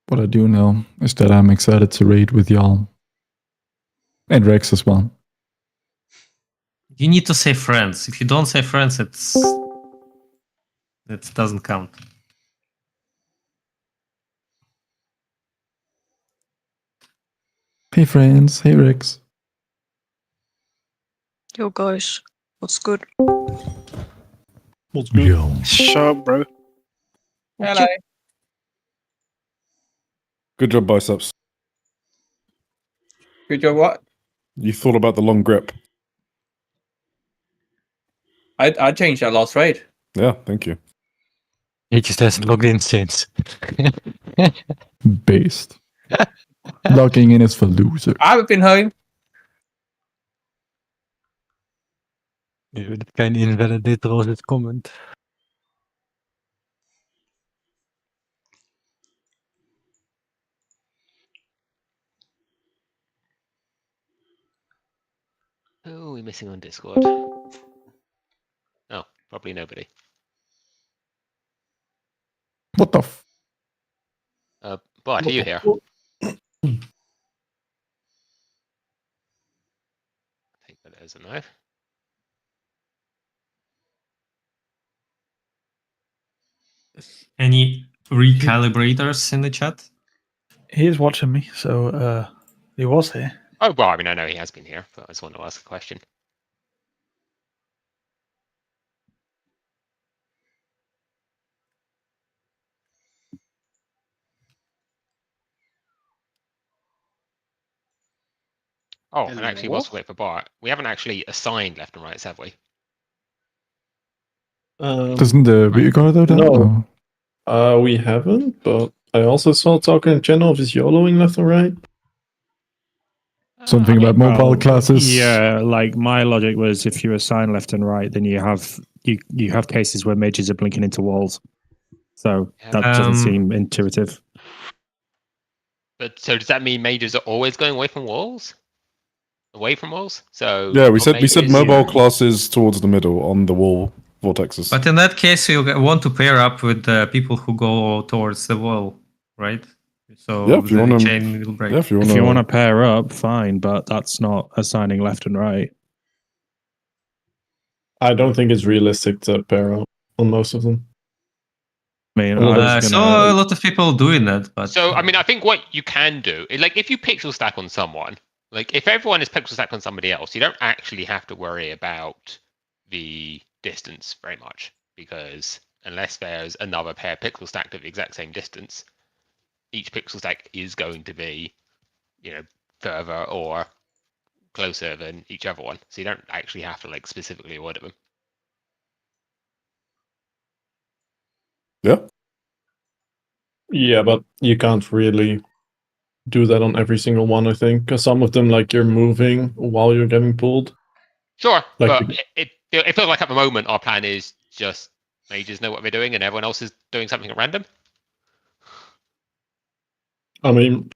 What I do know is that I'm excited to raid with y'all. And Rex as well. You need to say friends. If you don't say friends, it doesn't count. Hey friends, hey Rex. Yo guys, what's good? What's good? Yo. Sharp, bro. Hello. Good job, biceps. Good job, what? You thought about the long grip. I changed that last raid. Yeah, thank you. He just hasn't logged in since. Based. Logging in is for losers. I haven't been home. Dat kan je invalideren als het comment. Who are we missing on Discord? Oh, probably nobody. What the f? Bart, are you here? Take that as a no. Any recalibrators in the chat? He is watching me, so he was here. Oh, well, I mean, I know he has been here, but I just want to ask a question. Oh, and actually, whilst we wait for Bart, we haven't actually assigned left and rights, have we? Doesn't the recorder do that? No. Oh. We haven't, but I also saw talking in general of just YOLOing left and right. Something about mobile classes. Yeah, like my logic was if you assign left and right, then you have cases where mages are blinking into walls. So that doesn't seem intuitive. But so does that mean mages are always going away from walls? Away from walls? So Yeah, we said mages- mobile classes towards the middle on the wall vortexes. But in that case, you want to pair up with the people who go towards the wall, right? So Yeah, if you the wanna- chain will break. Yeah, if you If you want want to pair up, fine, but that's not assigning left and right. I don't think it's realistic to pair up on most of them. I mean, Well, I was So gonna, a lot of people doing that, but So, I mean, I think what you can do, like, if you pixel stack on someone, like, if everyone is pixel stacked on somebody else, you don't actually have to worry about the distance very much, because unless there's another pair pixel stacked at the exact same distance, each pixel stack is going to be, you know, further or closer than each other one. So you don't actually have to, like, specifically order them. Yeah. Yeah, but you can't really do that on every single one, I think, because some of them, like, you're moving while you're getting pulled. Sure, Like but it feels like at the moment our plan is just mages know what they're doing and everyone else is doing something at random. I mean,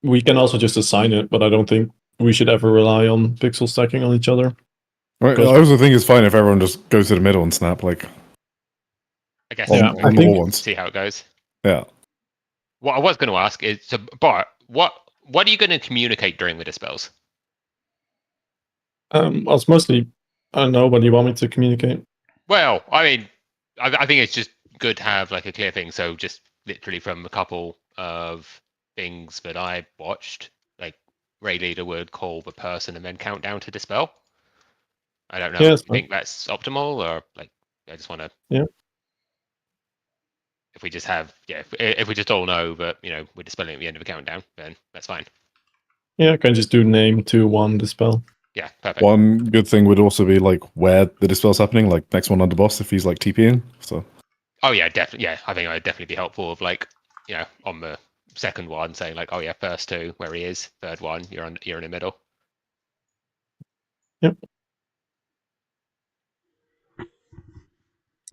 we can also just assign it, but I don't think we should ever rely on pixel stacking on each other. Right, I also think it's fine if everyone just goes to the middle and snap, like, I guess Yeah, we'll I on the think- wall ones. see how it goes. Yeah. What I was going to ask is, so Bart, what are you going to communicate during the dispels? Well, it's mostly, I don't know, what do you want me to communicate? Well, I mean, I think it's just good to have like a clear thing. So just literally from a couple of things that I watched, like raid leader would call the person and then count down to dispel. I don't know. Yeah, Do that's you fine. think that's optimal, or like I just want to? Yeah. If we just have, yeah, if we just all know that we're dispelling at the end of the countdown, then that's fine. Yeah, I can just do name 2-1 dispel. Yeah, perfect. One good thing would also be like where the dispel's happening, like next one under boss if he's like TPing. So Oh yeah, definitely. Yeah, I think it would definitely be helpful of like, on the second one saying like, oh yeah, first two where he is, third one you're in the middle. Yep.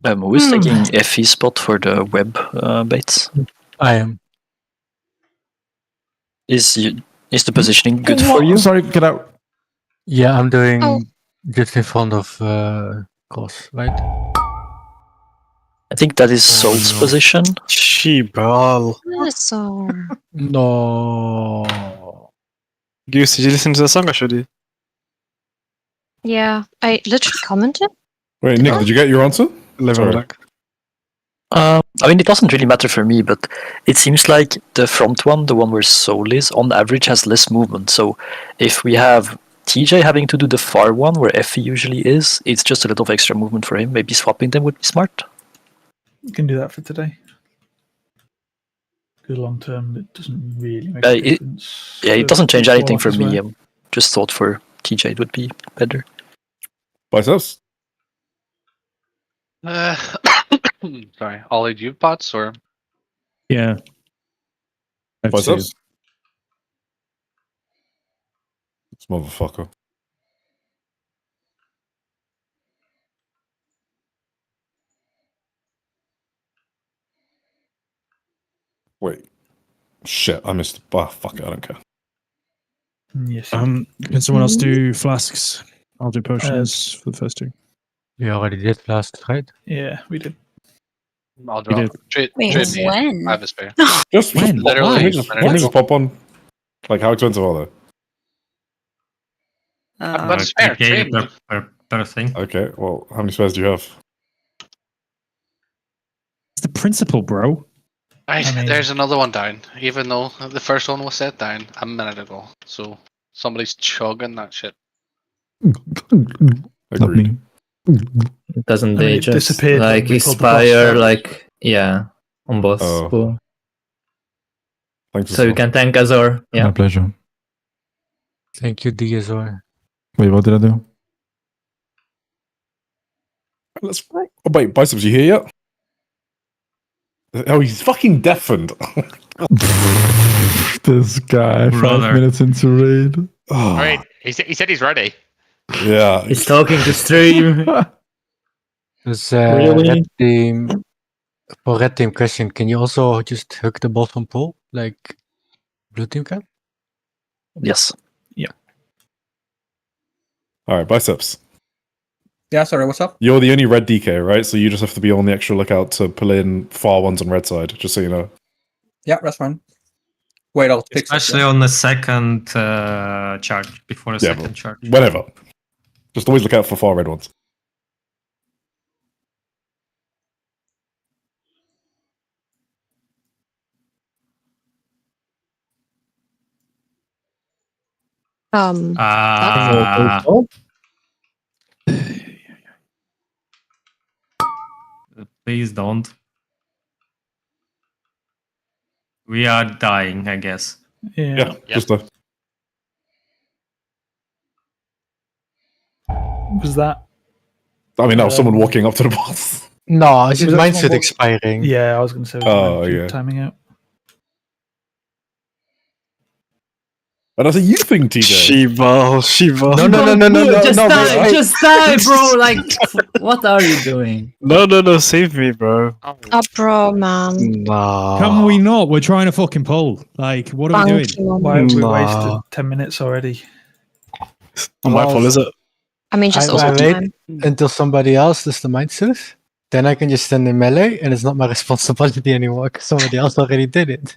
Who is taking FE spot for the web baits? I am. Is the positioning good for you? Sorry, get out. Yeah, I'm doing Oh. just in front of Cross, right? think that is Sol's no. position. Shibal. So No. Goose, did you listen to the song I showed you? yeah, I literally commented. Wait, Nick, did you get your answer? Live Sorry. Black. I mean, it doesn't really matter for me, but it seems like the front one, the one where Soul is, on average has less movement. So if we have TJ having to do the far one where Effie usually is, it's just a little of extra movement for him. Maybe swapping them would be smart. You can do that for today. Good long term, it doesn't really make Uh, a it- difference. Yeah, it for doesn't change people anything for as me. well. Just thought for TJ it would be better. Biceps? Sorry, Ollie, do you have pots or? Yeah. I have two. Biceps? This motherfucker. Wait. Shit, I missed. Ah, fuck it, I don't care. Yes. Can someone else do flasks? I'll do potions for the first two. We already did last, right? Yeah, we did. I'll draw. did. Wait, when? I have a spare. Just When? Literally, Let me just, when let me it's- just pop on. Like, how expensive are they? I've got a spare. Okay, Trade. per thing. Okay, well, how many spares do you have? It's the principle, bro. Right, I mean- there's another one down. Even though the first one was set down a minute ago, so somebody's chugging that shit. Not Agreed. me. Doesn't I mean, they it just disappeared when like we pulled the boss expire out. like on boss Oh. pool? Thanks So you can thank Azor. My Yeah. pleasure. Thank you, DSR. Wait, what did I do? Let's. Oh, wait, Biceps, you here yet? Oh, he's fucking deafened. This guy, Brother. 5 minutes into raid. Oh, All right, he said he's ready. yeah. He's talking to stream. Does Really? Red Team, for Red Team question, can you also just hook the bottom pole like Blue Team can? Yes. All right, Biceps. Yeah, sorry, what's up? You're the only red DK, right? So you just have to be on the extra lookout to pull in far ones on red side, just so you know. Yeah, that's fine. Wait, I'll fix Especially on the second charge, before the Yeah, second charge. Whatever. Just always look out for far red ones. Please don't. We are dying, I guess. Yeah, just Was that? I mean, that was someone walking up to the boss. No, it's Was just that mindset someone expiring. Yeah, I was going to say. Oh, keep yeah. Timing out. And that's a you thing, TJ. Shibal. No. Just no, die, wait. just die, bro. Like, what are you doing? No, save me, bro. Oh, bro, man. Nah. Can we not? We're trying to fucking pull. Like, what are we doing? Thank you. Why have we Nah. wasted 10 minutes already? Not my fault, is it? I mean, just I also wait time. until somebody else does the mindset. Then I can just stand in melee, and it's not my responsibility anymore because somebody else already did it.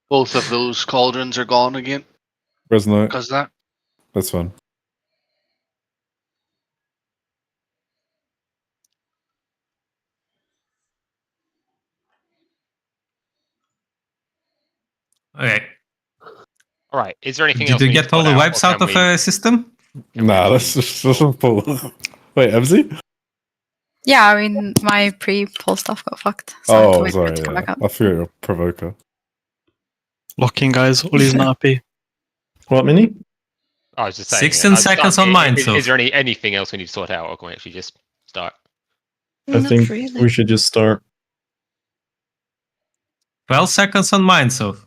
Both of those cauldrons are gone again Resonate. because of that. That's fine. Okay. All right. Is there anything Did else? you we need get to all put the or wipes out can of we- the system? Nah, let's just pull. Wait, MC? Yeah, I mean, my pre-pull stuff got fucked. So I had to Oh, wait for it sorry. to come Yeah. back up. I fear you're a provoker. Locking, guys. Ollie's not happy. What, Mini? I was just saying. 16 seconds on mine, so. Is there anything else we need to sort out, or can we actually just start? I think we should just start. 12 seconds on mine, so.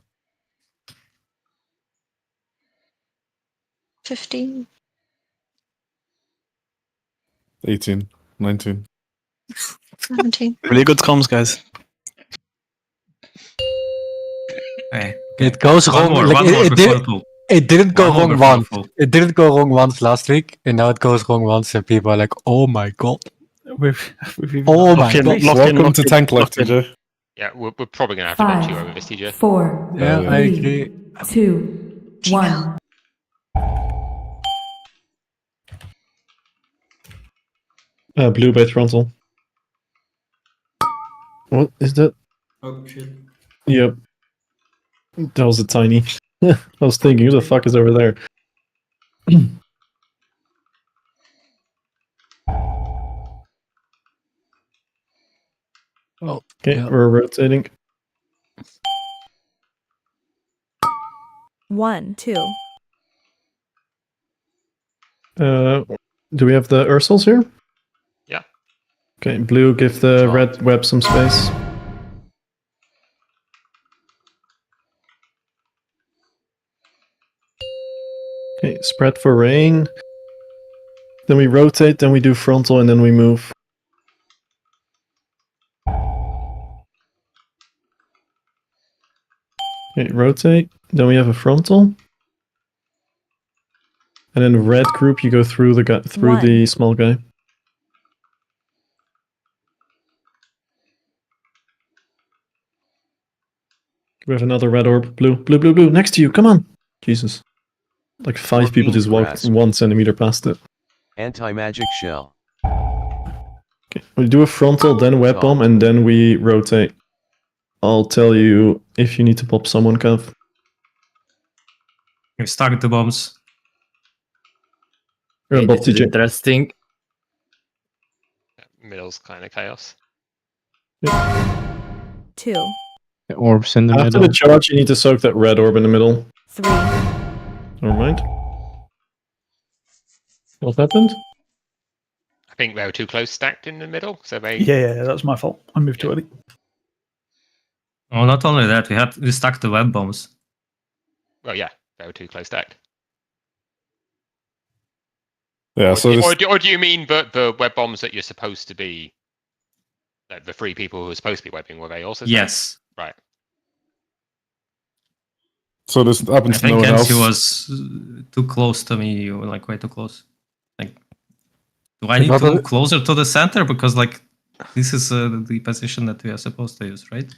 15. 18, 19. 17. Really good comms, guys. Hey. It goes One wrong. more, like, one more it, before the pull. it didn't go One more wrong before the once. pull. It didn't go wrong once last week, and now it goes wrong once, and people are like, "Oh my god!" We've even Oh got- my god. Welcome to Tank Life, TJ. Yeah, we're probably going to have to bench you over this, TJ. 4, Yeah, I agree. 2, 1. Blue by frontal. What is that? Oh shit. Yep. That was a tiny. I was thinking, who the fuck is over there? Oh, Okay, yeah. we're rotating. 1, 2. Do we have the Ursals here? Yeah. Okay, blue, give the red web some space. Okay, spread for rain. Then we rotate, then we do frontal, and then we move. Okay, rotate. Then we have a frontal. And then red group, you go through the the small guy. We have another red orb. Blue, blue, blue, blue. Next to you. Come on. Jesus. Like 5 people just walked 1 centimeter past it. Anti-magic shell. Okay, we do a frontal, then web bomb, and then we rotate. I'll tell you if you need to pop someone, Kev. You start the bombs. Okay, Bob this is TJ. interesting. Middle's kind of chaos. 2, The orbs in the After middle. the charge, you need to soak that red orb in the middle. 3. Never mind. What happened? I think they were too close stacked in the middle, so they. Yeah, that was my fault. I moved too early. Oh, not only that, we stacked the web bombs. Well, yeah, they were too close stacked. Yeah, Or, so do, this, or do you mean the web bombs that you're supposed to be, like the 3 people who are supposed to be webbing, were they also? Yes. stacked? Right. so this I happens to no think one else. MC was too close to me, like way too close. Like, do I need to move closer to the center? Because like, this is the position that we are supposed to use, right?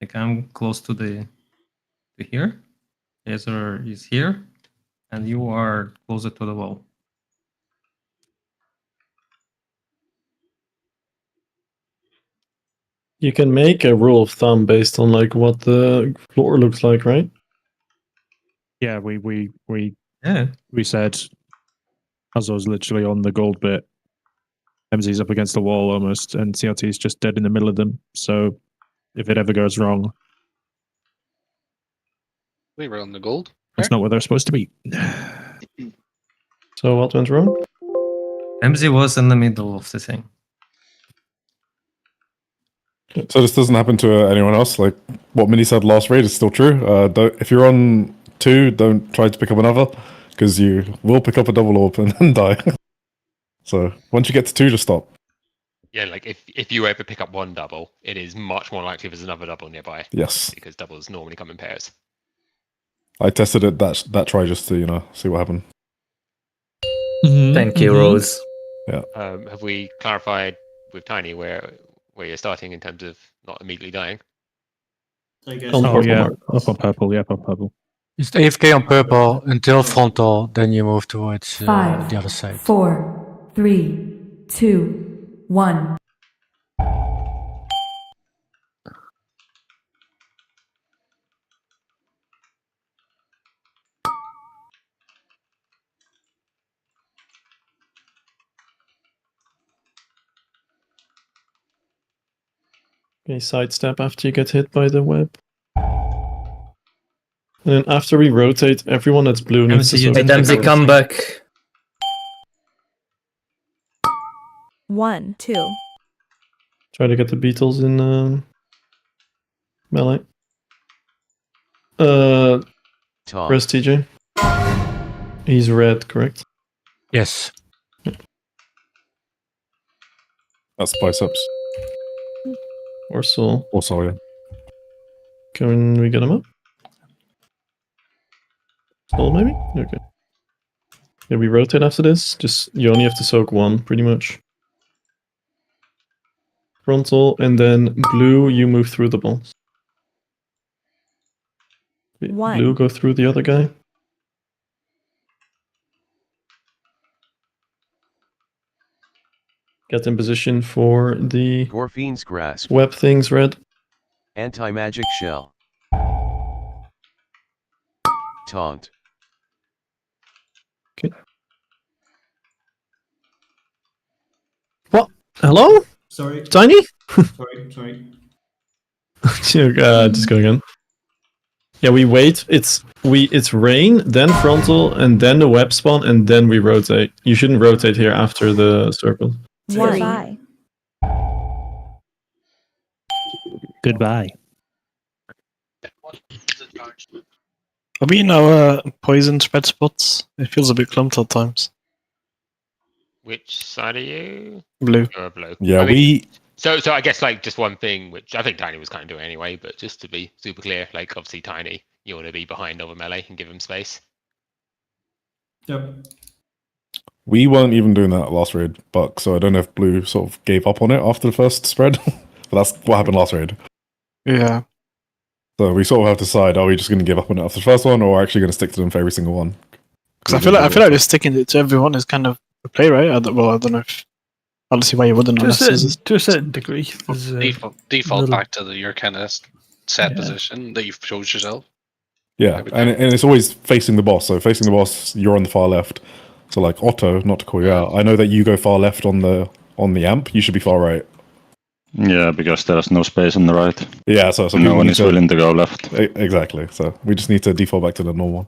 Like I'm close to to here. Ezra is here, and you are closer to the wall. You can make a rule of thumb based on like what the floor looks like, right? Yeah, we Yeah. said Azor's literally on the gold bit. MZ's up against the wall almost, and CRT is just dead in the middle of them. So if it ever goes wrong, We were on the gold. that's not where they're supposed to be. So what went wrong? MZ was in the middle of the thing. So this doesn't happen to anyone else. Like what Minnie said last raid is still true. If you're on 2, don't try to pick up another, because you will pick up a double orb and then die. So once you get to 2, just stop. Yeah, like if you ever pick up 1 double, it is much more likely there's another double nearby. Yes. Because doubles normally come in pairs. I tested it that try just to see what happened. Thank you, Rose. Yeah. Have we clarified with Tiny where you're starting in terms of not immediately dying? I guess. Oh yeah, up on purple. Yeah, up on purple. Just AFK on purple until frontal, then you move towards 5, the other side. 4, 3, 2, 1. Okay, sidestep after you get hit by the web. And then after we rotate, everyone that's blue needs to Hey, Dempsey, come back. 1, 2. Try to get the Beatles in melee. Where's TJ? He's red, correct? Yes. That's biceps. Or soul. Or soul, yeah. Can we get him up? Soul, maybe? Okay. Yeah, we rotate after this. You only have to soak 1, pretty much. frontal, and then blue, you move through the balls. One. Blue, go through the other guy. Get in position for the Gorfine's Grasp. web things, red. Anti-magic shell. Taunt. Okay. What? Hello? Sorry. Tiny? Sorry. Just go again. Yeah, we wait. It's rain, then frontal, and then the web spawn, and then we rotate. You shouldn't rotate here after the circle. Goodbye. Goodbye. Are we in our poison spread spots? It feels a bit clumped at times. Which side are you? Blue. You're blue. Yeah, I mean, we. So I guess like just one thing, which I think Tiny was kind of doing anyway, but just to be super clear, like obviously Tiny, you want to be behind over melee and give him space. Yep. We weren't even doing that last raid, Buck, so I don't know if Blue sort of gave up on it after the first spread. But that's what happened last raid. Yeah. So we sort of have to decide, are we just going to give up on it after the first one, or actually going to stick to them for every single one? Because I feel like just sticking it to everyone is kind of a play, right? I don't know if... I don't see why you wouldn't. To a certain degree. Default back to your kind of set position that you've chose yourself. Yeah, and it's always facing the boss. So facing the boss, you're on the far left. So like Otto, not to call you out, I know that you go far left on the amp. You should be far right. Yeah, because there's no space on the right. Yeah, so no one is willing to go left. Exactly. So we just need to default back to the normal one.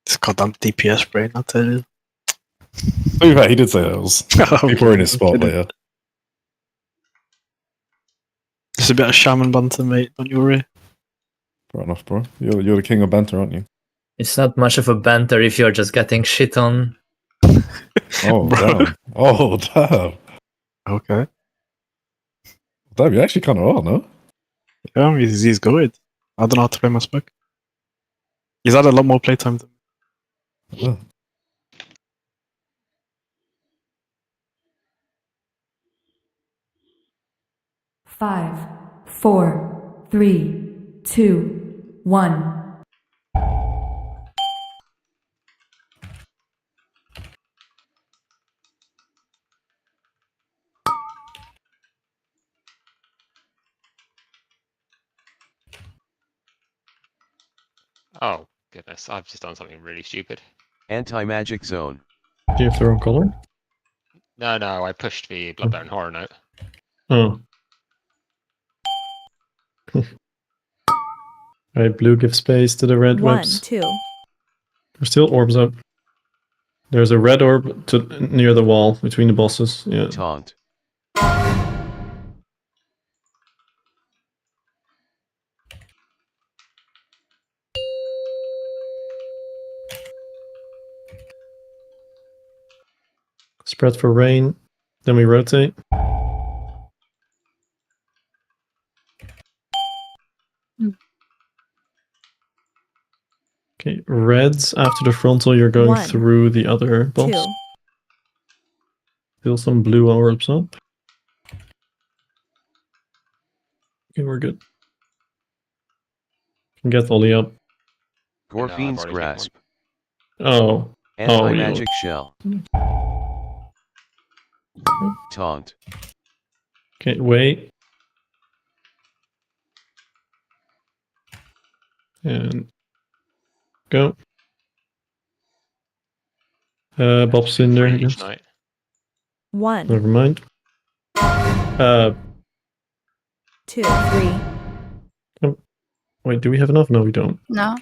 This goddamn DPS brain, I tell you. To be fair, he did say that was people were in his spot later. It's a bit of shaman banter, mate. Don't you worry. Fair enough, bro. You're the king of banter, aren't you? It's not much of a banter if you're just getting shit on. Oh damn! Oh damn! Okay. Damn, you actually kind of are, no? Yeah, he's good. I don't know how to play my spec. He's had a lot more playtime than me. Yeah. Five, 4, 3, 2, 1. Oh goodness, I've just done something really stupid. Anti-magic zone. Do you have the wrong color? No, I pushed the Bloodborne Horror Note. Oh. Alright, blue gives space to the red 1, webs. 2. There's still orbs up. There's a red orb near the wall between the bosses. Yeah. Taunt. Spread for rain. Then we rotate. Okay, reds after the frontal, you're going 1, through the other boss. 2. Still some blue orbs up. Okay, we're good. Can get Ollie up. Gorfine's Grasp. Oh. Anti-magic shell. Taunt. Okay, wait. And go. Bob Cinder. I guess. 1, Never mind. 2, 3. Oh, wait, do we have enough? No, we don't. No.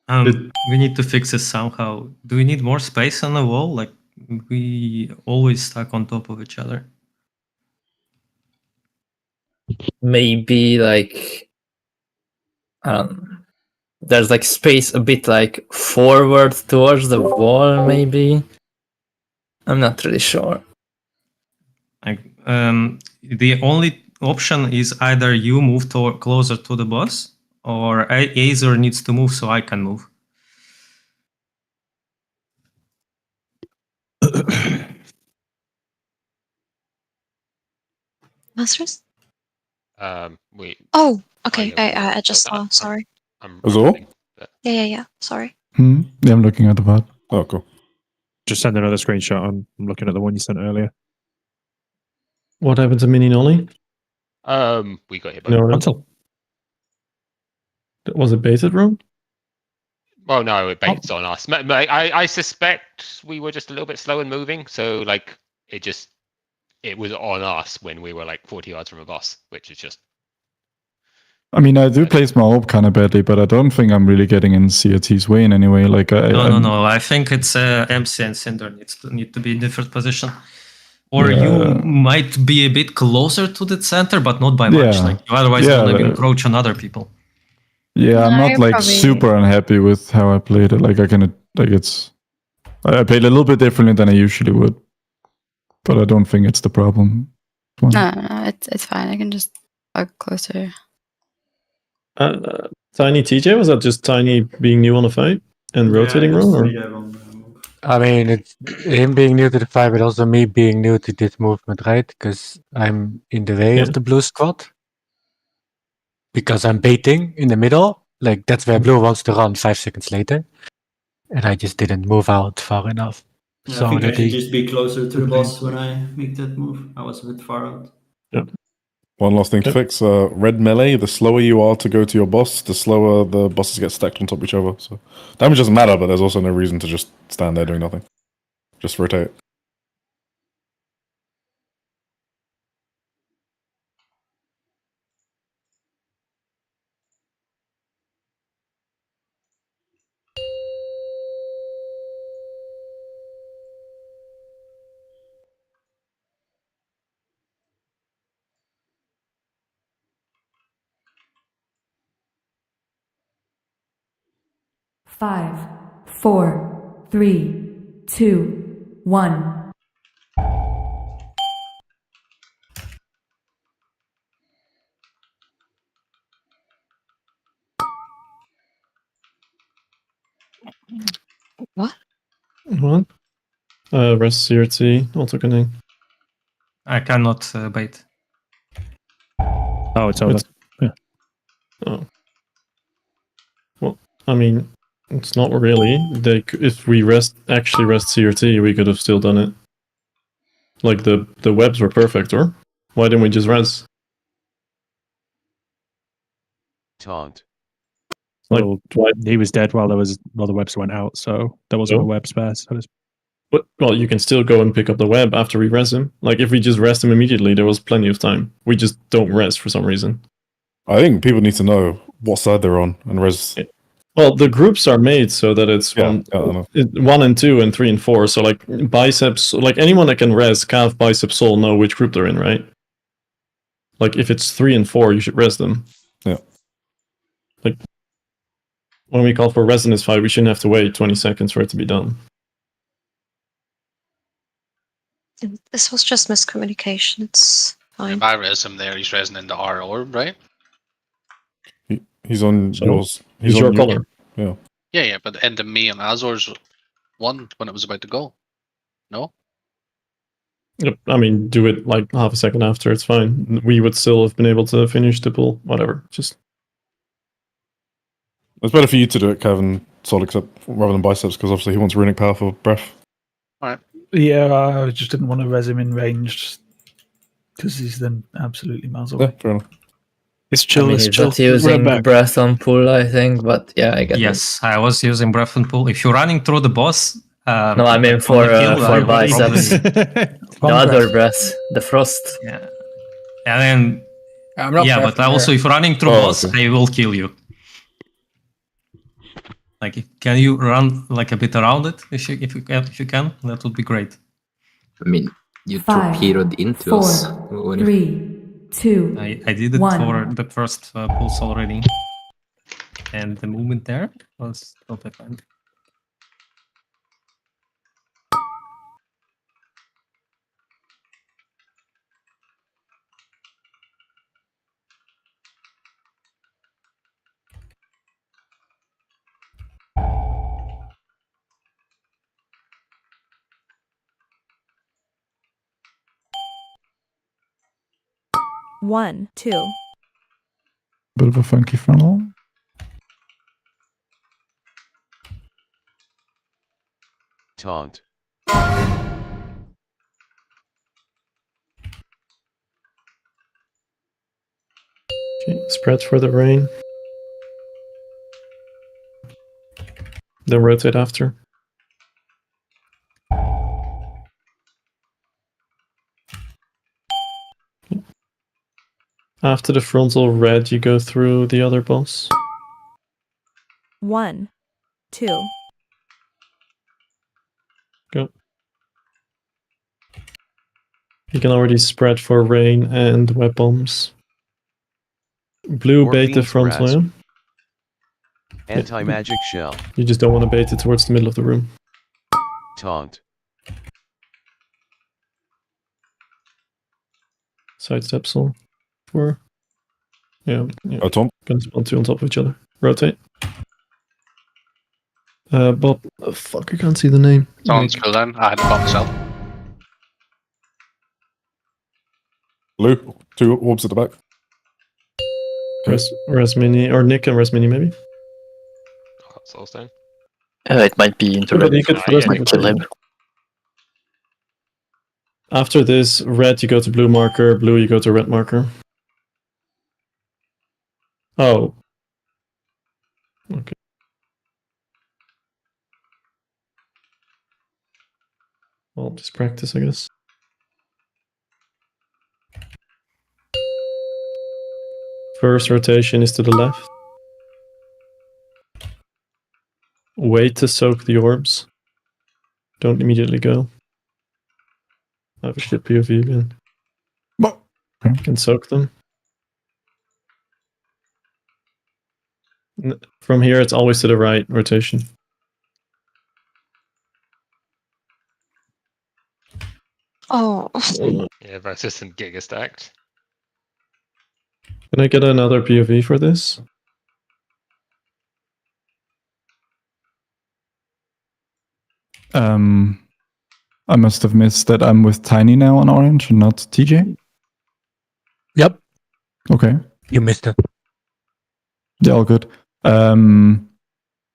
We need to fix this somehow. Do we need more space on the wall? Like, we always stuck on top of each other. Maybe like there's like space a bit like forward towards the wall, maybe. I'm not really sure. Like, the only option is either you move closer to the boss, or Azer needs to move so I can move. Masters? We. Oh, okay. know more, I just so saw. Sorry. I'm Azul? running, but- Yeah. Sorry. Yeah, I'm looking at the VOD. Oh, cool. Just send another screenshot. I'm looking at the one you sent earlier. What happened to Mini Nolly? We got hit by No, Frontal. Was it baited wrong? Well, no, it baits on us. I suspect we were just a little bit slow in moving, so like it was on us when we were like 40 yards from a boss, which is just. I mean, I do place my orb kind of badly, but I don't think I'm really getting in CRT's way in any way. Like, No. I think it's MC and Cinder need to be in different position. Or you might be a bit closer to the center, but not by much. Like you otherwise gonna encroach on other people. Yeah, I'm not like super unhappy with how I played it. Like I played a little bit differently than I usually would, but I don't think it's the problem. No, it's fine. I can just bug closer. Tiny TJ, was that just Tiny being new on the fight and rotating wrong? Or? I mean, it's him being new to the fight, but also me being new to this movement, right? Because I'm in the way of the blue squad. Because I'm baiting in the middle. Like, that's where blue wants to run 5 seconds later. And I just didn't move out far enough. Yeah, So I think that I should he just be closer to the boss when I make that move. I was a bit far out. Yep. One last thing to fix. Red melee, the slower you are to go to your boss, the slower the bosses get stacked on top of each other. So damage doesn't matter, but there's also no reason to just stand there doing nothing. Just rotate. Five, 4, 3, 2, 1. What? What? Rest CRT, auto connect. I cannot bait. Oh, it's over. Yeah. Oh. Well, I mean, it's not really. If we actually rest CRT, we could have still done it. Like the webs were perfect, or why didn't we just res? Taunt. Like, well, he was dead while the webs went out, so there wasn't a web spare. So but well, you can still go and pick up the web after we res him. Like if we just rest him immediately, there was plenty of time. We just don't rest for some reason. I think people need to know what side they're on and res. Well, the groups are made so that it's 1 and 2 and 3 and 4. So like biceps, like anyone that can res calf, bicep, soul know which group they're in, right? Like if it's 3 and 4, you should res them. Yeah. Like when we call for res in this fight, we shouldn't have to wait 20 seconds for it to be done. This was just miscommunication. It's fine. If I res him there, he's resing into our orb, right? He's on yours. He's your color. Yeah. Yeah, but into me and Azor's one when it was about to go. No? Yep. I mean, do it like half a second after, it's fine. We would still have been able to finish the pull, whatever. Just. It's better for you to do it, Kevin, Sol, except rather than biceps, because obviously he wants runic power for breath. Alright. Yeah, I just didn't want to res him in range because he's then absolutely miles away. Yeah, fair enough. It's chill. I mean, It's he's chill. not using breath on pull, I think, but yeah, I get it. Yes, I was using breath and pull. If you're running through the boss, No, I mean for biceps. The other breath, the frost. Yeah, and then but also if running through boss, I will kill you. Like, can you run like a bit around it if you can? That would be great. I mean, you 5, torpedoed into 4, us. 3, 2, I did it 1. for the first pulse already, and the movement there was totally fine. 1, 2. Bit of a funky funnel. Taunt. Okay, spread for the rain. Then rotate after. After the frontal red, you go through the other boss. 1, 2. Go. You can already spread for rain and web bombs. Blue bait the Morphine's frontal. Raz. Yeah? Anti-magic shell. You just don't want to bait it towards the middle of the room. Taunt. Sidestep soul. For. Yeah. Oh, Tom. Gonna spawn two on top of each other. Rotate. Bob. Oh, fuck, I can't see the name. Someone's cooldown. I had to bomb myself. Blue, 2 orbs at the back. Res Mini, or Nick and Res Mini, maybe? Soulstone. It might be into But red. you could It might kill him. After this, red you go to blue marker, blue you go to red marker. Oh. Okay. Well, just practice, I guess. First rotation is to the left. Wait to soak the orbs. Don't immediately go. I have a shit POV again. Can soak them. From here, it's always to the right rotation. Oh. Yeah, persistent giga stacked. Can I get another POV for this? I must have missed that I'm with Tiny now on orange and not TJ. Yep. Okay. You missed it. Yeah, all good.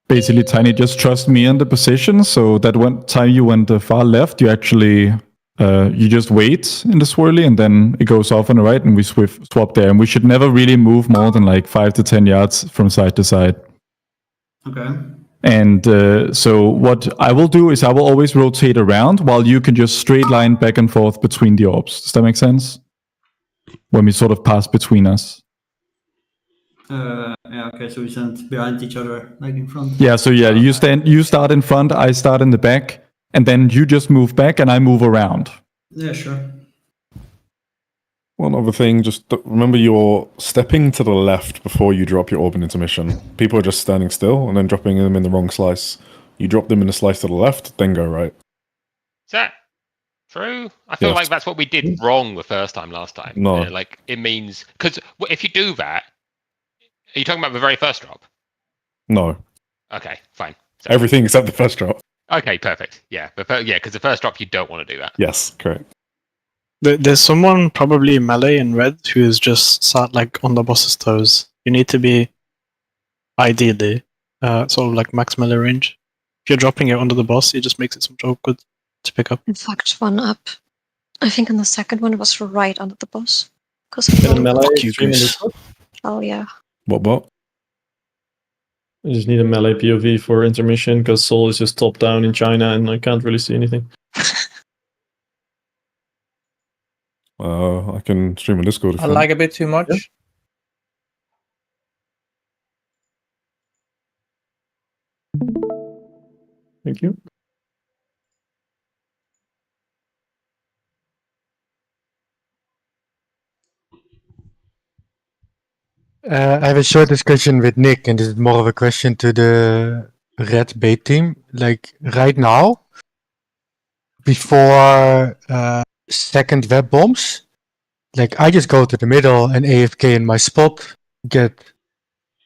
Basically, Tiny, just trust me in the position. So that one time you went far left, you actually you just wait in the swirly, and then it goes off on the right, and we swap there. And we should never really move more than like 5 to 10 yards from side to side. Okay. And so what I will do is I will always rotate around while you can just straight line back and forth between the orbs. Does that make sense? When we sort of pass between us. Yeah, okay, so we stand behind each other, like in front. Yeah, so yeah, you start in front, I start in the back, and then you just move back and I move around. Yeah, sure. One other thing, just remember you're stepping to the left before you drop your orb in intermission. People are just standing still and then dropping them in the wrong slice. You drop them in a slice to the left, then go right. Is that true? I feel Yes. like that's what we did wrong the first time last time. No. Like, it means... Because if you do that... Are you talking about the very first drop? No. Okay, fine. So, Everything except the first drop. okay, perfect. Yeah, because the first drop, you don't want to do that. Yes, correct. There's someone probably melee in red who is just sat like on the boss's toes. You need to be ideally sort of like max melee range. If you're dropping it under the boss, it just makes it so good to pick up. In fact, one up. I think in the second one it was right under the boss. Because Get a melee Fuck you, stream in Goose. Discord. oh yeah. What? I just need a melee POV for intermission because Seoul is just top down in China and I can't really see anything. I can stream on Discord if I you like a bit too much. Yeah. Thank you. I have a short discussion with Nick, and this is more of a question to the red bait team. Like right now, before second web bombs, like I just go to the middle and AFK in my spot, get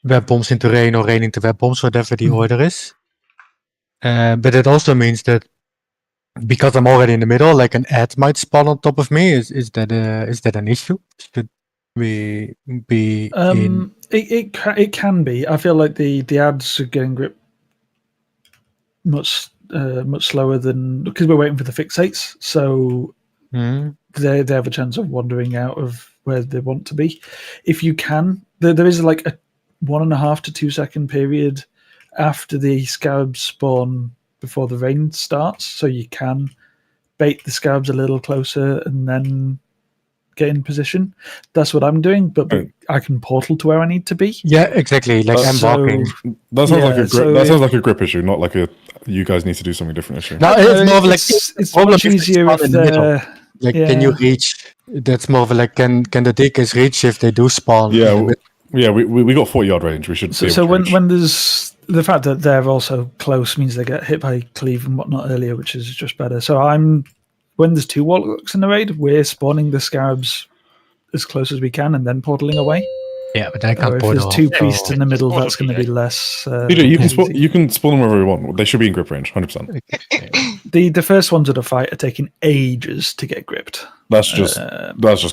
web bombs into rain or rain into web bombs, whatever the order is. But it also means that because I'm already in the middle, like an ad might spawn on top of me. Is that an issue? we be in? It can be. I feel like the ads are getting grip much slower than because we're waiting for the fixates, so they have a chance of wandering out of where they want to be. If you can, there is like a 1.5 to 2 second period after the scarabs spawn before the rain starts, so you can bait the scarabs a little closer and then get in position. That's what I'm doing, but I can portal to where I need to be. Yeah, exactly. Like I'm walking. That sounds like a grip. That sounds like a grip issue, not like a you guys need to do something different issue. No, it's more of like it's much easier if in the middle. they're Like, can you reach? That's more of like can the DKs reach if they do spawn? Yeah, we got 40-yard range. We should. So when there's the fact that they're also close means they get hit by cleave and whatnot earlier, which is just better. So when there's 2 warlocks in the raid, we're spawning the scarabs as close as we can and then portaling away. Yeah, but I can't Or if portal. there's 2 priests in the middle, that's going to be less. Peter, you can spawn them wherever you want. They should be in grip range, 100%. The first ones of the fight are taking ages to get gripped. That's just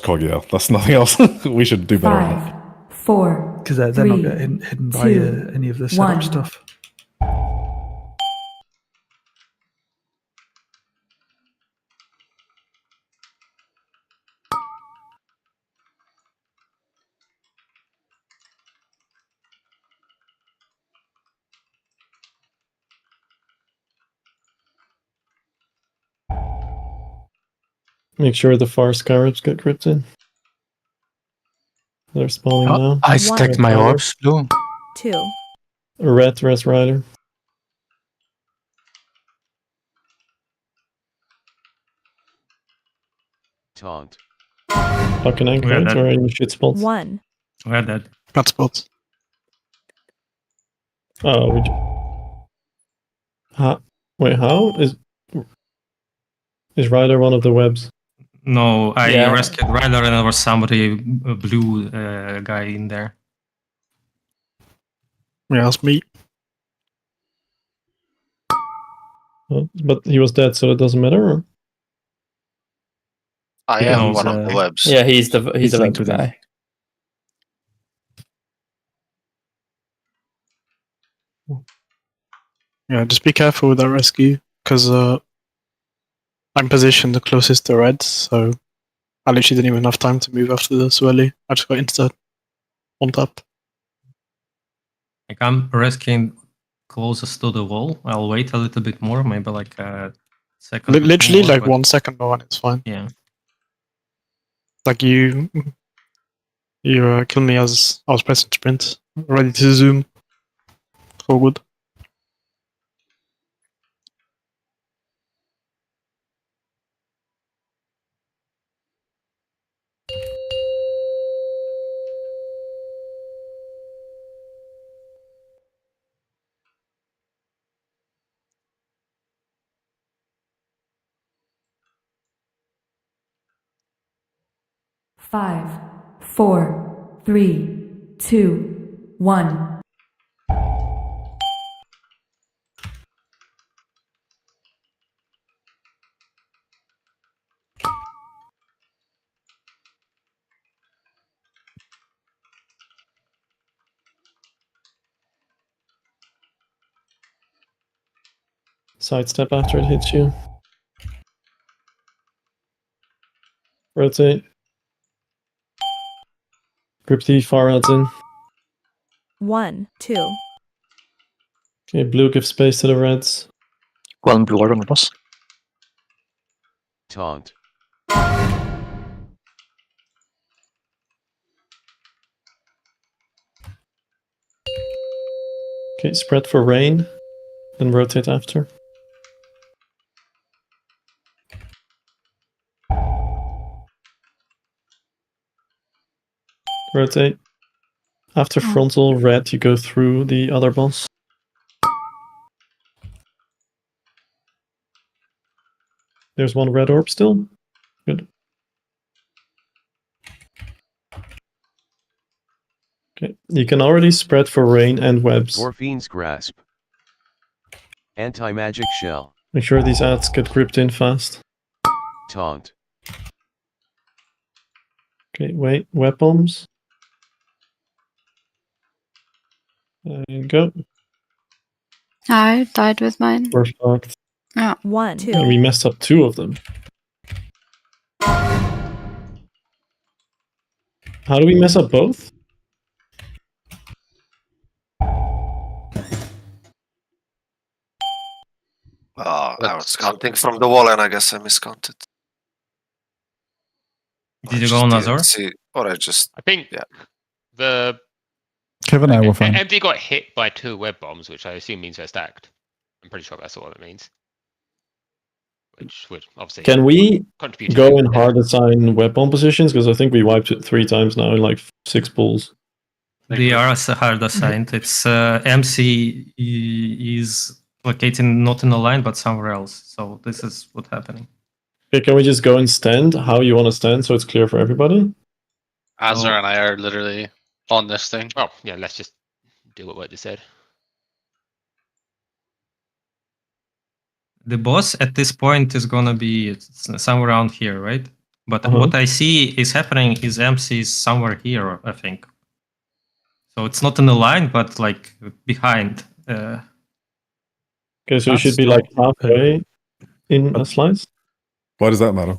cog. Yeah, that's nothing else. We should do better on that. 4, because they're not getting hidden by any of the setup stuff. Make sure the far scarabs get gripped in. They're spawning now. I stacked my orbs, Blue. 2. Red Rest Rider. Taunt. Fucking anchorage or any shit spots. 1. We're dead. Bad spots. Oh, wait, how? Is Rider one of the webs? No, I rescued Ryder and there was somebody, a blue guy in there. Yeah, that's me. But he was dead, so it doesn't matter? Or? I am one of the webs. Yeah, he's the web guy. Yeah, just be careful with that rescue, because I'm positioned the closest to red, so I literally didn't even have time to move after the swirly. I just got insta on tap. Like I'm rescuing closest to the wall. I'll wait a little bit more, maybe like a second. Literally more, like but 1 second more and it's fine. Yeah. Like you killed me as I was pressing sprint, ready to zoom. All good. Five, 4, 3, 2, 1. Sidestep after it hits you. Rotate. Grip the far odds in. 1, 2. Okay, blue gives space to the reds. One blue orb on the boss. Taunt. Okay, spread for rain, then rotate after. Rotate. After frontal red, you go through the other boss. There's one red orb still. Good. Okay, you can already spread for rain and webs. Morphine's Grasp. Anti-magic shell. Make sure these ads get gripped in fast. Taunt. Okay, wait. Web bombs. There you go. I died with mine. Perfect. Yeah. 1, 2. And we messed up 2 of them. How do we mess up both? Oh, I was counting from the wall and I guess I miscounted. Did you go on Azor? See, or I just. I think the Kevin and I were fine. MD got hit by 2 web bombs, which I assume means they're stacked. I'm pretty sure that's what it means. Which would obviously. Can we contribute to go the- and hard assign web bomb positions? Because I think we wiped it 3 times now in like 6 pools. They are hard assigned. It's MC is located not in a line but somewhere else. So this is what's happening. Okay, can we just go and stand how you want to stand so it's clear for everybody? Azor and I are literally on this thing. Oh, yeah, let's just do what Word just said. The boss at this point is gonna be somewhere around here, right? But what I see is happening is MC is somewhere here, I think. So it's not in the line, but like behind. Okay, so you should be like halfway in a slice. Why does that matter?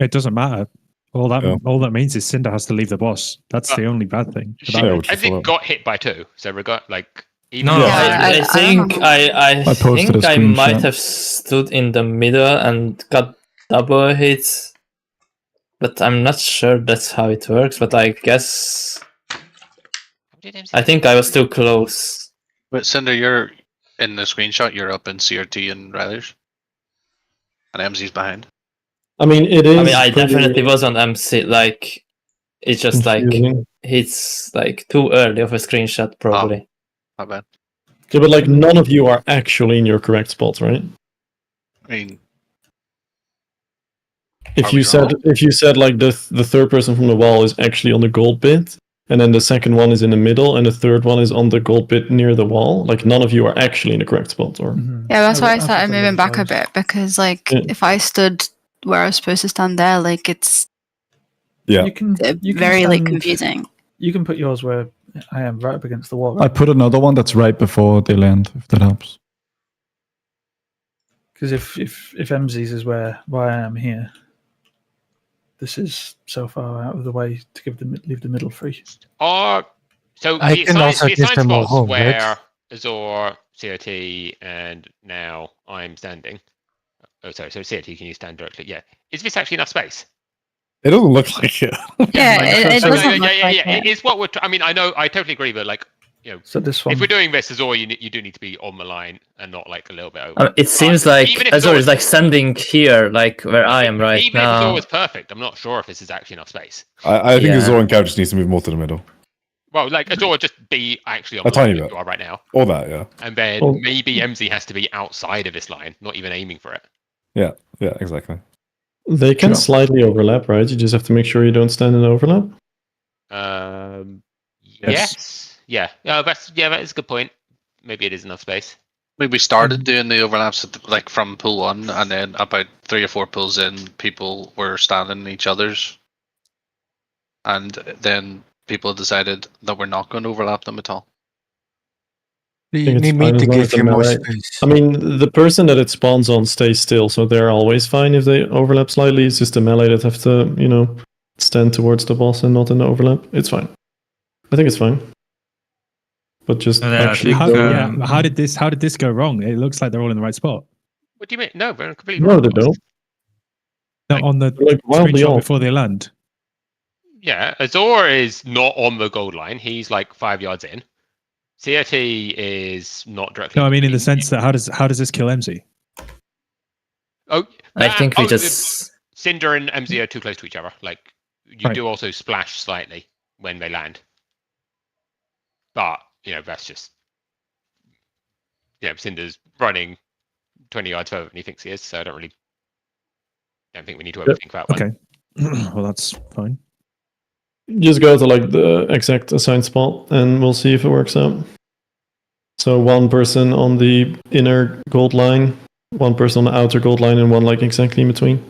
It doesn't matter. All that means is Cinder has to leave the boss. That's the only bad thing. MD got hit by 2, so even No, I think I posted think a I might screenshot. have stood in the middle and got double hits, but I'm not sure that's how it works. But I guess I think I was too close. But Cinder, you're in the screenshot. You're up in CRT and Riley's, and MZ's behind. I mean, it is. I mean, I pretty definitely was on MC. Like, it's just like confusing. it's like too early of a screenshot, probably. My bad. Yeah, but like none of you are actually in your correct spots, right? I mean, If you said like the third person from the wall is actually on the gold bit, and then the second one is in the middle, and the third one is on the gold bit near the wall, like none of you are actually in the correct spot, or Yeah, that's why I started moving back a bit because, like, if I stood where I was supposed to stand there, like, it's You can very like stand- confusing. You can put yours where I am, right up against the wall. I put another one that's right before they land, if that helps. Because if MZ's is where I am here, this is so far out of the way to leave the middle free. So I the can also assigned give them more spots room, where right? Azor, CRT, and now I'm standing. Oh, sorry. So CRT, can you stand directly? Yeah. Is this actually enough space? It doesn't look like it. Yeah, it doesn't look like yeah. it. It's what we're. I mean, I know. I totally agree, but like, you know, So this one, if we're doing this, Azor, you do need to be on the line and not like a little bit over. It seems like Azor is like standing here, like where I am right Even if Azor now. was perfect, I'm not sure if this is actually enough space. I think Yeah. Azor and Cow just needs to move more to the middle. Well, like Azor just be actually on A the line tiny that bit. you are right now, Or that, yeah. and then Well- maybe MZ has to be outside of this line, not even aiming for it. Yeah, exactly. they can slightly overlap, right? You just have to make sure you don't stand in overlap. Yes. Yeah. That is a good point. Maybe it is enough space. we started doing the overlaps like from pool 1, and then about 3 or 4 pools in, people were standing in each other's, and then people decided that we're not going to overlap them at all. You think it's need me fine to as long as give you they're more melee. space. I mean, the person that it spawns on stays still, so they're always fine if they overlap slightly. It's just the melee that have to, stand towards the boss and not in the overlap. It's fine. I think it's fine. But just actually, how did this go wrong? It looks like they're all in the right spot. What do you mean? No, we're completely no, wrong. they don't. No, on the wildly screenshot off. before they land. Yeah, Azor is not on the gold line. He's like 5 yards in. CRT is not directly. No, I mean in the sense that how does this kill MZ? Oh, I think we just Cinder and MZ are too close to each other. Like you Right. do also splash slightly when they land, but that's just Cinder's running 20 yards further than he thinks he is. So I don't think we need to overthink that one. Okay, well that's fine. just go to like the exact assigned spot, and we'll see if it works out. So one person on the inner gold line, one person on the outer gold line, and one like exactly in between.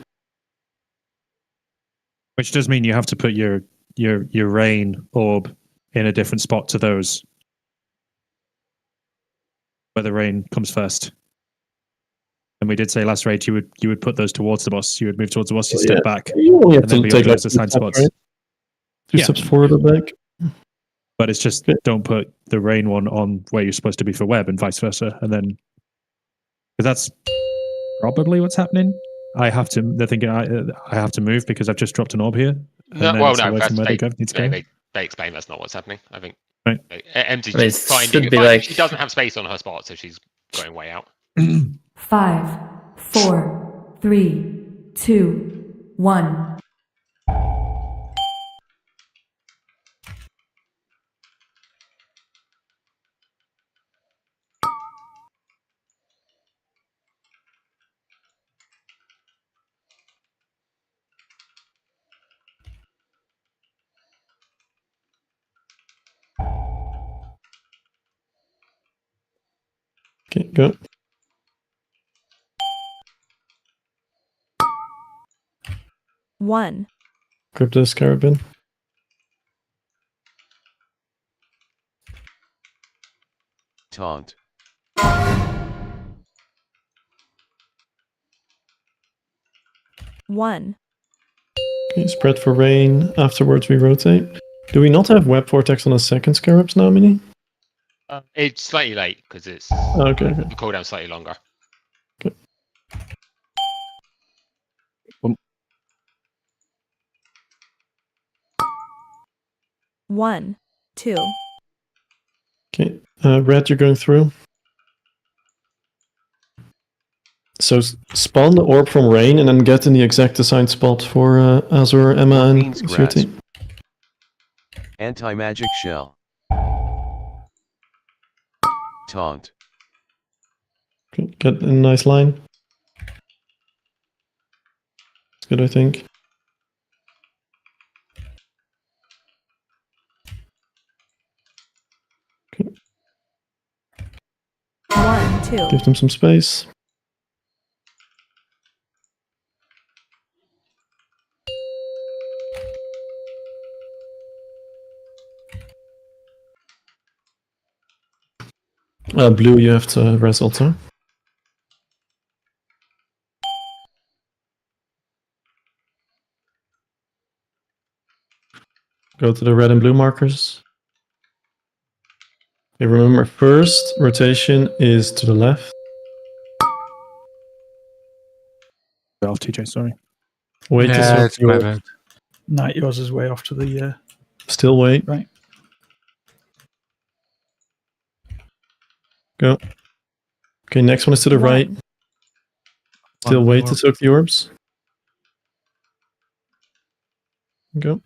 Which does mean you have to put your your rain orb in a different spot to those, where the rain comes first. And we did say last raid you would put those towards the boss. You would move towards the boss. You step back. You only have and then to be take on like those 2 assigned steps, spots. right? 2 steps forward or back. But it's just don't put the rain one on where you're supposed to be for web, and vice versa. And then, because that's probably what's happening. They're thinking I have to move because I've just dropped an orb here. No, then well, it's no. away That's from where they, they need to go. they explain that's not what's happening. I think. Right. MZ I mean, just finding should be like- she doesn't have space on her spot, so she's going way out. 5, 4, 3, 2, 1. Okay, go. One. Grab the scarab in. Taunt. One. Okay, spread for rain. Afterwards, we rotate. Do we not have web vortex on the second scarabs now, Mini? It's slightly late because it's Okay. the cooldown's slightly longer. One. Two. Okay, red, you're going through. So spawn the orb from rain and then get in the exact assigned spot for Azur, Emma, and Queen's grasp. CRT. Anti-magic shell. Taunt. Okay, get in a nice line. It's good, I think. One. Two. Give them some space. Blue, you have to res also. Go to the red and blue markers. Okay, remember, first rotation is to the left. Off TJ, sorry. Wait to Yeah, soak it's my your... bad. No, yours is way off to the Still wait. right. Go. Okay, next one is to the right. Still wait to soak the orbs. Go.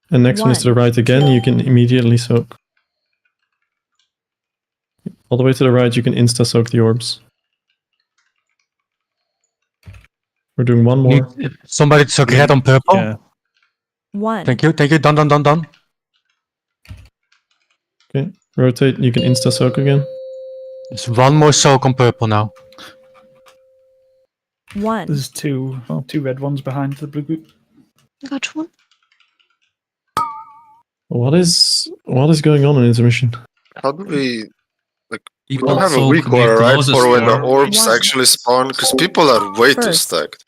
And next one is to the right again. You can immediately soak. All the way to the right, you can insta soak the orbs. We're doing one more. Somebody soak red on purple. Yeah. One. Thank you. Done. Okay, rotate. You can insta soak again. There's one more soak on purple now. One. There's two red ones behind the blue group. Got one. What is going on in intermission? How do we like? We People don't have a soak weak the order, right? closest For when the orb. orbs One. actually spawn, because people are way too First. stacked.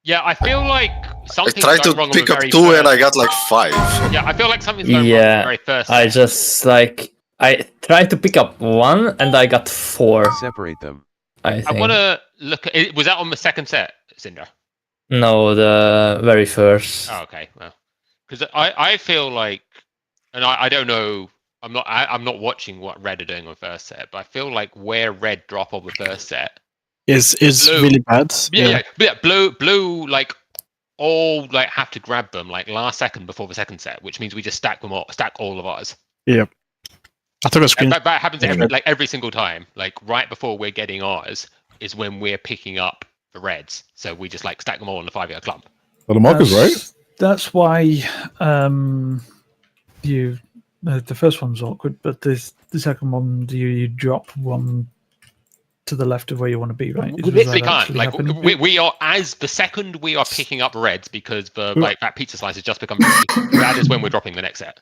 Yeah, I feel like I something's tried to going wrong pick on up the very two and first. I got like 5. Yeah, I feel like something's going wrong on the Yeah, very first. I set. just like I tried to pick up one and I got 4. Separate them. I I think. want to look at it. Was that on the second set, Cinder? No, the very first. Oh, okay. Well, because I feel like, and I don't know. I'm not watching what Red are doing on first set, but I feel like where Red drop on the first set Is Blue. really bad. Yeah. Blue like all like have to grab them like last second before the second set, which means we just stack all of ours. Yep. I took a screen. That happens every single time. Like right before we're getting ours is when we're picking up the Reds, so we just like stack them all in the 5-year clump. Are the markers right? That's why the first one's awkward, but the second one you drop one to the left of where you want to be, right? We Is literally that can't. actually Like happening? we are, as the second we are picking up reds because that pizza slice has just become ready, that is when we're dropping the next set.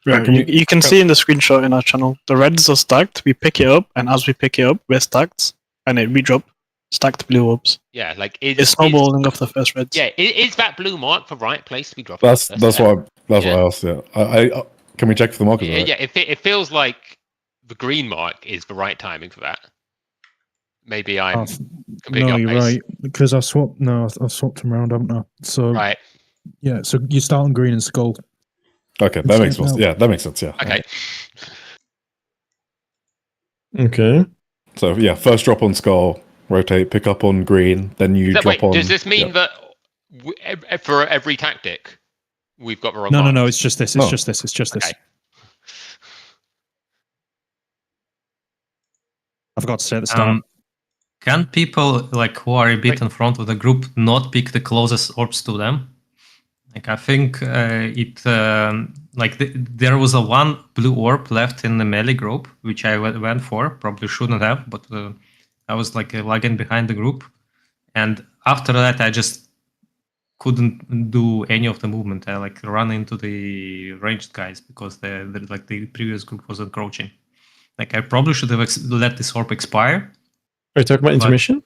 Right, you can see in the screenshot in our channel, the reds are stacked. We pick it up, and as we pick it up, we're stacked, and we drop stacked blue orbs. Yeah, like it's snowballing off the first reds. Yeah, is that blue mark the right place to be dropping? That's what I asked. Yeah, I can we check for the markers? Yeah, right? yeah. It feels like the green mark is the right timing for that. Maybe I'm completely No, off you're base. right. Because I've swapped them around, haven't I? So Right. Yeah, so you start on green and skull. Okay, that makes sense. Yeah, that makes sense. Yeah. Okay. Okay. So yeah, first drop on skull, rotate, pick up on green, then you drop on. Does this mean yeah. that for every tactic we've got the wrong? No. It's just this. It's just this. It's just this. I forgot to say at the start. Can people who are a bit in front of the group not pick the closest orbs to them? I think there was a one blue orb left in the melee group, which I went for. Probably shouldn't have, but I was lagging behind the group, and after that I just couldn't do any of the movement. I run into the ranged guys because the previous group was encroaching. I probably should have let this orb expire. Are you talking about intermission?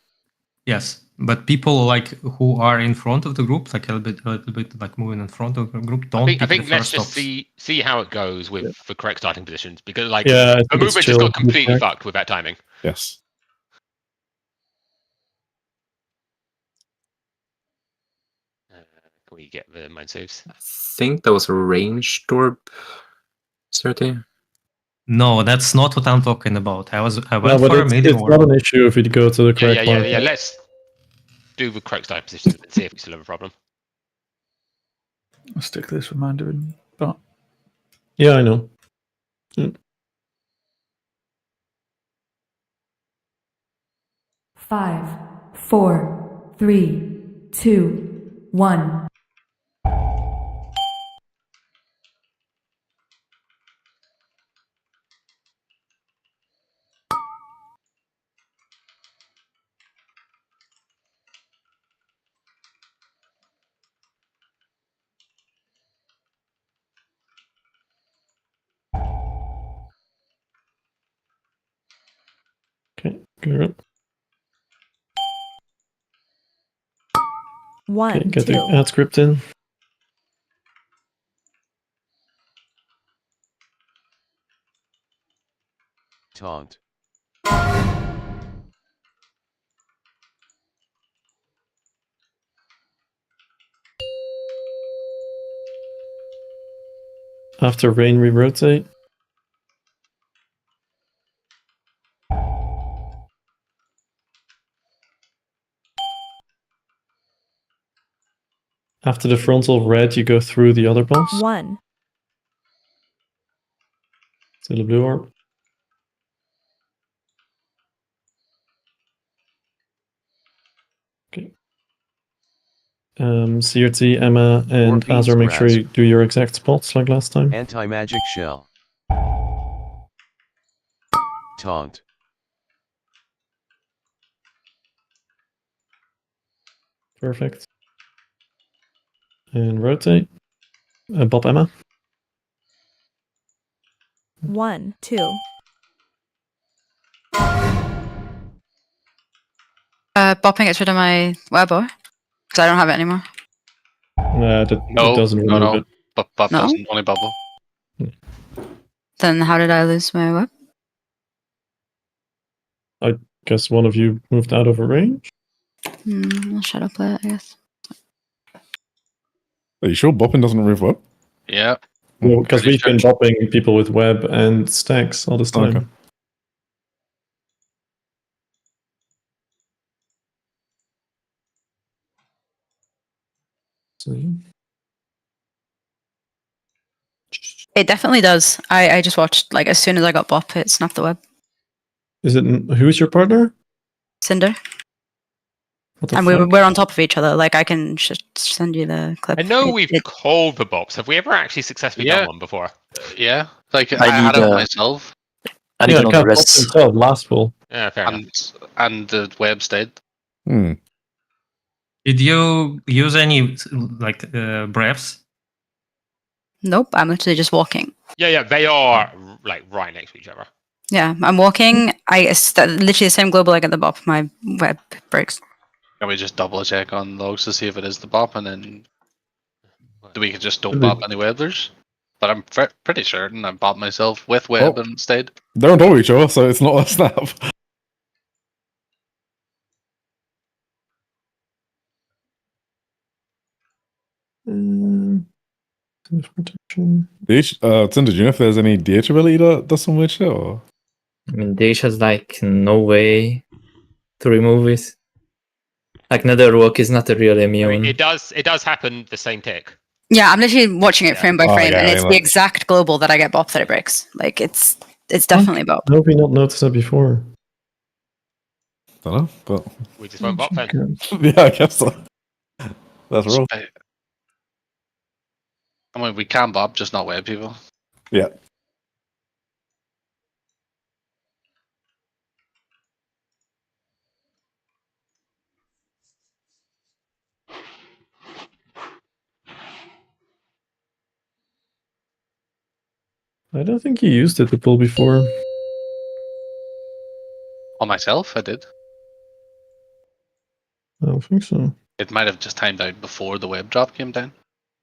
Yes, but people who are in front of the group, a little bit moving in front of the group, don't. I think let's just see how it goes with the correct starting positions because the movement just got completely fucked with that timing. Yes. Can we get the mind saves? I think that was a ranged orb. 30. No, that's not what I'm talking about. I went but for a melee it's not an issue if you go to the correct one. Yeah. Let's do the correct starting positions and see if we still have a problem. I'll stick this reminder in. But Yeah, I know. Mm. 5, 4, 3, 2, 1. Okay, good. 1, Okay, get 2. the add script in. Taunt. After rain, we rotate. After the frontal red, you go through the other boss. 1. To the blue orb. Okay. CRT, Emma, and beans Azure, make sure grass. you do your exact spots like last time. Anti-magic shell. Taunt. Perfect. And rotate. Bob Emma. 1, 2. Bopping gets rid of my wearbar because I don't have it anymore. It doesn't remove No. it. But No? doesn't only bubble. Then how did I lose my web? I guess one of you moved out of a range. I'll shadow play it, I guess. Are you sure bopping doesn't remove what? Yeah. Well, because Pretty we've been bopping people with web and stacks all this time. Okay. It definitely does. I just watched, as soon as I got bop, it snapped the web. Is it who's your partner? Cinder. What the And fuck? we're on top of each other. I can send you the clip. I know we've called the bops. Have we ever actually successfully done one before? Yeah. I I had need, it myself. I need Yeah, another Cat bopped rest. himself last pool. Yeah, fair enough. And the web stayed. Hmm. Did you use any like breaths? Nope, I'm literally just walking. Yeah, they are like right next to each other. Yeah, I'm walking. It's literally the same global egg at the bottom. My web breaks. Can we just double check on logs to see if it is the bop, and then we can just don't Really? bop any webblers? But I'm pretty certain I bopped myself with web Oh. and stayed. They're on top of each other, so it's not a snap. Protection. Tinder, do you know if there's any DH ability that does some weird shit? Or? I mean, DH has like no way to remove it. Like Netherwork is not a real immune. It does happen the same tick. Yeah, I'm literally watching it frame by Oh, frame, yeah, and I it's mean, the like- exact global that I get bop that it breaks. Like it's definitely bop. How have we not noticed that before? Don't know, but We just won't bop then. yeah, I guess so. That's real. I mean, we can bop, just not web people. Yeah. I don't think you used it to pull before. On myself, I did. I don't think so. It might have just timed out before the web drop came down.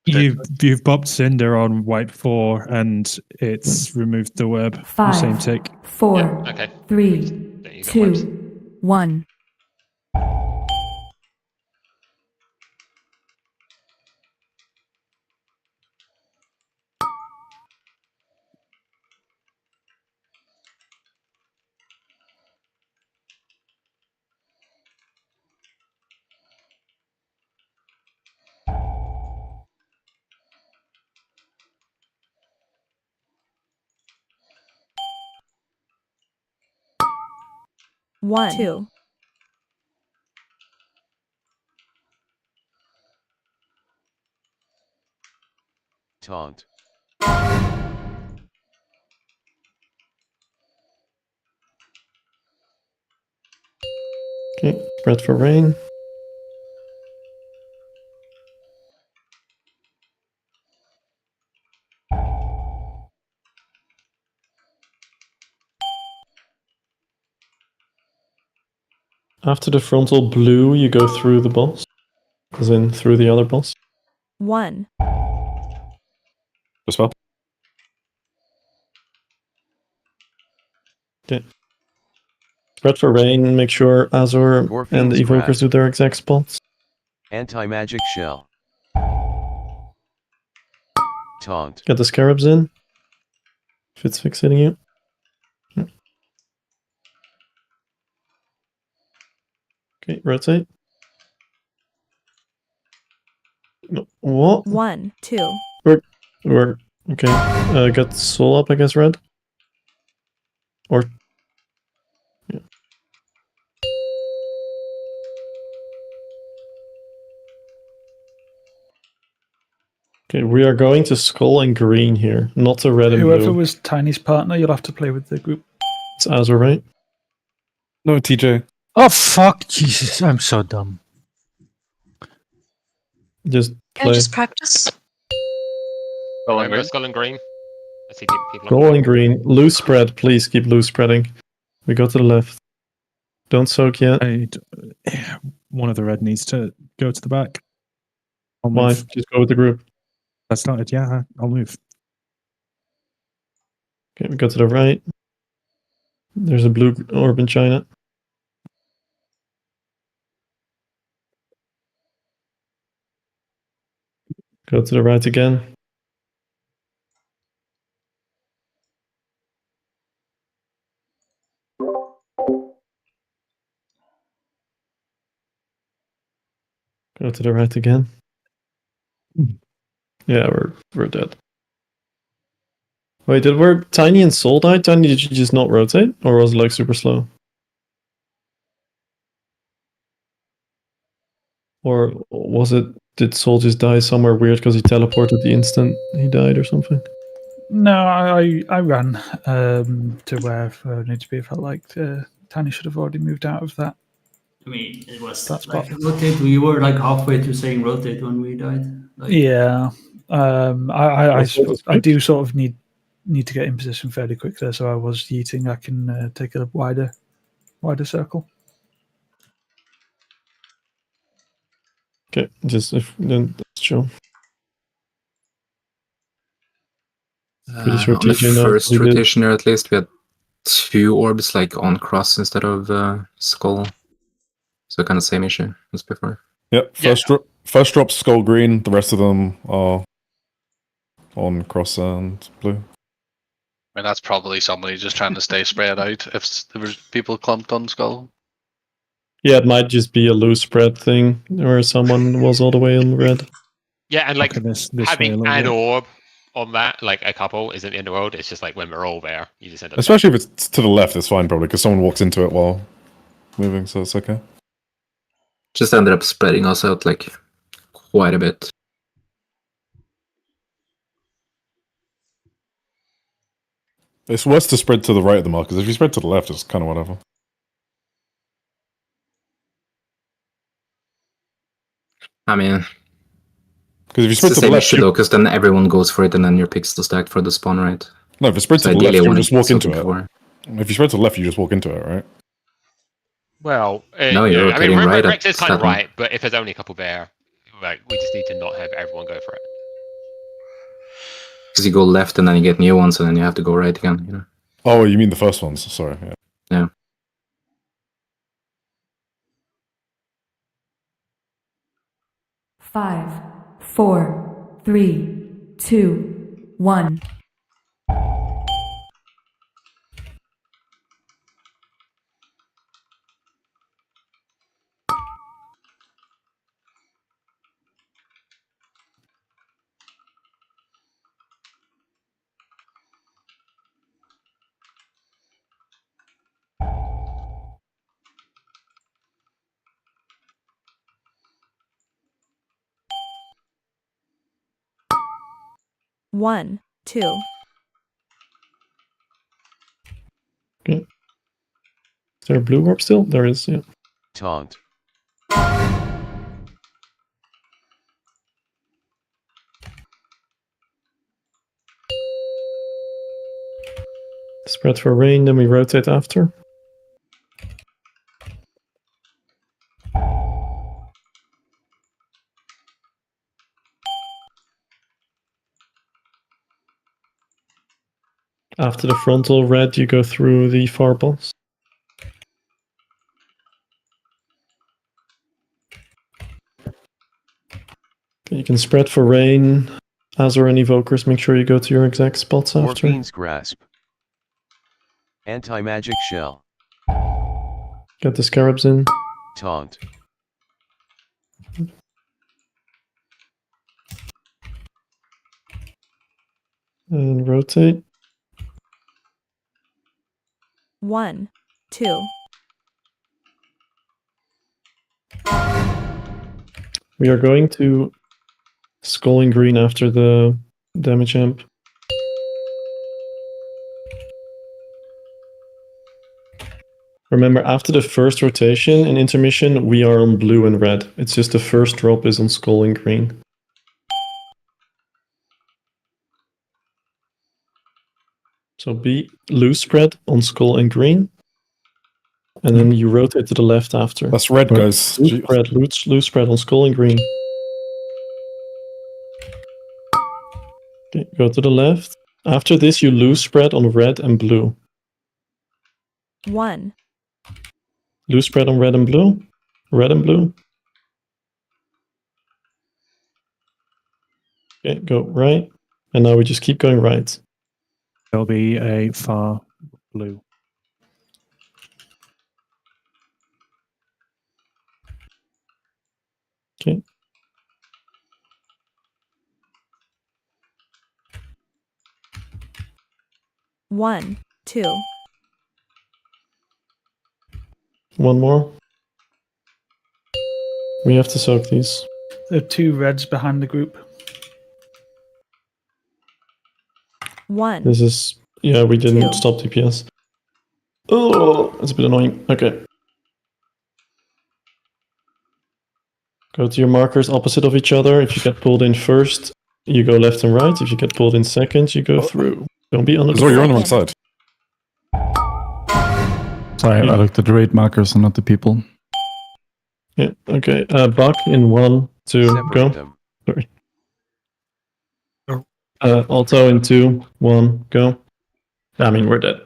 You've bopped Cinder on wipe 4 and it's removed the web. The 5, same tick. 4, Yeah, okay. 3, 2, 1. One, two, Taunt. Okay, spread for rain. After the frontal blue, you go through the boss. As in, through the other boss. one, The spell. Okay. Spread for rain, make sure Azor and Morphine's the Evokers Grasp. do their exact spots. Anti-magic shell. Taunt. Get the scarabs in. If it's fixating you. Yeah. Okay, rotate. No, what? one, two, We're okay. Got soul up, I guess, red? Or... Yeah. Okay, we are going to skull and green here, not to red and Whoever blue. was Tiny's partner, you'll have to play with the group. It's Azor, right? No, TJ. Oh fuck! Jesus, I'm so dumb. Just Can I play. just practice? Remember skull and green. I see people. Skull and green. Loose spread, please keep loose spreading. We go to the left. Don't soak yet. One of the red needs to go to the back. I'll Why? move. Just go with the group. I started, yeah, I'll move. Okay, we go to the right. There's a blue orb in China. Go to the right again. Go to the right again. Yeah, we're dead. Wait, were Tiny and Soul die? Tiny, did you just not rotate? Or was it like super slow? Or was it, did Soul just die somewhere weird because he teleported the instant he died or something? No, I ran to where I needed to be. I felt like Tiny should have already moved out of that. I mean, it was That like spot. rotate. We were like halfway to saying rotate when we died. Like, Yeah, I Also, I do sort of need to get in position fairly quick there, so I was yeeting. I can take a wider circle. Okay, just if then that's true. Pretty sure On the TJ knows first what he did. rotation here, at least, we had 2 orbs like on cross instead of skull. So kind of same issue as before. Yep. First drop skull green. The rest of them are on cross and blue. I mean, that's probably somebody just trying to stay spread out. If there was people clumped on skull. Yeah, it might just be a loose spread thing where someone was all the way in red. Yeah, and like Okay, this way a having little an bit. orb on that, like a couple, isn't the end of the world. It's just like when we're all there, you just end up. Especially if it's to the left, it's fine probably because someone walks into it while moving, so it's okay. Just ended up spreading us out like quite a bit. It's worse to spread to the right of the markers. If you spread to the left, it's kind of whatever. I mean, because if you it's spread the to the same left, issue though, because then everyone goes for it, and then your pixel stacked for the spawn, right? No, if you spread So to the left, ideally I you wanna just walk get into it. something If you spread to the left, you just walk into it, right? Well, No, you're I mean, rotating right Rex at is kind of 7. right, but if there's only a couple there, like we just need to not have everyone go for it. Because you go left and then you get new ones, and then you have to go right again. You know. Oh, you mean the first ones? Sorry. Yeah. Yeah. Five, 4, 3, 2, 1. One, 2. Okay. Is there a blue orb still? There is, yeah. Taunt. Spread for rain, then we rotate after. After the frontal red, you go through the far boss. You can spread for rain. Azure and Evokers, make sure you go to your exact spots after. Morphine's Grasp. Anti-magic shell. Get the scarabs in. Taunt. And rotate. 1, 2. We are going to skull and green after the damage amp. Remember, after the first rotation and intermission, we are on blue and red. It's just the first drop is on skull and green. So be loose spread on skull and green. And then you rotate to the left after. That's red, Or guys. loose spread on skull and green. Okay, go to the left. After this, you loose spread on red and blue. 1, Loose spread on red and blue. Red and blue. Okay, go right. And now we just keep going right. There'll be a far blue. Okay. One, 2. One more. We have to soak these. There are 2 reds behind the group. 1. This is... Yeah, we didn't 2. stop DPS. Oh, that's a bit annoying. Okay. Go to your markers opposite of each other. If you get pulled in first, you go left and right. If you get pulled in second, you go through. Don't be under the Zor, you're on the wrong ball. side. Sorry, I looked at the raid markers and not the people. Yeah, okay. Buck in 1, 2, Separate go. them. Sorry. Alto in 2, 1, go. I mean, we're dead.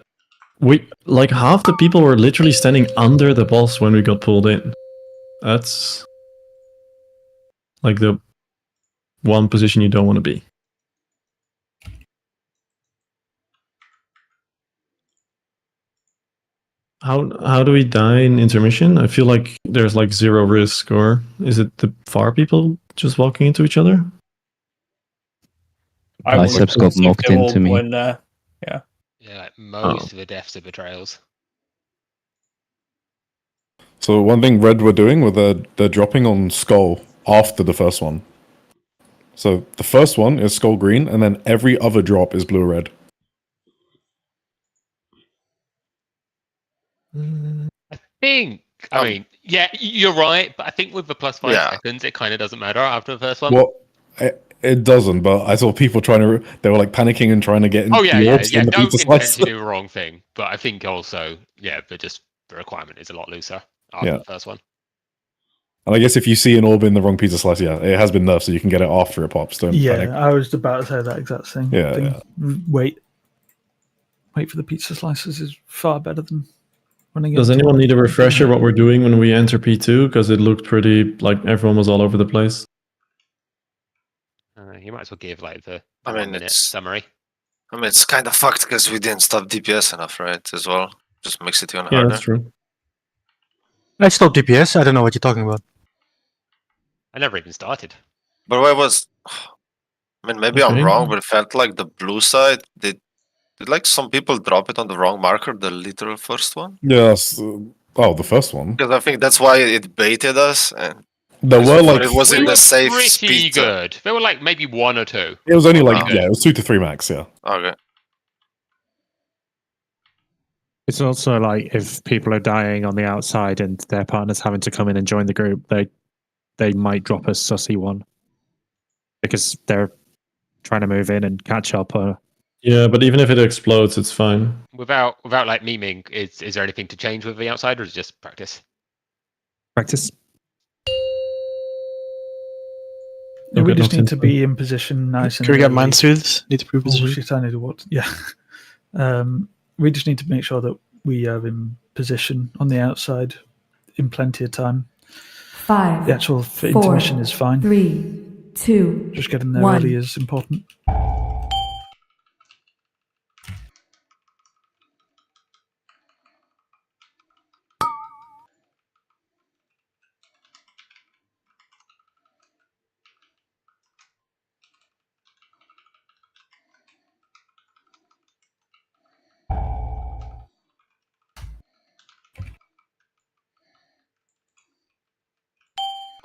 Like, half the people were literally standing under the boss when we got pulled in. That's like the one position you don't want to be. How do we die in intermission? I feel like there's like 0 risk, or is it the far people just walking into each other? Biceps got knocked into me. Yeah, like most of the deaths are betrayals. So one thing Red were doing with they're dropping on Skull after the first one. So the first one is Skull green, and then every other drop is blue or red. I mean, yeah, you're right, but I think with the +5 seconds, it kind of doesn't matter after the first one. Well, it doesn't, but I saw people they were like panicking and trying to get in. Oh yeah. the Don't pizza slice. intentionally do the wrong thing, but I think also, the requirement is a lot looser after the first one. And I guess if you see an orb in the wrong pizza slice, it has been nerfed, so you can get it after it pops. Don't panic. I was about to say that exact same Yeah, thing. yeah. Wait for the pizza slices is far better than running. Does anyone need a refresher what we're doing when we enter P2? Because it looked pretty, like, everyone was all over the place. You might as well give like the I mean, minute it's summary. I mean, it's kind of fucked because we didn't stop DPS enough, right? As well, just makes it even Yeah, harder. that's true. I stopped DPS. I don't know what you're talking about. I never even started. But why was? I mean, maybe I'm Okay. wrong, but it felt like the blue side did like some people drop it on the wrong marker, the literal first one. Yes. The first one. Because I think that's why it baited us, and There were like it was in the safe Pretty speed zone. good. There were like maybe 1 or 2. It was only like Okay. it was 2 to 3 max. Yeah. Okay. It's also like if people are dying on the outside and their partner's having to come in and join the group, they might drop a sussy one because they're trying to move in and catch up. Yeah, but even if it explodes, it's fine. Without like memeing, is there anything to change with the outside, or is it just practice? Practice. Yeah, we Okay, just not need to instant. be in position nice Can and we get early. mind soothes? Need to be Oh, position. shit, I need to watch. Yeah. We just need to make sure that we are in position on the outside in plenty of time. 5, The actual 4, intermission is fine. 3, 2, Just getting there 1. early is important.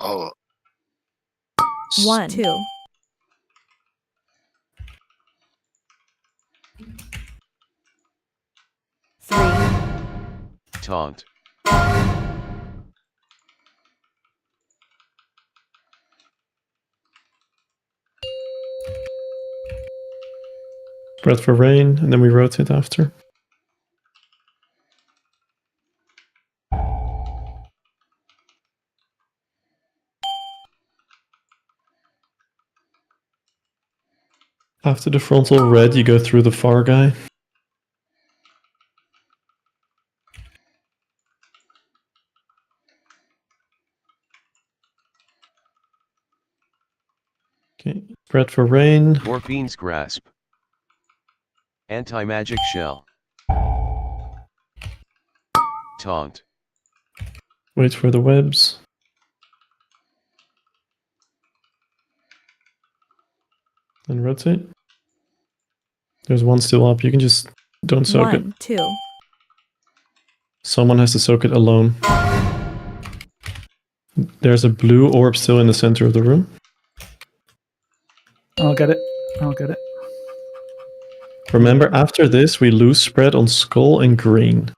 Oh. 1, 2. Taunt. Spread for rain, and then we rotate after. After the frontal red, you go through the far guy. Okay, spread for rain. Morphine's Grasp. Anti-magic shell. Taunt. Wait for the webs. Then rotate. There's one still up. You can just don't soak it. 1, 2. Someone has to soak it alone. There's a blue orb still in the center of the room. I'll get it. I'll get it. Remember, after this, we lose spread on skull and green.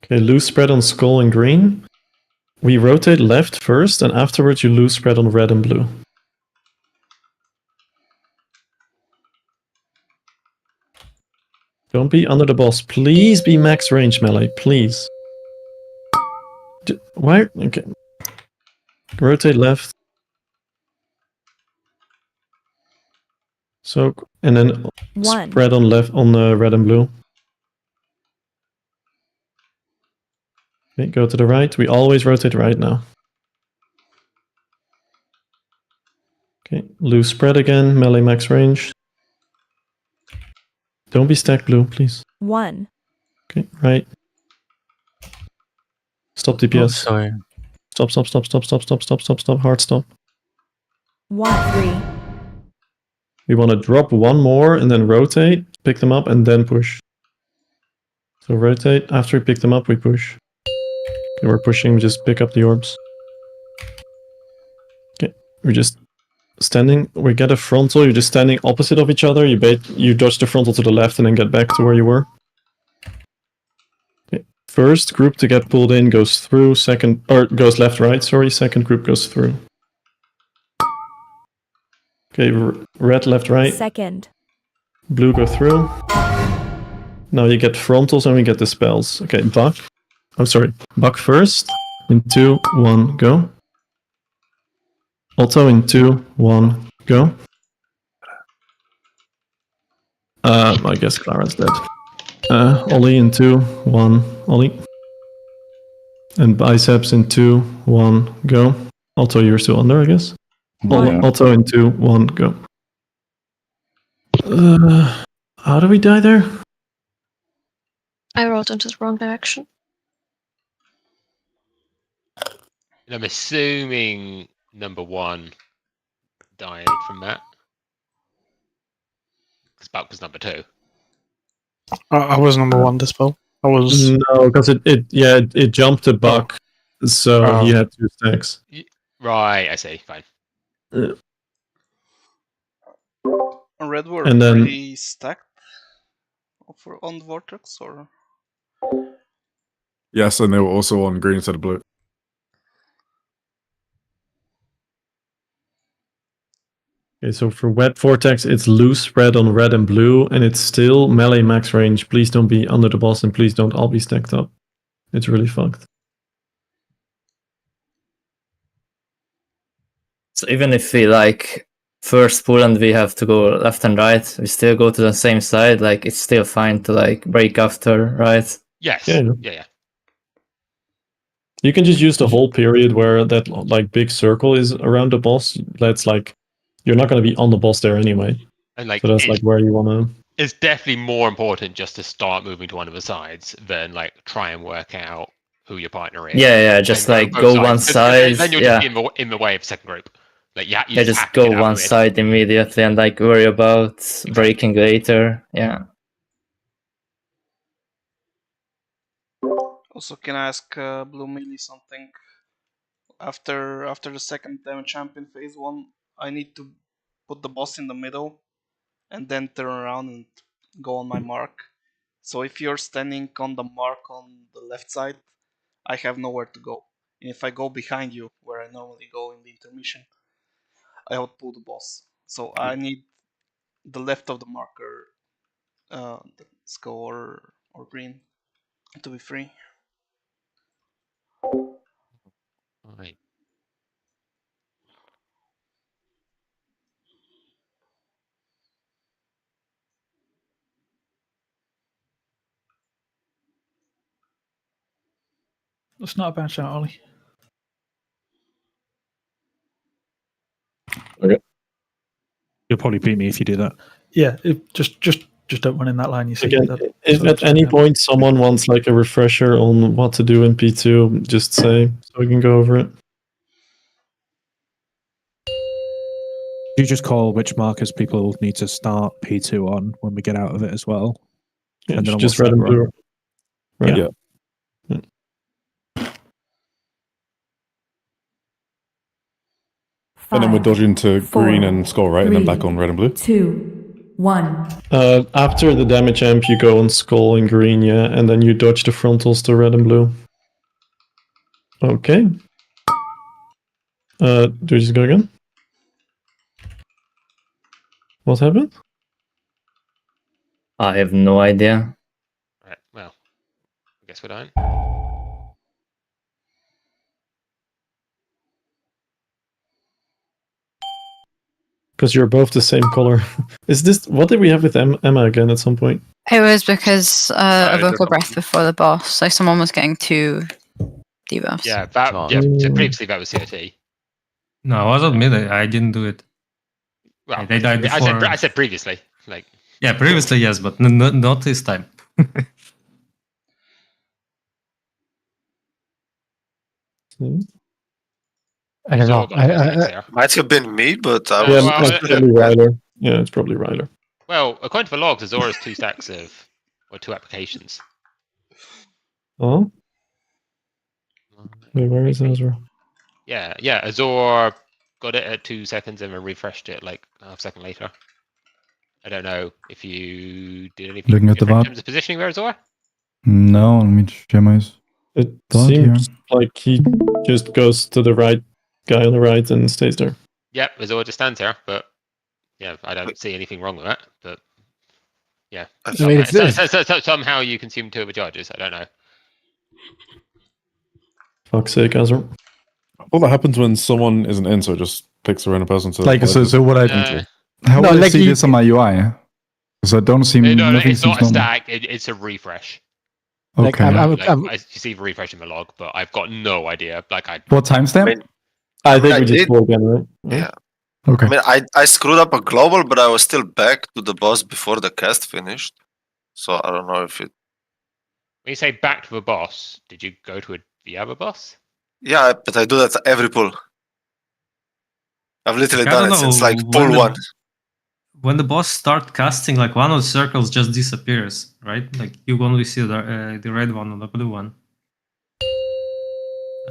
Okay, lose spread on skull and green. We rotate left first, and afterwards you lose spread on red and blue. Don't be under the boss. Please be max range melee, please. Why? Okay. Rotate left. So, and then spread on left on red and blue. Okay, go to the right. We always rotate right now. Okay, lose spread again, melee max range. Don't be stacked blue, please. 1. Okay, right. Stop DPS. Oh, sorry. Stop, stop, stop, stop, stop, stop, stop, stop, stop, hard stop. 1. 3. We want to drop one more and then rotate, pick them up, and then push. So rotate, after we pick them up, we push. Okay, we're pushing, just pick up the orbs. Okay, we're just standing, we get a frontal, you're just standing opposite of each other, you dodge the frontal to the left and then get back to where you were. Okay. First group to get pulled in goes through, goes left, right, sorry, second group goes through. Okay, red, left, right. Second. Blue go through. Now you get frontals and we get the spells. Okay, buck. I'm sorry, buck first. In 2, 1, go. Auto in 2, 1, go. I guess Clara's dead. Ollie in 2, 1, Ollie. And biceps in 2, 1, go. Auto, you're still under, I guess. Auto in 2, 1, go. How do we die there? I rolled into the wrong direction. And I'm assuming number 1 died from that. Because Buck was number 2. I was number 1 this spell. I was no, because it jumped to Buck, so he had 2 stacks. Right, I see. Fine. Red were And then- pretty stacked on the Vortex, or? Yes, and they were also on green instead of blue. Okay, so for wet vortex, it's loose spread on red and blue, and it's still melee max range. Please don't be under the boss, and please don't all be stacked up. It's really fucked. So even if we like first pull and we have to go left and right, we still go to the same side. Like it's still fine to like break after, right? Yes. Yeah. Yeah. You can just use the whole period where that like big circle is around the boss. That's like you're not going to be on the boss there anyway. And like so that's like where you want to. It's definitely more important just to start moving to one of the sides than like try and work out who your partner is. Yeah, just like both go sides. one 'Cause side. Then you're Yeah, just in the way of the second group. Like you just have to go get out one of it. side immediately and like worry about breaking later. Yeah. Also, can I ask Blue Melee something? After the second champion phase 1, I need to put the boss in the middle and then turn around and go on my mark. So if you're standing on the mark on the left side, I have nowhere to go. And if I go behind you, where I normally go in the intermission, I outpull the boss. So I need the left of the marker, the skull or green, to be free. Right. That's not a bad shout, Ollie. Okay. You'll probably beat me if you do that. Yeah, just don't run in that line. You see. Again, That- if so at any point someone wants like a refresher on what to do in P2, just say so we can go over it. You just call which markers people need to start P2 on when we get out of it as well. Yeah, And then just we'll red and start blue. Right? Yeah. And then we're dodging to green 4, and skull, right? And then back 3, on red and blue. 2, 1. After the damage amp, you go on skull and green, yeah, and then you dodge the frontals to red and blue. Okay. Do we just go again? What happened? I have no idea. Right, well, I guess we're done. Because you're both the same color. Is this what did we have with Emma again at some point? It was because a vocal they're breath before the boss. Like someone was getting 2 debuffs. Yeah, previously that was COT. No, I was admitted. I didn't do it. Well, they died before. I said previously. Like. Yeah, previously yes, but not this time. I don't know. Might have been me, but I Yeah, was. it's probably Ryler. Yeah, it's probably Ryler. Well, according to the logs, Azor has 2 stacks of, or 2 applications. Oh? Wait, where is Ezra? Yeah, Azor got it at 2 seconds and then refreshed it like half a second later. I don't know if you did anything Looking at the different in VOD. terms of positioning there, Azor. No, let me share my. It Thought seems like he just goes to the right guy on the right and stays there. Yep, Azor just stands here, but yeah, I don't see anything wrong with that. But yeah, somehow you consume 2 of the charges. I don't know. Fuck's sake, Ezra. Well, that happens when someone isn't in, so it just picks a random person to. Like, so what I. How No, would I like see you- this on my UI? Because I don't see. No, nothing it's not seems a normal. stack. It's a refresh. Like, Okay. I see the refresh in the log, but I've got no idea. Like What timestamp? I think I we just did- go again, right? Yeah. Okay. I mean, I screwed up a global, but I was still back to the boss before the cast finished. So I don't know if it. When you say back to the boss, did you go to the other boss? Yeah, but I do that every pull. I've literally I done don't it since know, like pull 1. When the boss start casting, like one of the circles just disappears, right? Like you only see the red one or the blue one.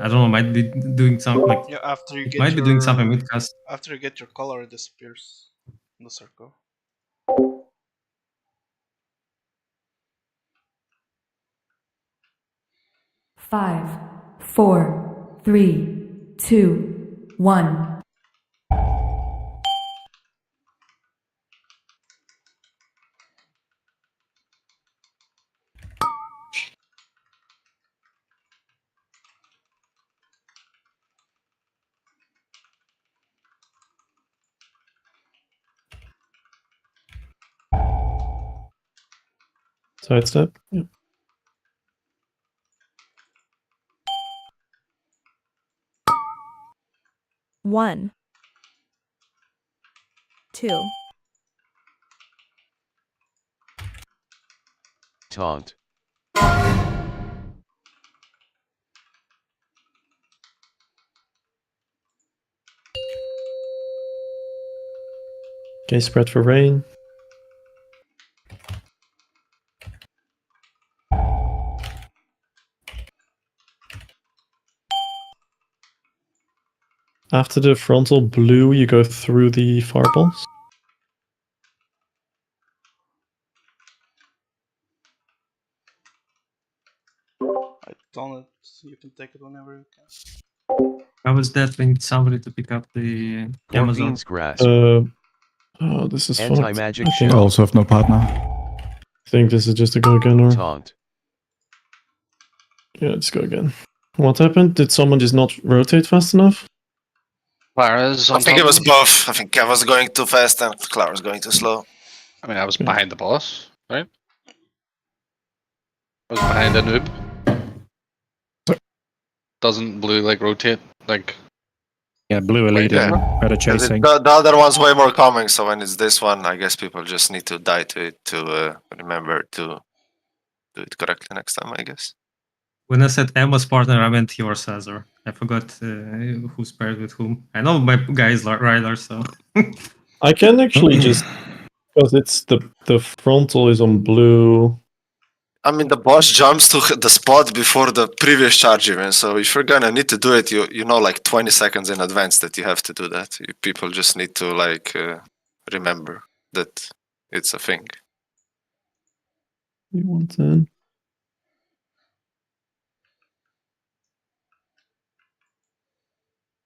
I don't know. Might be doing something like. Yeah, after you It get might be doing something with cast. After you get your color, it disappears in the circle. Five, 4, 3, 2, 1. Sidestep. Yeah. One. 2. Taunt. Okay, spread for rain. After the frontal blue, you go through the fireballs. I've done it. You can take it whenever you can. How was that? We need somebody to pick up the Amazon. Corvine's grasp. Oh, this is fucked. Anti-magic I think- I also have no partner. I think this is just a go again, or Taunt. yeah, let's go again. What happened? Did someone just not rotate fast enough? Clara's I on think top it was of- both. I think Kev was going too fast and Clara was going too slow. I mean, I was behind the boss, right? I was behind the noob. Doesn't blue like rotate like? Yeah, blue elite Yeah. better And chasing. the other one's way more common, so when it's this one, I guess people just need to die to it to remember to do it correctly next time, I guess. When I said Emma's partner, I meant yours, Cesar. I forgot who's paired with whom. I know my guy is Ryder, so. I can actually just because it's the frontal is on blue. I mean, the boss jumps to the spot before the previous charge even, so if you're gonna need to do it, you know like 20 seconds in advance that you have to do that. People just need to like remember that it's a thing. 110.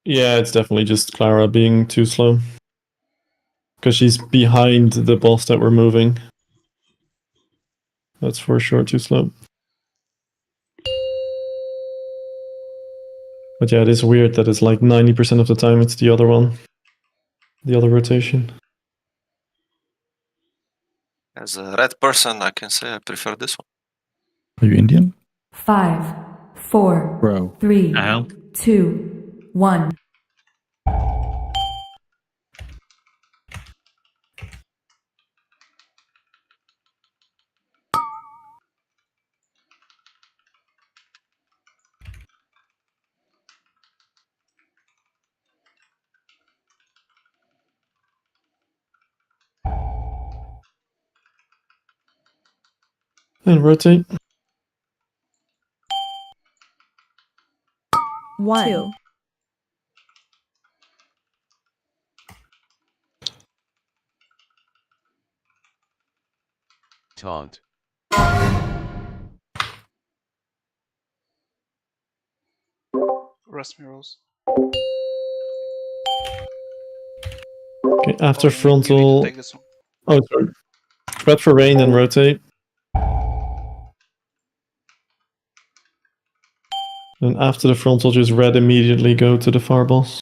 Yeah, it's definitely just Clara being too slow. Because she's behind the boss that we're moving. That's for sure too slow. But yeah, it is weird that it's like 90% of the time it's the other one. The other rotation. As a red person, I can say I prefer this one. Are you Indian? 5, 4, Bro. 3, Hell. 2, 1. And rotate. 1, 2, Taunt. Rest me Rose. Okay, after You frontal. need to take this one. Oh, sorry. Spread for rain and rotate. And after the frontal, just red immediately go to the far boss.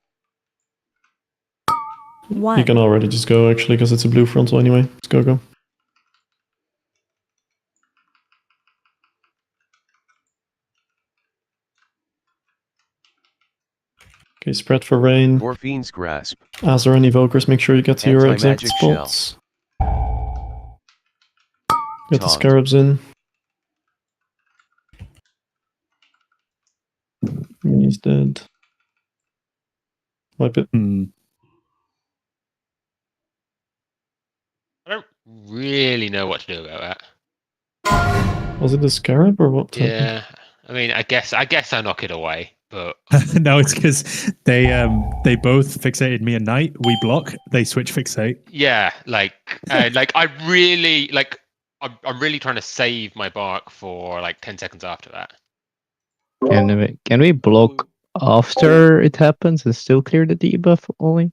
1. You can already just go actually, because it's a blue frontal anyway. Let's go. Okay, spread for rain. Morphine's Grasp. Azure and Evokers, make sure you get to your exact Anti-magic shell. spots. Get the Taunt. scarabs in. He's dead. Wipe it. I don't really know what to do about that. Was it the scarab or what? Yeah, I mean, I guess I knock it away, but No, it's because they both fixated me and Knight. We block, they switch fixate. yeah, like I really like I'm really trying to save my bark for like 10 seconds after that. Can we block after it happens and still clear the debuff only?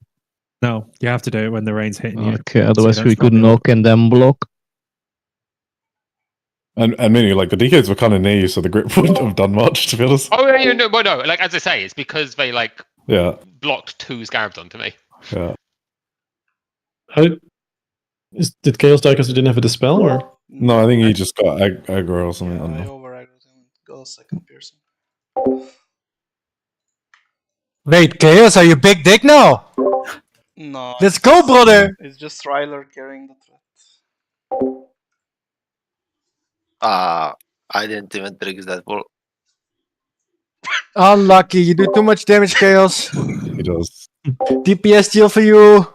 No, you have to do it when the rain's hitting you. Okay, otherwise So we that's could not the knock and then block. And meaning, like, the DKs were kind of near you, so the grip wouldn't have done much, to be honest. Oh yeah, no, well, no, like as I say, it's because they like Yeah. blocked 2 scarabs onto me. Yeah. Did Chaos die because he didn't have a dispel, or? No, I think he just got aggro or something. I don't I know. over-aggroed him and got a second piercing. Wait, Chaos, are you big dick now? No. Let's go, brother! It's just Ryler carrying the threat. I didn't even trigger that ball. Unlucky, you do too much damage, Chaos. He does. DPS deal for you.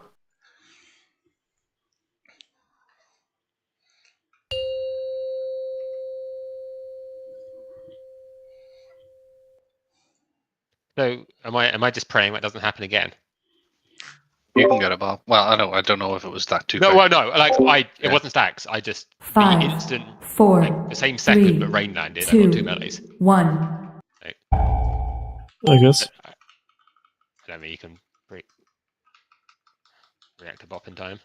So am I just praying that doesn't happen again? You can get a bomb. Well, I don't know if it was that too. No, quick. well, no, like it Yeah. wasn't stacks. I just 5, the instant 4, like, the same second 3, that rain landed, I got 2 2, melees. 1. Like, I guess. I don't mean you can react to bop in time.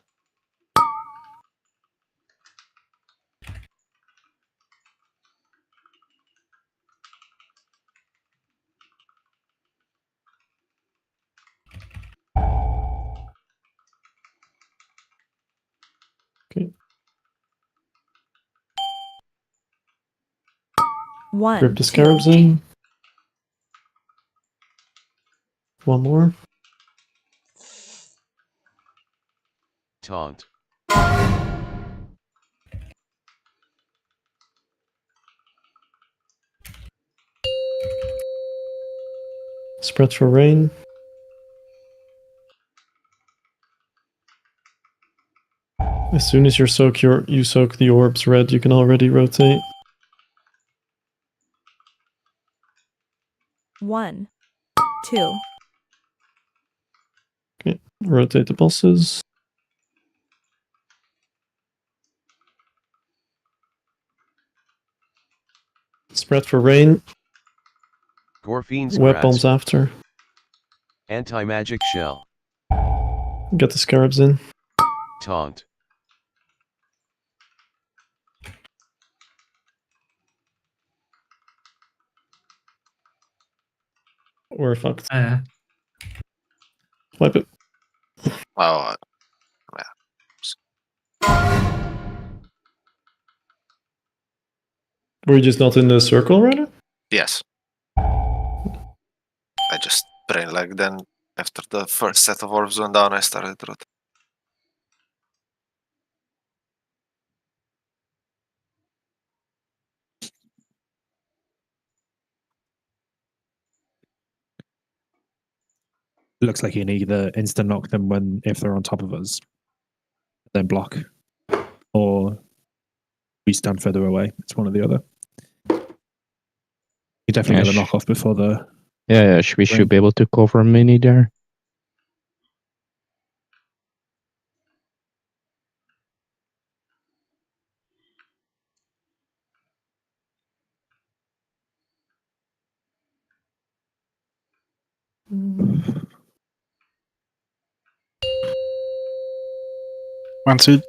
Okay. 1, Grip the scarabs in. One more. Taunt. Spread for rain. As soon as you soak the orbs red, you can already rotate. 1, 2, Okay, rotate the bosses. Spread for rain. Gorfine's Web grasp. bombs after. Anti-magic shell. Get the scarabs in. Taunt. We're fucked. Yeah. Wipe it. Oh, Were you just not in the circle, rather? yes. I just brain lagged. Then after the first set of orbs went down, I started root. It looks like you can either instant knock them if they're on top of us, then block, or we stand further away. It's one or the other. You definitely get a knock off before the. Yeah, we should be able to cover mini there. One seed.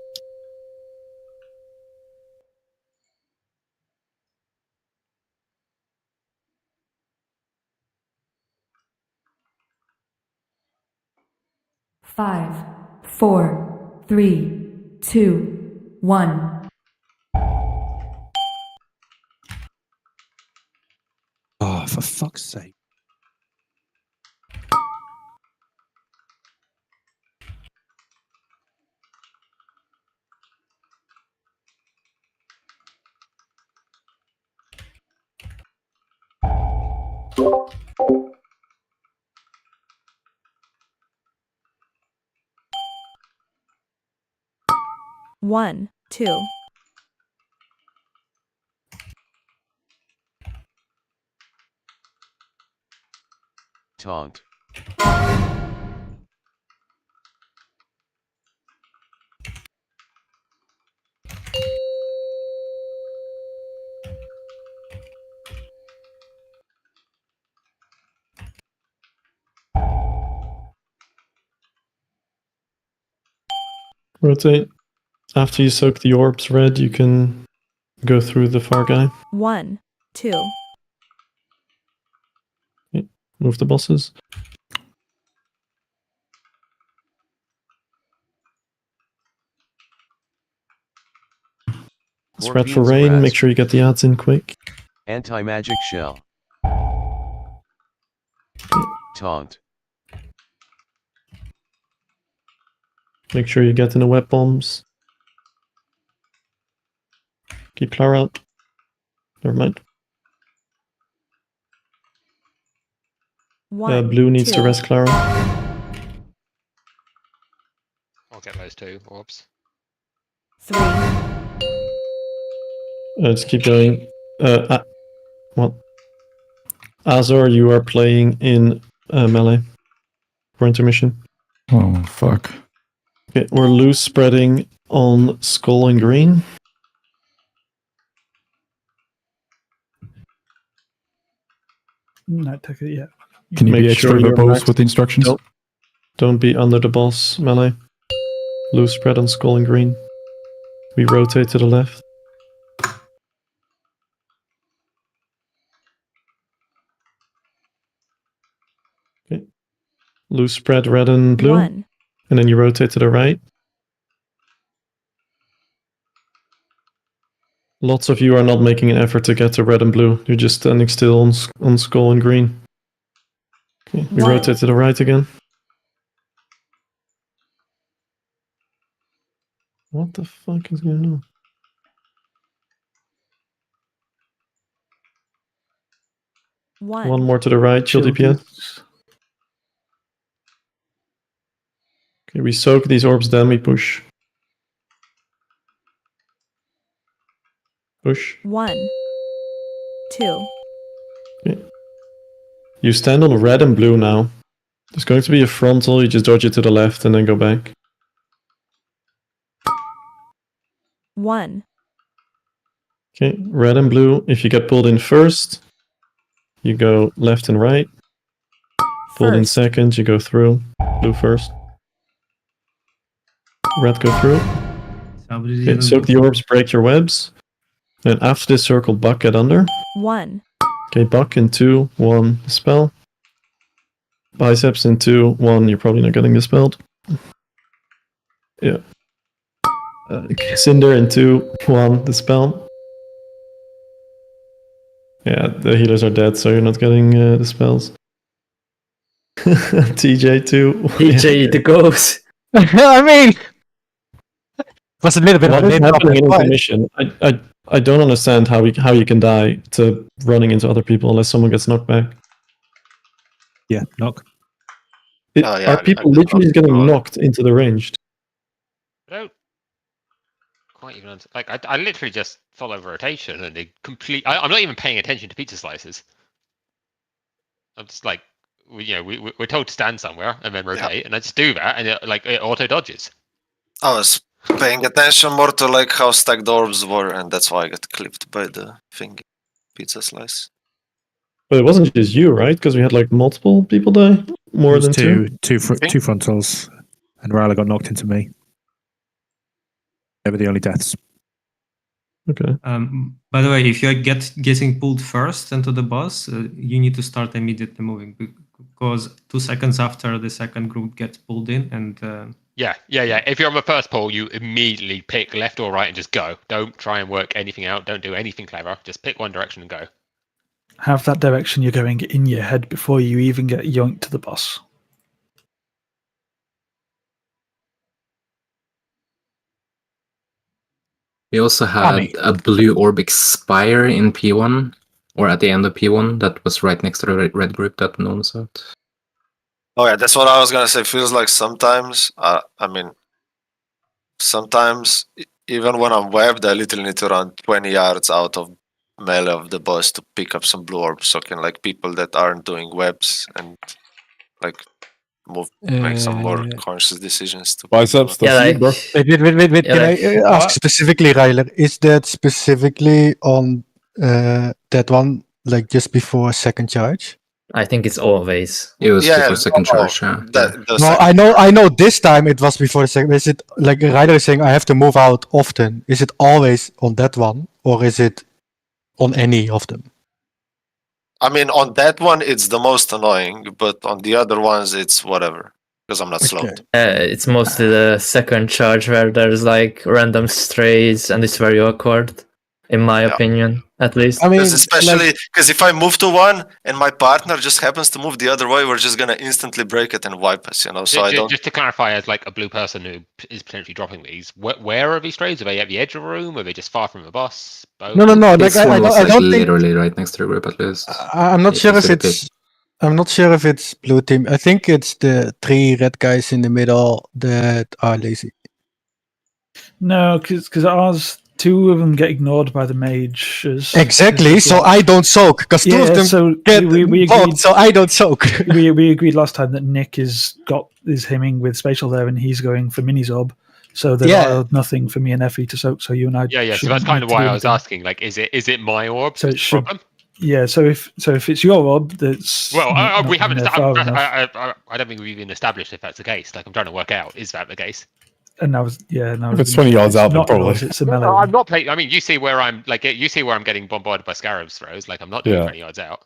Five, four, three, two, one. Oh, for fuck's sake. One, two. Taunt. Rotate. After you soak the orbs red, you can go through the far guy. One, two. Okay. Move the bosses. Spread for Gorfine's rain. grasp. Make sure you get the ads in quick. Anti-magic shell. Taunt. Make sure you get in the web bombs. Keep Clara up. Never mind. One, Blue needs two. to rest Clara. I'll get those two orbs. Three. Just keep going. Well, Azor, you are playing in melee for intermission. Oh, fuck. Okay, we're loose spreading on skull and green. No, take it yet. Can you be extra you're verbose maxed. with the instructions? Don't be under the boss melee. Loose spread on skull and green. We rotate to the left. Okay. Loose spread red and blue. One. And then you rotate to the right. Lots of you are not making an effort to get to red and blue. You're just standing still on skull and green. Okay, we One. rotate to the right again. What the fuck is going on? One more to the right, shield DPS. Okay, we soak these orbs, then we push. Push. One. Two. Okay. You stand on red and blue now. There's going to be a frontal, you just dodge it to the left and then go back. One. Okay, red and blue. If you get pulled in first, you go left and right. Pulled in second, you go through. Blue first. Red go through. Okay, soak the orbs, break your webs. And after this circle, Buck get under. 1. Okay, Buck in 2, 1, dispel. Biceps in 2, 1, you're probably not getting dispelled. Yeah. Cinder in 2, 1, dispel. Yeah, the healers are dead, so you're not getting the spells. TJ 2. TJ the ghost. I mean, was a little bit What of is a happening in fight. intermission? I don't understand how you can die to running into other people unless someone gets knocked back. Yeah, knock. Are people literally just getting knocked into the ranged? I don't quite even like. I literally just follow rotation and they complete. I'm not even paying attention to pizza slices. I'm just like, we're told to stand somewhere and then rotate, and I just do that, and it auto dodges. I was paying attention more to like how stacked orbs were, and that's why I got clipped by the thing. Pizza slice. But it wasn't just you, right? Because we had like multiple people die. More than two frontals, and Ryla got knocked into me. They were the only deaths. Okay. By the way, if you're getting pulled first into the boss, you need to start immediately moving because 2 seconds after the second group gets pulled in, and Yeah. If you're on the first pull, you immediately pick left or right and just go. Don't try and work anything out. Don't do anything clever. Just pick one direction and go. Have that direction you're going in your head before you even get yoinked to the boss. We also had a blue orb expire in P1, or at the end of P1, that was right next to the red group that no one saw. Oh yeah, that's what I was gonna say. Feels like sometimes, sometimes even when I'm webbed, I literally need to run 20 yards out of melee of the boss to pick up some blue orbs, so can like people that aren't doing webs and like make some more conscious decisions. To Biceps, Yeah, bro. Wait. Yeah, Can like- I ask specifically, Ryler? Is that specifically on that one, like just before second charge? I think it's always. It was before second charge, yeah. No, I know. This time it was before the second. Is it like Ryler is saying I have to move out often? Is it always on that one, or is it on any of them? I mean, on that one it's the most annoying, but on the other ones it's whatever because I'm not slowed. It's mostly the second charge where there's like random strays and it's very awkward, in my opinion, at least. I mean, especially because if I move to one and my partner just happens to move the other way, we're just gonna instantly break it and wipe us, So I don't. Just to clarify, as like a blue person who is potentially dropping these, where are these strays? Are they at the edge of a room? Are they just far from the boss? Both? No. Like, This I one was don't think. literally right next to the group at least. I'm not sure if It's a it's. I'm not sure if it's blue team. I think it's the 3 red guys in the middle that are lazy. No, because ours, 2 of them get ignored by the mages. Exactly. So I don't soak because 2 of them get we blocked, agreed. so I don't soak. we agreed last time that Nick is hemming with spatial there, and he's going for Minisorb. So there's nothing for me and Effie to soak. So you and I. Yeah. So that's kind of why I was asking. Like, is it my orb? So it should. Problem? Yeah. So if it's your orb, that's Well, we haven't. far enough. I don't think we've even established if that's the case. Like, I'm trying to work out, is that the case? And now, If it's 20 yards out, then not probably. yours, it's a melee. I'm not playing. I mean, you see where I'm getting bombarded by scarabs throws. Like, I'm not doing 20 yards out.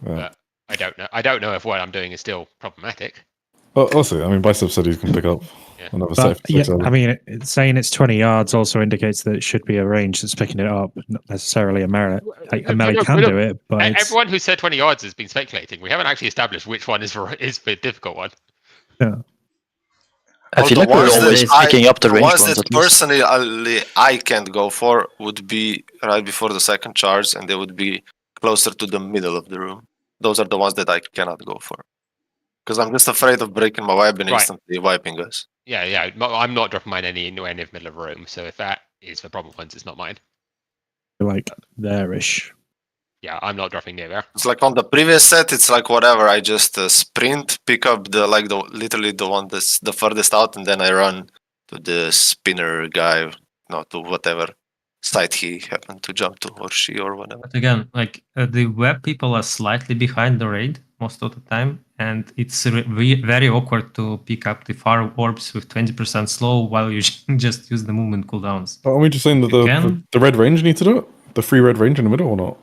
Yeah. But I don't know if what I'm doing is still problematic. Well, also, I mean, Bicep said he can pick up another But, safe. I mean, saying it's 20 yards also indicates that it should be a range that's picking it up, not necessarily a melee. Like, a melee can do it, but it's, Everyone who said 20 yards has been speculating. We haven't actually established which one is the difficult one. Yeah. I feel like we're always picking up the range ones ones that at least. personally I can't go for would be right before the second charge, and they would be closer to the middle of the room. Those are the ones that I cannot go for. Because I'm just afraid of breaking my web and instantly wiping us. Yeah. I'm not dropping mine anywhere near the middle of the room. So if that is the problem ones, it's not mine. like there-ish. Yeah, I'm not dropping near there. It's like on the previous set, it's like whatever. I just sprint, pick up literally the one that's the furthest out, and then I run to the spinner guy, to whatever side he happened to jump to, or she, or whatever. But again, like the web people are slightly behind the raid most of the time, and it's very awkward to pick up the far orbs with 20% slow while you just use the movement cooldowns. Aren't we just saying that the red range need to do it? The free red range in the middle or not?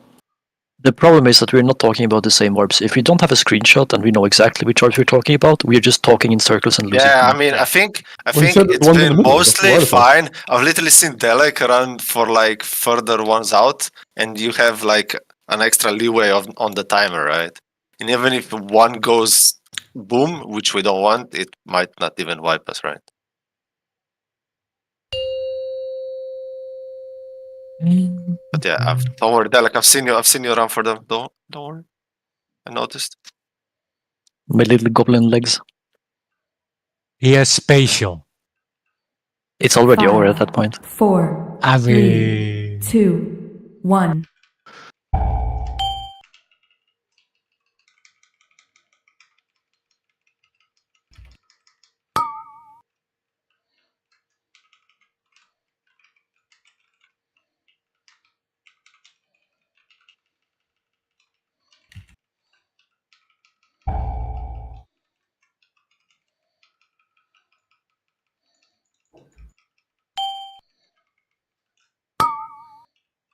The problem is that we're not talking about the same orbs. If we don't have a screenshot and we know exactly which orbs we're talking about, we're just talking in circles and losing. Yeah, I mean, I think Well, he said it's one in the been middle, that's mostly what I thought. fine. I've literally seen Delek run for like further ones out, and you have like an extra leeway on the timer, right? And even if one goes boom, which we don't want, it might not even wipe us, right? But yeah, don't worry, Delek. I've seen you run for them. Don't worry. I noticed. My little goblin legs. He has spatial. It's already over at that point. 4, I 3, mean, 2, 1.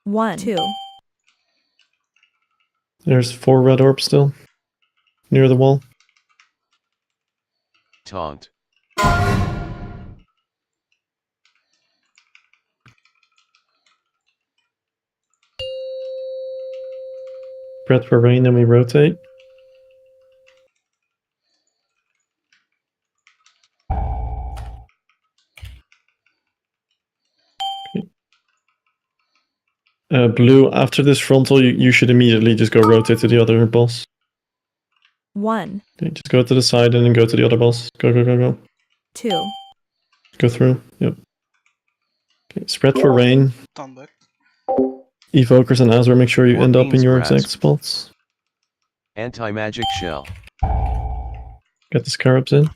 One, 2. There's 4 red orbs still near the wall. Taunt. Spread for rain, and we rotate. Blue, after this frontal, you should immediately just go rotate to the other boss. 1, Okay, just go to the side and then go to the other boss. Go, go, go, go. 2. Go through. Yep. Okay, spread for rain. Turn back. Evokers and Azure, make sure you end up in Mortein's your Grasp. exact spots. Anti-magic shell. Get the scarabs in.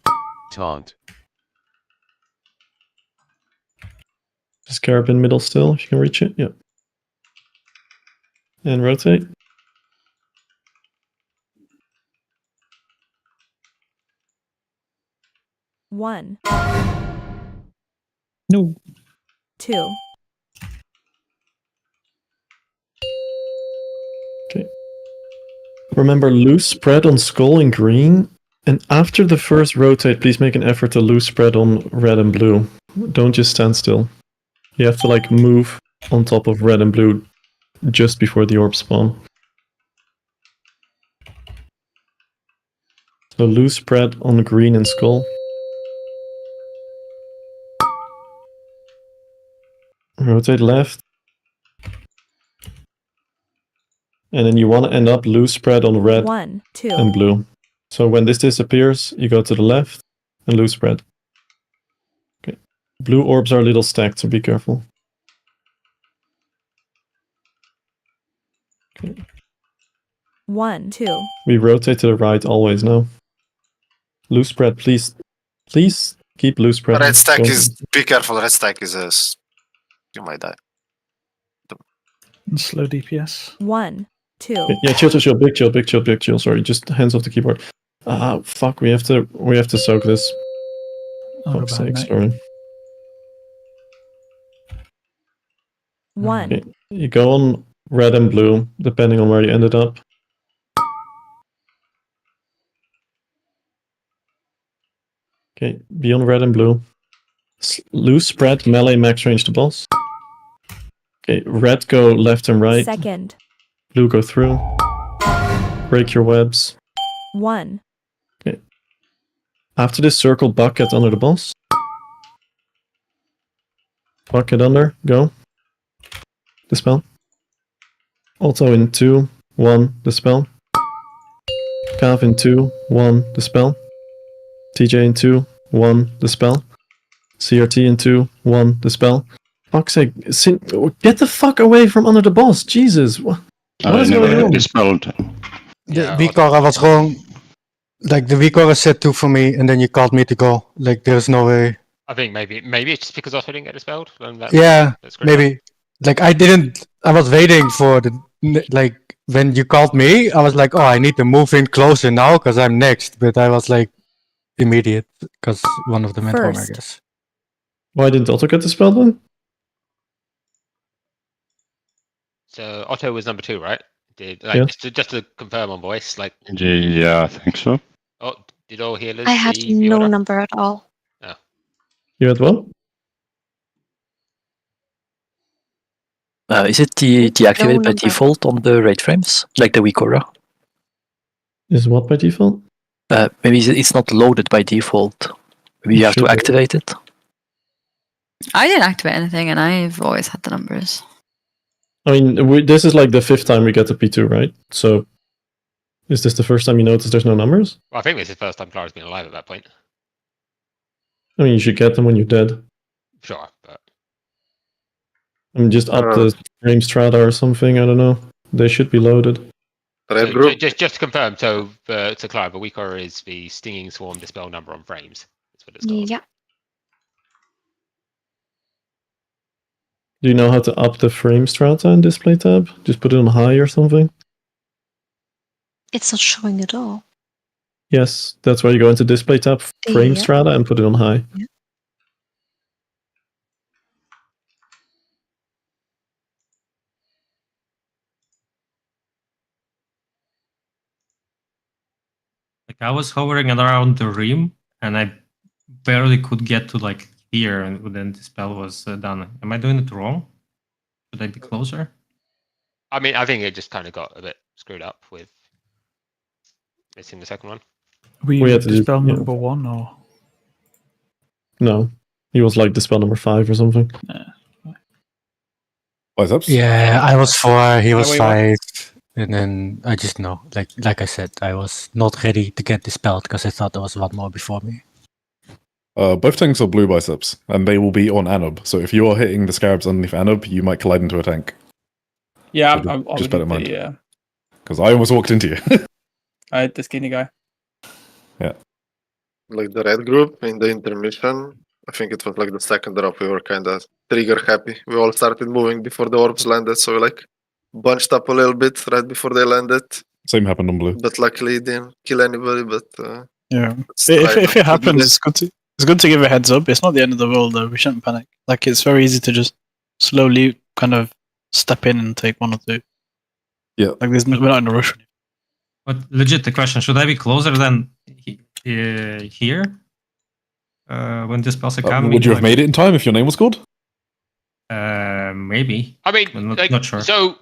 Taunt. The scarab in middle still, if you can reach it. Yep. And rotate. One. No. 2. Okay. Remember, loose spread on skull and green. And after the first rotate, please make an effort to loose spread on red and blue. Don't just stand still. You have to like move on top of red and blue just before the orb spawn. So loose spread on green and skull. Rotate left. And then you want to end up loose spread on red 1, 2. and blue. So when this disappears, you go to the left and loose spread. Okay. Blue orbs are a little stacked, so be careful. Okay. 1, 2. We rotate to the right always now. Loose spread, please. Please keep loose spread. Red stack Don't- is, be careful, red stack is you might die. And slow DPS. 1, 2. Okay, yeah, chill, big chill. Sorry, just hands off the keyboard. Fuck, we have to soak this. Oh, Fuck's bad sake, night. sorry. 1. Okay, you go on red and blue, depending on where you ended up. Okay, be on red and blue. Loose spread, melee, max range to boss. Okay, red go left and right. Second. Blue go through. Break your webs. 1. Okay. After this circle, bucket under the boss. Bucket under, go. Dispel. Also in 2, 1, dispel. Cav in 2, 1, dispel. TJ in 2, 1, dispel. CRT in 2, 1, dispel. Fuck's sake, get the fuck away from under the boss, Jesus. What is going on? Dispelled. The Vikora was wrong. Like the Vikora said 2 for me, and then you called me to go. Like there's no way. I think maybe it's just because I didn't get dispelled. And Yeah, that's great. maybe. Like I was waiting for like when you called me, I was like, oh, I need to move in closer now because I'm next. But I was like immediate because one of them went home, I First. guess. Why didn't Otto get the spell then? So Otto was number 2, right? Did Yeah. just to confirm on voice, like Yeah, I think so. oh, did all healers I had see the no order? number at all. Oh. You had what? Is it deactivated by number. default on the raid frames, like the weak aura? Is what by default? Maybe it's not loaded by default. Maybe you have to Should be. activate it. I didn't activate anything, and I've always had the numbers. I mean, this is like the 5th time we get the P2, right? So, is this the first time you notice there's no numbers? Well, I think this is the first time Clara's been alive at that point. I mean, you should get them when you're dead. Sure, but I mean, just up the frame strata or something. I don't know. They should be loaded. Red so, group. just to confirm, so Clara, the weak aura is the stinging swarm dispel number on frames. That's what it's called. Yeah. Do you know how to up the frame strata in display tab? Just put it on high or something? It's not showing at all. Yes, that's where you go into display tab, frame Yeah. strata, and put it on high. Yeah. Like I was hovering around the rim, and I barely could get to like here, and then the spell was done. Am I doing it wrong? Should I be closer? I mean, I think it just kind of got a bit screwed up with missing the second one. We We had to do- dispel yeah. number 1 or No, he was like dispel number 5 or something. Biceps? Yeah, I was 4, he was wait, 5, and then I just know, like I said, I was not ready to get dispelled because I thought there was one more before me. Both tanks are blue biceps, and they will be on Anub. So if you are hitting the scarabs underneath Anub, you might collide into a tank. Yeah, So I just bear in would mind. be Because I almost walked into you. the skinny guy. Yeah. Like the red group in the intermission, I think it was like the second drop, we were kind of trigger happy. We all started moving before the orbs landed, so we like bunched up a little bit right before they landed. Same happened on blue. But luckily it didn't kill anybody, but Yeah. let's try If not it to happens, do it's good to give a heads up. It's not the end of the world though. We shouldn't panic. Like it's very easy to just slowly kind of step in and take 1 or 2. Yeah. Like we're not in a rush. But legit, the question: should I be closer than here when the spells are coming? Would you have made it in time if your name was called? Maybe. I mean, I'm like, not sure. So,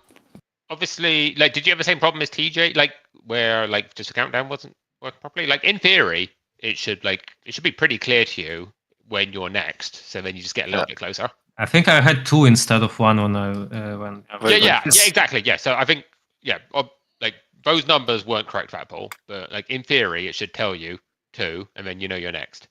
obviously, like, did you have the same problem as TJ? Like, where like just the countdown wasn't working properly? Like, in theory, it should be pretty clear to you when you're next. So then you just get a little bit closer. I think I had 2 instead of 1 when Yeah, exactly. Yeah, so I think like those numbers weren't correct for that poll, but like in theory, it should tell you 2, and then you know you're next.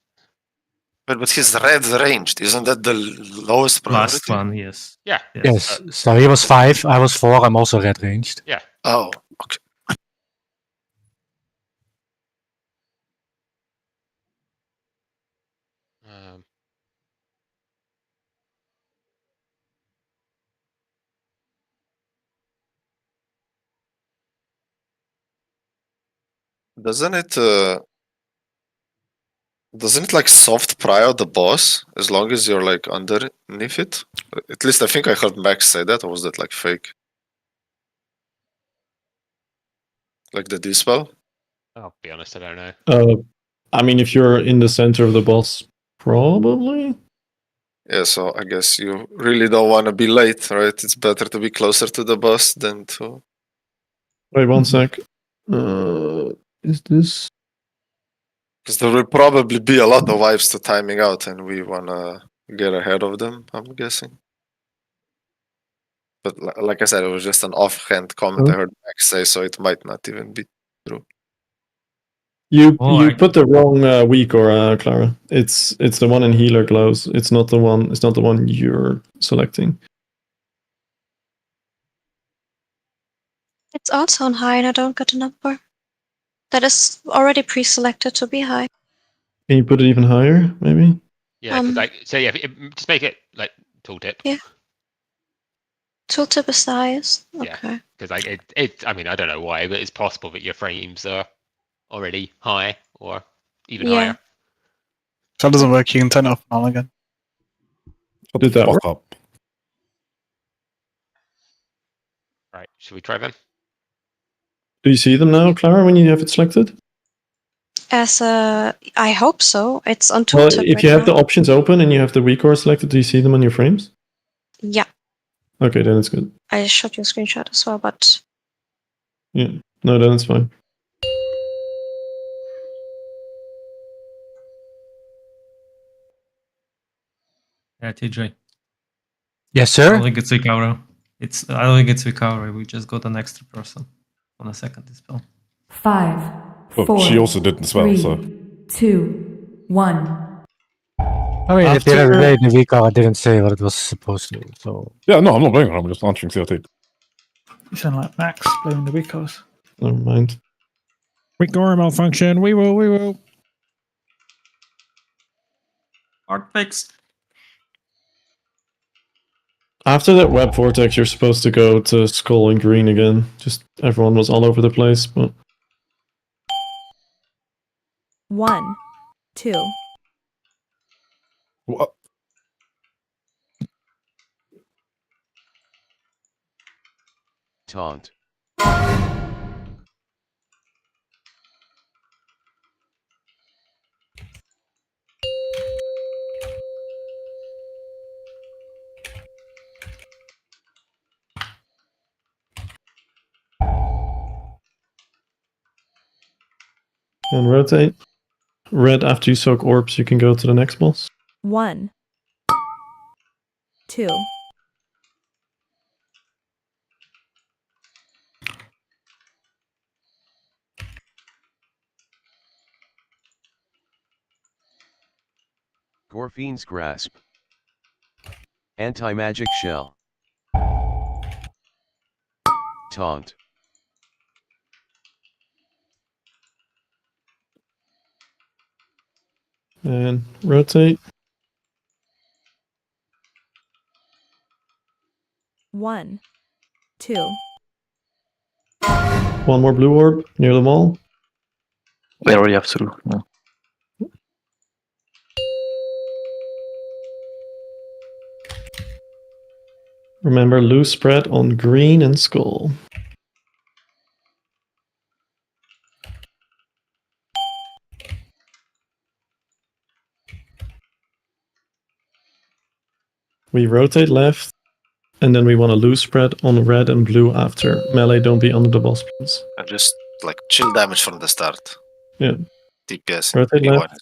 But his red ranged, isn't that the lowest priority? Last one, yes. Yeah. Yes, so he was 5, I was 4, I'm also red ranged. Yeah. Oh, okay. Doesn't it like soft prior the boss as long as you're like underneath it? At least I think I heard Max say that, or was that like fake? Like the dispel? I'll be honest, I don't know. I mean, if you're in the center of the boss, probably. Yeah, so I guess you really don't want to be late, right? It's better to be closer to the boss than to. Wait 1 sec. Is this? Because there will probably be a lot of wives to timing out, and we want to get ahead of them, I'm guessing. But like I said, it was just an offhand comment I heard Max say, so it might not even be true. You put the wrong weak aura, Clara. It's the one in healer glows. It's not the one you're selecting. It's also on high and I don't get a number. That is already pre-selected to be high. Can you put it even higher, maybe? Yeah, 'cause, like, so yeah, just make it like tooltip. Yeah. Tooltip is the highest. Yeah. Okay. Because like I mean, I don't know why, but it's possible that your frames are already high or even Yeah. higher. If that doesn't work, you can turn it off and on again. Did that work? Up. Right, should we try them? Do you see them now, Clara, when you have it selected? I hope so. It's on Well, tooltip if right you have now. the options open and you have the record selected, do you see them on your frames? Yeah, Okay, then it's good. I showed you a screenshot as well, but Yeah, no, then it's fine. Yeah, TJ. Yes, I sir. don't think it's recovery. I don't think it's recovery. We just got an extra person on a second dispel. 5, Well, 4, she also didn't spell, 3, so 2, 1. I mean, at the end of the day, the VCAR didn't say what it was supposed to. So yeah, no, I'm not blaming her. I'm just answering CRT. You sound like Max blowing the weakos. Never mind. Ignore malfunction. We will. Hard fix. After that web vortex, you're supposed to go to skull and green again. Just everyone was all over the place, but 1, 2, What? Taunt. and rotate. Red, after you soak orbs, you can go to the next boss. 1, 2, Gorfine's Grasp. Anti-magic shell. Taunt. And rotate. 1, 2, One more blue orb near them all. We already have to. No. Remember, loose spread on green and skull. We rotate left, and then we want to loose spread on red and blue after. Melee, don't be under the boss, please. And just like chill damage from the start. Yeah. DPS. Rotate left.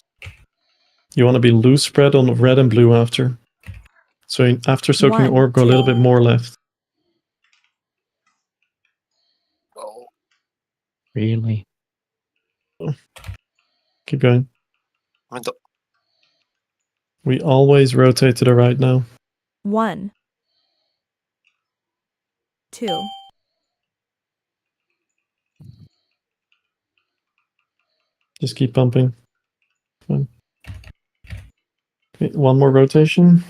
You want to be loose spread on red and blue after. So after soaking the 1, orb, go a little bit more left. really, Keep going. I mean, We always rotate to the right now. 1, 2, Just keep pumping. Fine. Okay, one more rotation.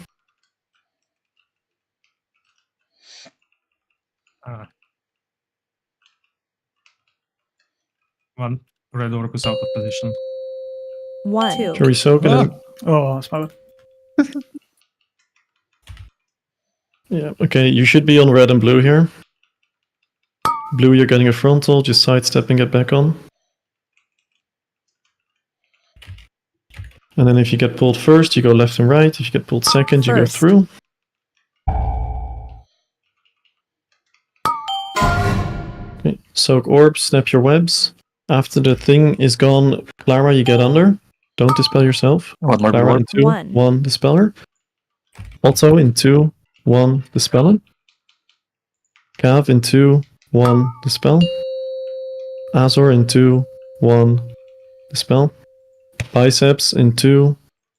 One red orb is out of position. 1, 2. Should we soak it in? Oh, that's my bad. Yeah, okay, you should be on red and blue here. Blue, you're getting a frontal, just sidestepping it back on. And then if you get pulled first, you go left and right. If you get pulled second, you go First. through. Okay, soak orbs, snap your webs. After the thing is gone, Clara, you get under. Don't dispel yourself. One more Clara blue in orb. 2, One. 1 dispeller. Also in 2, 1 dispeller. Cav in 2, 1 dispel. Azor in 2, 1 dispel. Biceps in 2,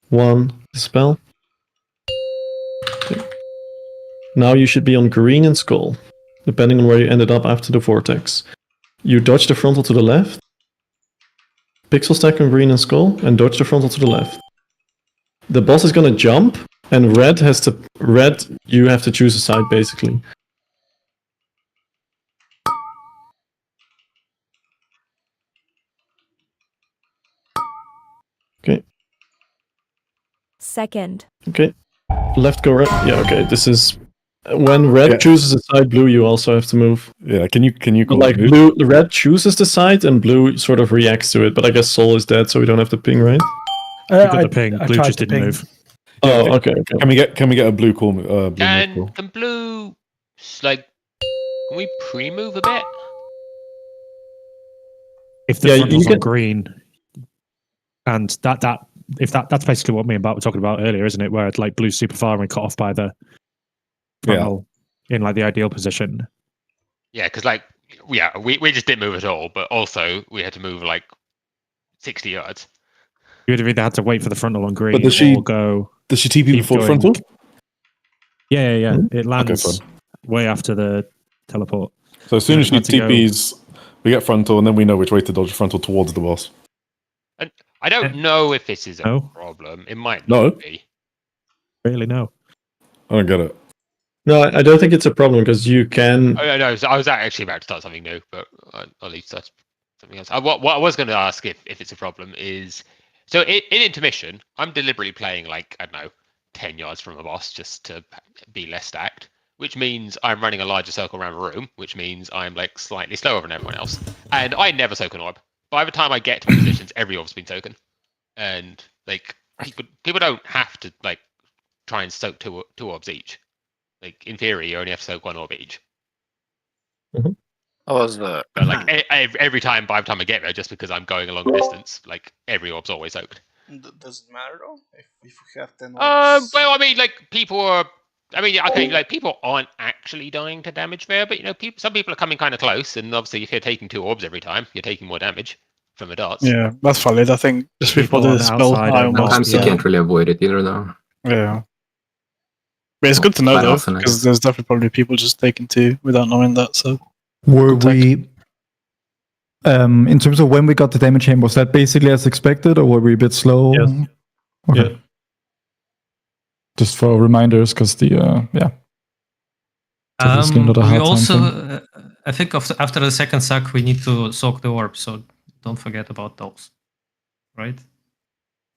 1 dispel. Okay. Now you should be on green and skull, depending on where you ended up after the vortex. You dodge the frontal to the left, pixel stack on green and skull, and dodge the frontal to the left. The boss is gonna jump, and red, you have to choose a side basically. Okay. Second. Okay. Left, go right. Yeah. Okay. This is when red chooses a side. Blue, you also have to move. Yeah. Can you call like it blue? The red chooses the side, and blue sort of reacts to it. But I guess Soul is dead, so we don't have to ping, right? You got the ping. Blue tried just to didn't ping. move. Oh, okay. Can we get a blue call? Blue move call? Can blue like? Can we pre-move a bit? If the frontal's on green, and that's basically what me and Bart were talking about earlier, isn't it? Where like blue's super far and cut off by the frontal in like the ideal position. Yeah, because like we just didn't move at all, but also we had to move like 60 yards. You would have either had to wait for the frontal on green, But does she go? Does she TP keep before going. frontal? Yeah. Mhm. It lands Okay, way after the teleport. So as soon as she had to go- TPs, we get frontal, and then we know which way to dodge frontal towards the boss. And I don't know if this is a No. problem. It might No. not be. Really, no. I don't get it. No, I don't think it's a problem because you can. Oh, no, so I was actually about to start something new, but I'll leave that something else. What I was going to ask if it's a problem is, so in intermission, I'm deliberately playing like, I don't know, 10 yards from a boss just to be less stacked, which means I'm running a larger circle around the room, which means I'm like slightly slower than everyone else. And I never soak an orb. By the time I get to positions, every orb's been soaken. And like people don't have to like try and soak two orbs each. Like in theory, you only have to soak one orb each. I was But like every time, by the time I get there, just because I'm going a longer distance, like every orb's always soaked. Does it matter though if we have 10 Well, I mean, like people are. I mean, okay, like people aren't actually dying to damage there, but you know, some people are coming kind of close, and obviously, if you're taking 2 orbs every time, you're taking more damage from the dots. Yeah, that's valid. I think just People before on the the spell, outside I are not- almost. Sometimes you can't really avoid it either, though. Yeah. But it's good to know Quite though, often, I because guess. there's definitely probably people just taking 2 without knowing that. So Were we, in terms of when we got the damage chain, was that basically as expected, or were we a bit slow? Yes. Okay. Yeah. Just for reminders, because the it's obviously not a We hard time also, thing. I think after the second sack, we need to soak the orb, so don't forget about those, right?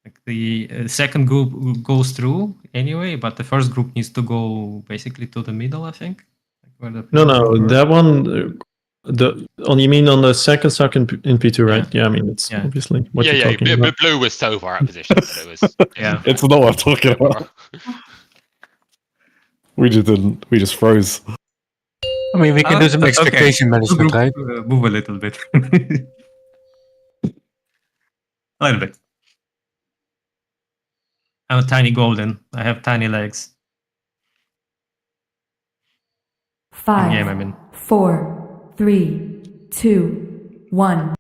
Like the second group goes through anyway, but the first group needs to go basically to the middle, I think. Like where the No, that one. You mean on the second suck in P2, right? Yeah, I mean it's obviously what you're talking about. Blue was so far out of position that it was. Yeah, It's not what I'm talking about. We just didn't. We just froze. I mean, we can do some expectation management, right? Move a little bit. A little bit. I'm a tiny golden. I have tiny legs. 5, In game, I mean. 4, 3, 2, 1.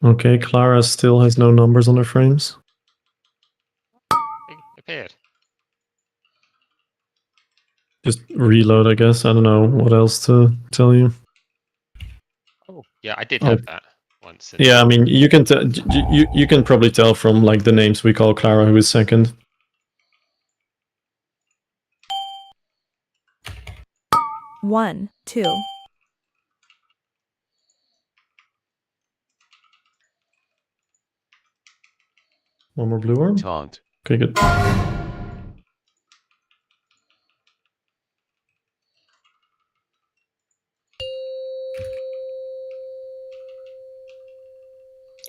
Okay, Clara still has no numbers on her frames. Appeared. Just reload, I guess. I don't know what else to tell you. Oh, yeah, I did have that once. Yeah, I mean, you can you can probably tell from like the names we call Clara who is second. One, 2. One more blue orb. Taunt. Okay, good.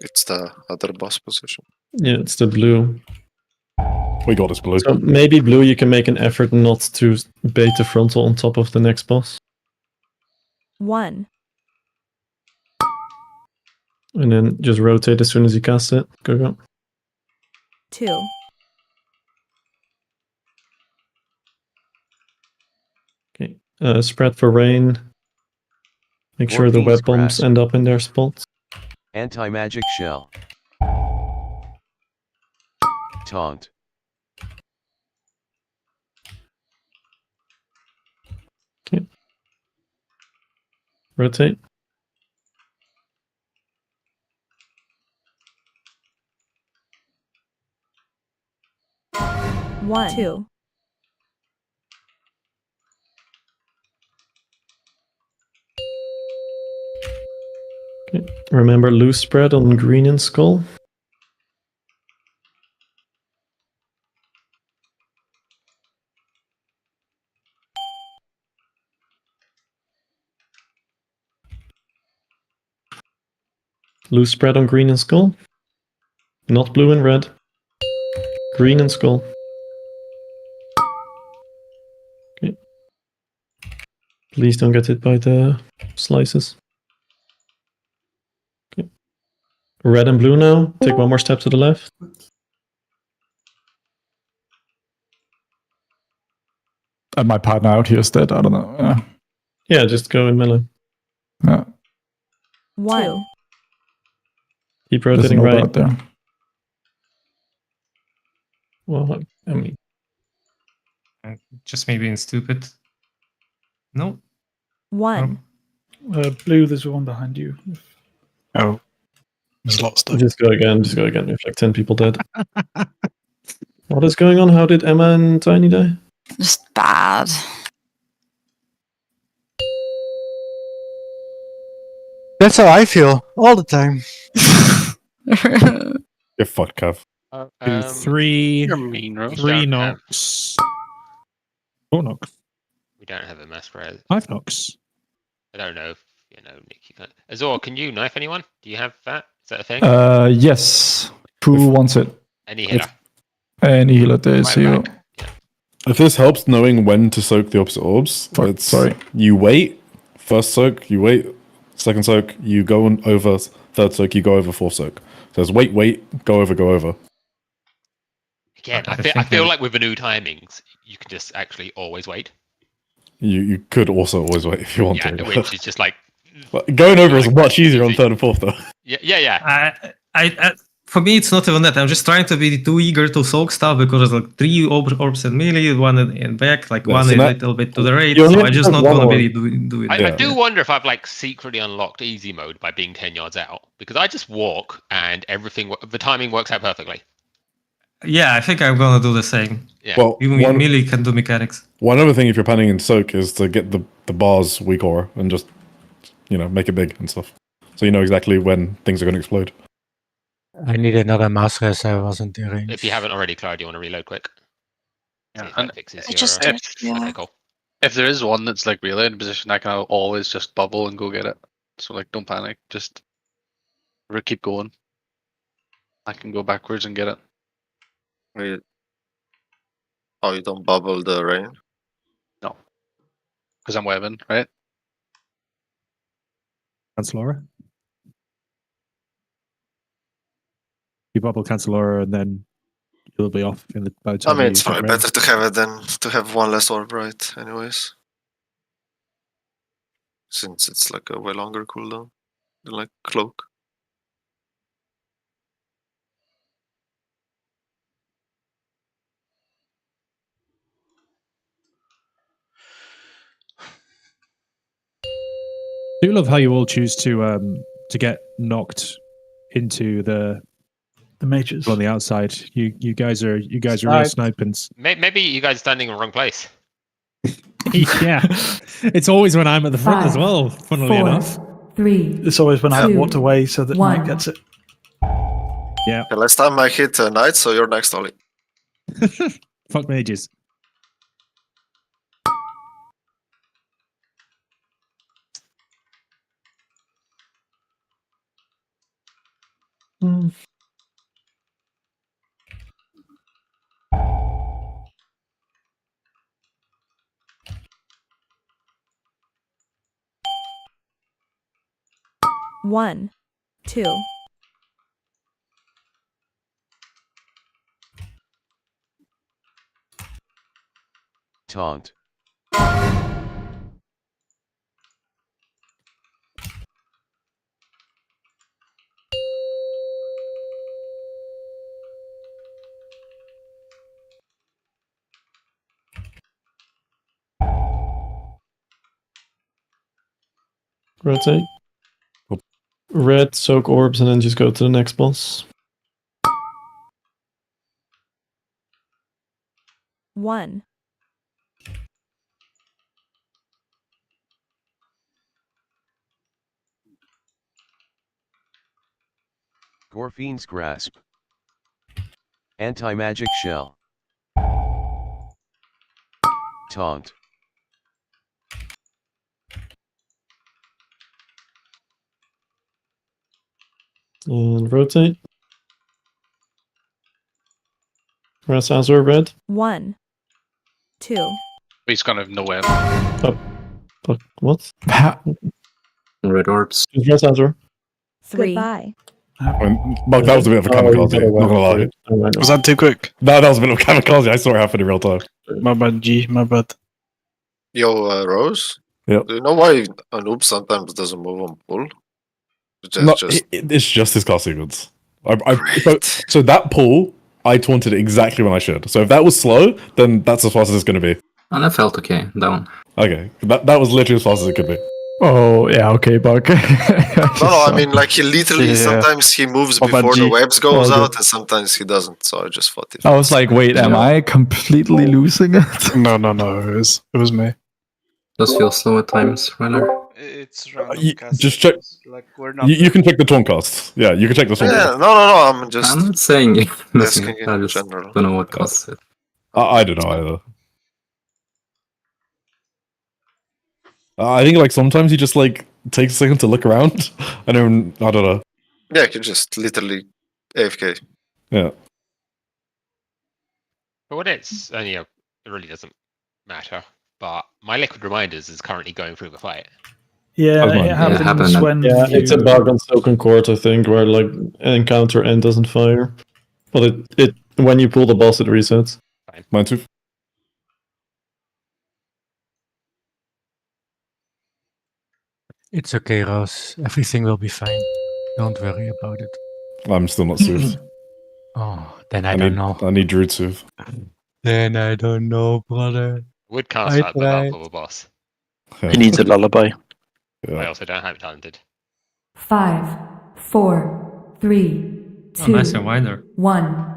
It's the other boss position. Yeah, it's the blue. We got this blue. So maybe blue, you can make an effort not to bait the frontal on top of the next boss. 1. And then just rotate as soon as you cast it. Go. 2. Okay. Spread for rain. Make sure the Morphine's web bombs grasp. end up in their spots. Anti-magic shell. Taunt. Okay. Rotate. One, 2. Remember loose spread on green and skull. Loose spread on green and skull. Not blue and red. Green and skull. Okay. Please don't get hit by the slices. Okay. Red and blue now. Take one more step to the left. And my partner out here is dead. I don't know. Yeah, just go in melee. Yeah. 1. Keep There's rotating an order right. out there. Well, I mean, Just maybe in stupid. No. 1. Blue, there's one behind you. Oh. There's lots of just go again. Just go again. We have like 10 people dead. What is going on? How did Emma and Tiny die? Just bad. That's how I feel all the time. You're fucked, Kev. Three. You're mean, Rose. Three Don't have- knocks. 4 knocks. We don't have a masquerade. 5 knocks. I don't know if Nick. You can. Azor, can you knife anyone? Do you have that? Is that a thing? Yes. Who wants it? Any healer? Any healer there is here. If this helps knowing when to soak the opposite orbs, sorry. You wait, first soak, you wait, second soak, you go on over, third soak, you go over, fourth soak. So it's wait, go over. Again, I feel like with the new timings, you can just actually always wait. You could also always wait if you want to. Which is just like But going over is much easier on third and fourth though. Yeah. I for me, it's not even that. I'm just trying to be too eager to soak stuff because there's like 3 orbs in melee, 1 in back, like Yeah, one so a that- little bit to the right. You So only I'm just have not one gonna be orb. doing I it. do wonder if I've like secretly unlocked easy mode by being 10 yards out because I just walk and everything. The timing works out perfectly. Yeah, I think I'm gonna do the same. Yeah. Well, Even one- melee can do mechanics. One other thing if you're planning in soak is to get the bars weak aura and just make it big and stuff. So you know exactly when things are gonna explode. I need another mouse as I wasn't in range. If you haven't already, Clara, do you want to reload quick? Yeah, See if and that fixes I your, just did, yeah. Okay, cool. if there is one that's like really in position, I can always just bubble and go get it. So like, don't panic. Just keep going. I can go backwards and get it. Wait. Oh, you don't bubble the rain? No, because I'm webbing, right? Cancel aura. You bubble cancel aura and then you'll be off in the by the I time mean, you it's get probably ready. better to have it than to have one less orb, right? Anyways. Since it's like a way longer cooldown than like cloak. I do love how you all choose to get knocked into the mages on the outside. You guys are real Snipe. snipers. Maybe you guys are standing in the wrong place. Yeah, it's always when I'm at the front as 5, well. Funnily 4, enough. 3. It's always when I 2, walked away so that 1. Knight gets it. Yeah. Okay, last time I hit Knight, so you're next, Ollie. Fuck mages. One, 2. Taunt. Rotate. Red, soak orbs, and then just go to the next boss. 1. Gorfine's Grasp. Anti-Magic Shell. Taunt. And rotate. Grass Azure red. 1, 2, He's gonna have no web. Oh, fuck, what? Red orbs. Grass Azure. 3. Goodbye. I mean, Mark, that was a bit of a kamikaze. Not gonna lie. Was that too quick? No, that was a bit of a kamikaze. I saw it happen in real time. My bad, G. My bad. Yo, Rose? Yep. Do you know why a noob sometimes doesn't move on pull? It's just his cast sequence. So that pull, I taunted it exactly when I should. So if that was slow, then that's as fast as it's going to be. And that felt okay, that one. Okay, that was literally as fast as it could be. Oh, yeah, okay, Buck. No, I mean, like, he literally, sometimes he moves before the webs goes out, and sometimes he doesn't, so I just thought it. I was like, wait, am I completely losing it? No, it was me. Does feel slow at times, Ryler. It's random Just check. Like, we're not. You can check the taunt costs. Yeah, you can check the taunt Yeah, costs. no, I'm just. I'm not saying it. asking I in just general. don't know what costs it. I don't know either. I think like sometimes he just like takes a second to look around, and then I don't know. Yeah, you can just literally AFK. Yeah. But what it's, and it really doesn't matter. But my liquid reminders is currently going through the fight. Yeah, it happens when. Yeah, it's a bug on Silken Court, I think, where like encounter end doesn't fire, but it when you pull the boss, it resets. Mine too. It's okay, Rose. Everything will be fine. Don't worry about it. I'm still not soothed. Oh, then I don't know. I need Druid soothe. Then I don't know, brother. Would cast I that the tried. mouth of a boss. He needs a lullaby. I also don't have it talented. 5, 4, 3, 2, Oh, nice reminder. 1.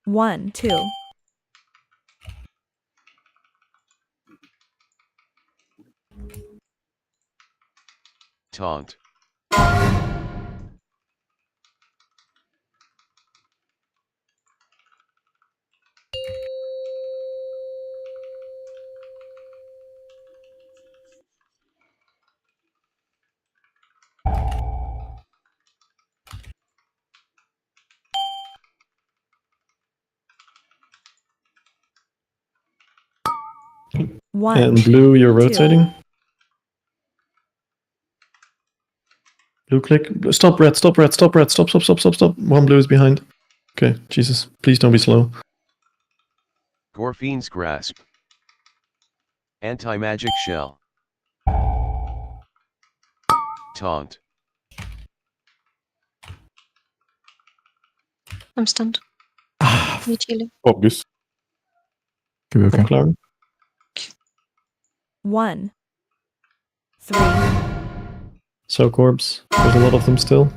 One, 2. Taunt. One. And blue, you're Two. rotating. Blue click. Stop red, stop red, stop red, stop, stop, stop, stop, stop. One blue is behind. Okay, Jesus. Please don't be slow. Gorfine's Grasp. Anti-Magic Shell. Taunt. I'm stunned. Me chilling. Focus. Okay. Clara. 1, 3. Soak orbs. There's a lot of them still.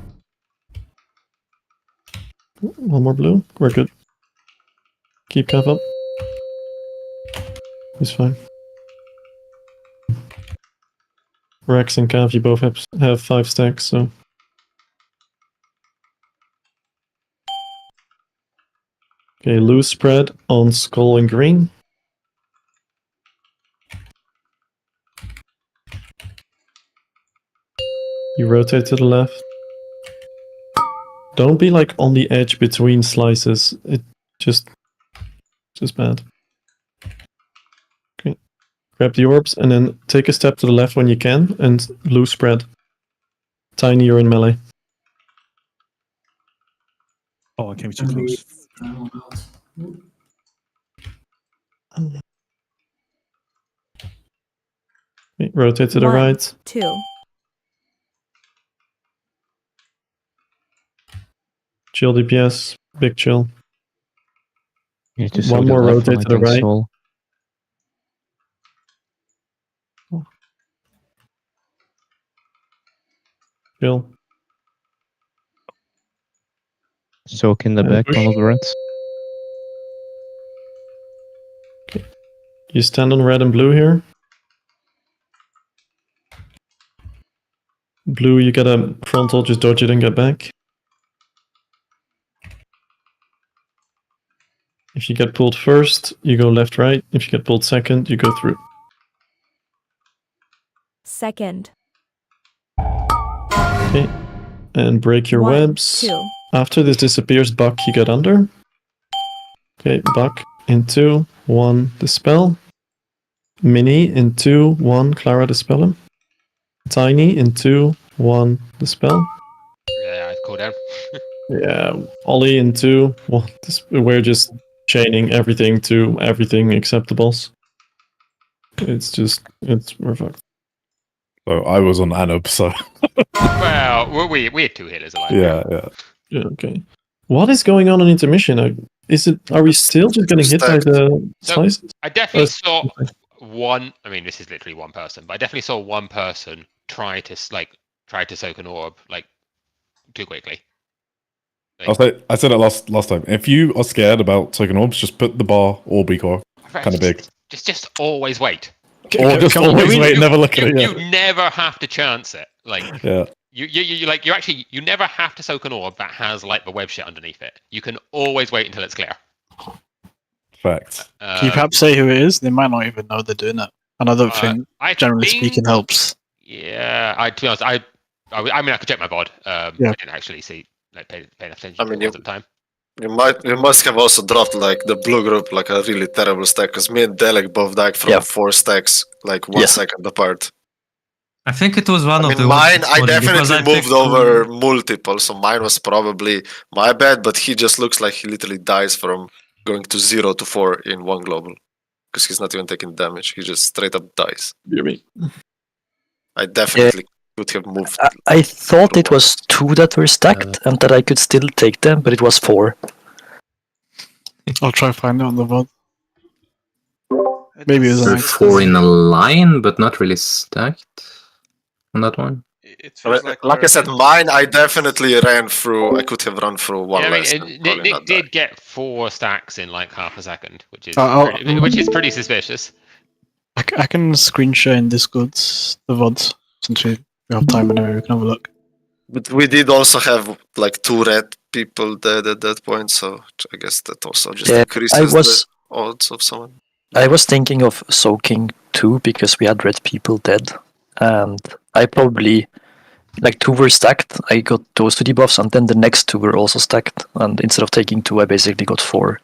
One more blue. We're good. Keep Cav up. He's fine. Rex and Cav, you both have 5 stacks, so. Okay, loose spread on skull and green. You rotate to the left. Don't be like on the edge between slices. It just bad. Okay. Grab the orbs and then take a step to the left when you can and loose spread. Tiny, you're in melee. Oh, I came too close. Okay, rotate to the 1, right. 2. Chill DPS. Big chill. You need to One show the more left rotate one, to the I think, right. Sol. Chill. Soak in the And back, push. one of the reds. You stand on red and blue here. Blue, you get a frontal, just dodge it and get back. If you get pulled first, you go left, right. If you get pulled second, you go through. Second. Okay. And break your 1, webs. 2. After this disappears, Buck, you get under. Okay, Buck in 2, 1, dispel. Mini in 2, 1, Clara, dispel him. Tiny in 2, 1, dispel. Yeah, I've called down. Yeah, Ollie in 2, 1, we're just chaining everything to everything except the boss. We're fucked. So I was on Anub, so Well, we had 2 healers alive. yeah. Okay. What is going on in intermission? Are we still just getting hit by the slices? I definitely saw one. I mean, this is literally one person, but I definitely saw one person try to soak an orb too quickly. I said it last time. If you are scared about soaking orbs, just put the bar orb core kind of big. Just always wait. Or just always wait, never look at it. Yeah. You never have to chance it. Like yeah. You never have to soak an orb that has like the web shit underneath it. You can always wait until it's clear. Fact. Can you perhaps say who it is? They might not even know they're doing it. Another thing, generally speaking, helps. Yeah, to be honest, I mean, I could check my VOD. I didn't actually see paying attention to it at the time. You must have also dropped like the blue group like a really terrible stack because me and Delek both died from 4 stacks like 1 second apart. I think it was one of the mine. I because definitely moved picked over multiple, so mine was probably my bad. But he just looks like he literally dies from going to 0 to 4 in one global because he's not even taking damage. He just straight up dies. I definitely could have moved. I thought it was 2 that were stacked and that I could still take them, but it was 4. I'll try to find it on the VOD. Maybe it was There are 4 in a line, but not really stacked on that one. It feels like I said, mine. I definitely ran through. I could have run through one Yeah, I less. mean, Nick did get 4 stacks in like half a second, which is pretty suspicious. I can screen share in Discord the VODs since we have time and we can have a look. But we did also have like 2 red people dead at that point, so I guess that also just increases the odds of someone. I was thinking of soaking 2 because we had red people dead, and I probably 2 were stacked. I got those 2 debuffs, and then the next 2 were also stacked. And instead of taking 2, I basically got 4.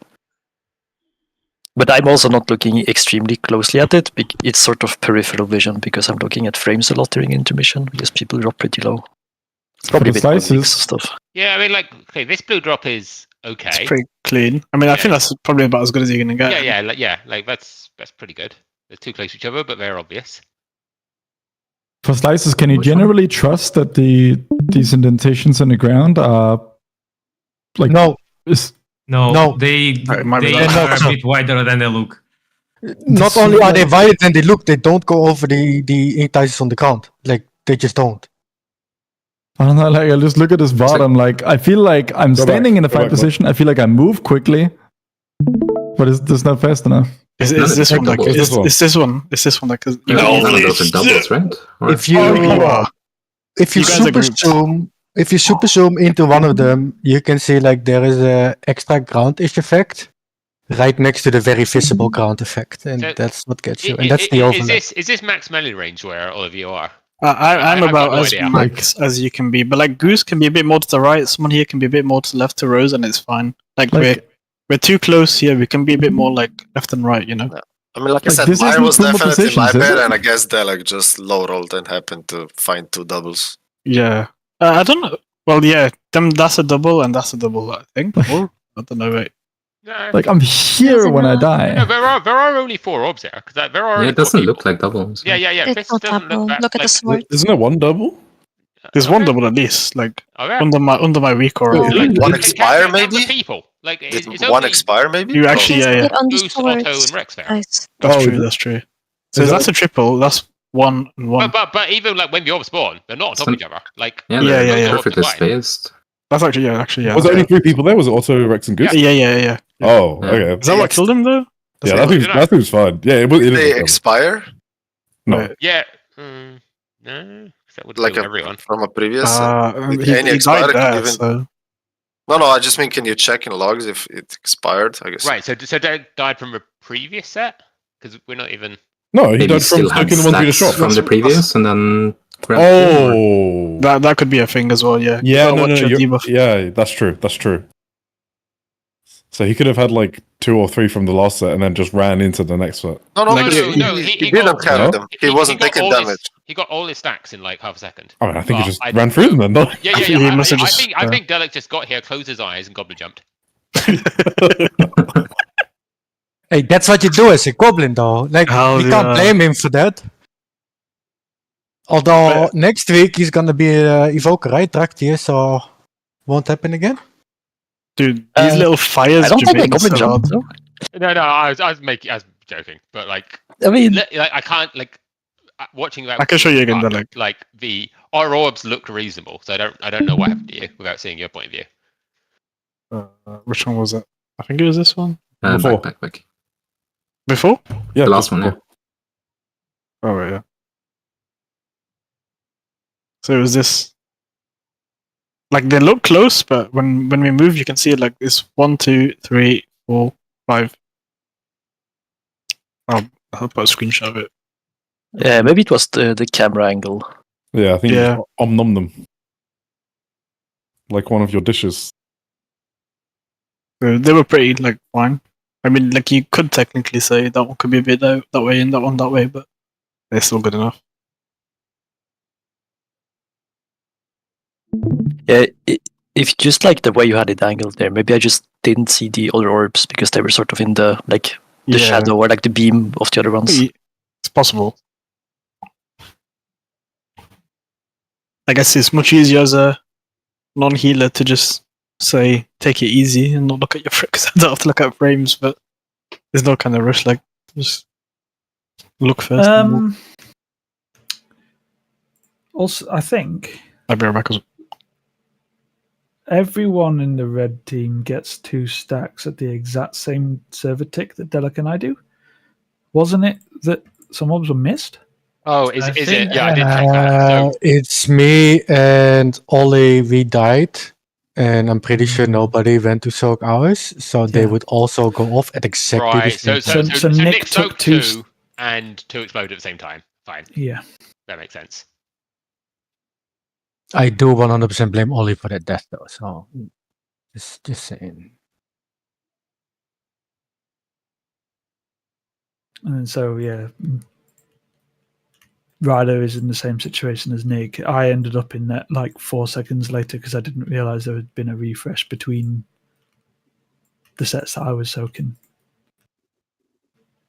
But I'm also not looking extremely closely at it. It's sort of peripheral vision because I'm looking at frames a lot during intermission because people drop pretty low. It's probably a bit more mix stuff. Yeah, I mean, okay, this blue drop is okay. It's pretty clean. I mean, I think that's probably about as good as you're gonna get. That's pretty good. They're too close to each other, but they're obvious. For slices, can you generally trust that these indentations in the ground are No, No. they are a bit wider than they look. Not only are they wider than they look, they don't go over the indentations on the ground. Like they just don't. I don't know, I just look at this bottom, I feel like I'm standing in the fight position, I feel like I move quickly, but it's just not fast enough. Is this one like is this one like doubles, right? If you super zoom into one of them, you can see there is a extra ground-ish effect right next to the very visible ground effect, and that's what gets you. And that's the overlap. Is this max melee range where all of you are? I'm about no as idea. max as you can be, but Goose can be a bit more to the right. Someone here can be a bit more to the left to Rose, and it's fine. We're too close here. We can be a bit more left and right, you know. I mean, I said, mine was definitely my bad, and I guess Delek just low rolled and happened to find 2 doubles. Yeah, I don't know. Well, yeah, that's a double and that's a double, I think. Or I don't know. Wait. I'm here when I die. No, there are only 4 orbs there. There are. Yeah, it doesn't look like doubles. Yeah. It's This not doesn't double. look that, Look at the sword. Isn't it 1 double? There's one double at least, like Oh, yeah. under my week or One expire maybe? People. Like, Did it's one only expire maybe? You actually, yeah. Boost, Otto, and Rex fair. That's Oh, true. is it? That's true. So Is that's that- a triple. That's 1 and 1. But even like when the orbs spawn, they're not on top of each other. Like Yeah, Yeah, they're yeah, yeah. perfectly Fine. spaced. That's actually yeah. Was there only 3 people there? Was it also Rex and Goose? Yeah. Oh, Yeah. okay. Is that what killed him though? Yeah, That's that seems fine. Yeah, it Did is. they a kill. expire? No. Yeah. No. That would Like kill everyone. from a previous set? Did he any died expire? there, Even- so No, I just mean, can you check in logs if it expired? I guess. Right. So Derek died from a previous set because we're not even. No, he Maybe died from still had smoking the ones we just stacks shot. from the previous, and then. Oh. that could be a thing as well. Yeah. Yeah, You gotta watch your debuff. yeah, that's true. That's true. So he could have had like 2 or 3 from the last set and then just ran into the next set. No, He didn't got- carry them. He wasn't got taking all his- damage. He got all his stacks in like half a second. I mean, I think he But just I ran didn't through them know. then, no? Yeah. I think Derek just got here, closed his eyes, and goblin jumped. Hey, that's what you do as a goblin, though. Like, we can't blame him for that. Although next week he's gonna be Evoker, right? Draktyr, so won't happen again. Dude, these little fires. I don't think I Jabin, goblin so jumped. No? No, I was joking, but like, I mean, like I can't like watching that. I can show you again, then, like our orbs looked reasonable, so I don't know what happened to you without seeing your point of view. Which one was it? I think it was this one. Back. Before? Yeah, the last one. Yeah. Oh right, yeah. So it was this. Like they look close, but when we move, you can see it like this: 1, 2, 3, 4, 5. I'll put a screenshot of it. Yeah, maybe it was the camera angle. Yeah, I think Yeah. nom them. Like one of your dishes. They were pretty like fine. I mean, like you could technically say that one could be a bit that way and that one that way, but they're still good enough. Yeah, if just like the way you had it angled there, maybe I just didn't see the other orbs because they were sort of in the the Yeah. shadow or like the beam of the other ones. It's possible. I guess it's much easier as a non-healer to just say take it easy and not look at your because I don't have to look at frames, but there's no kind of rush. Like just look first. Also, I think I'll be right back. everyone in the red team gets 2 stacks at the exact same server tick that Delic and I do. Wasn't it that some orbs were missed? Oh, is it? Yeah, I did check that. So It's me and Ollie, we died. And I'm pretty sure nobody went to soak ours, so they would also go off at exactly right. the same So time. Nick took 2 and 2 exploded at the same time. Fine. Yeah. That makes sense. I do 100% blame Ollie for that death, though. So just saying. And so, yeah, Ryder is in the same situation as Nick. I ended up in that like 4 seconds later because I didn't realize there had been a refresh between the sets that I was soaking.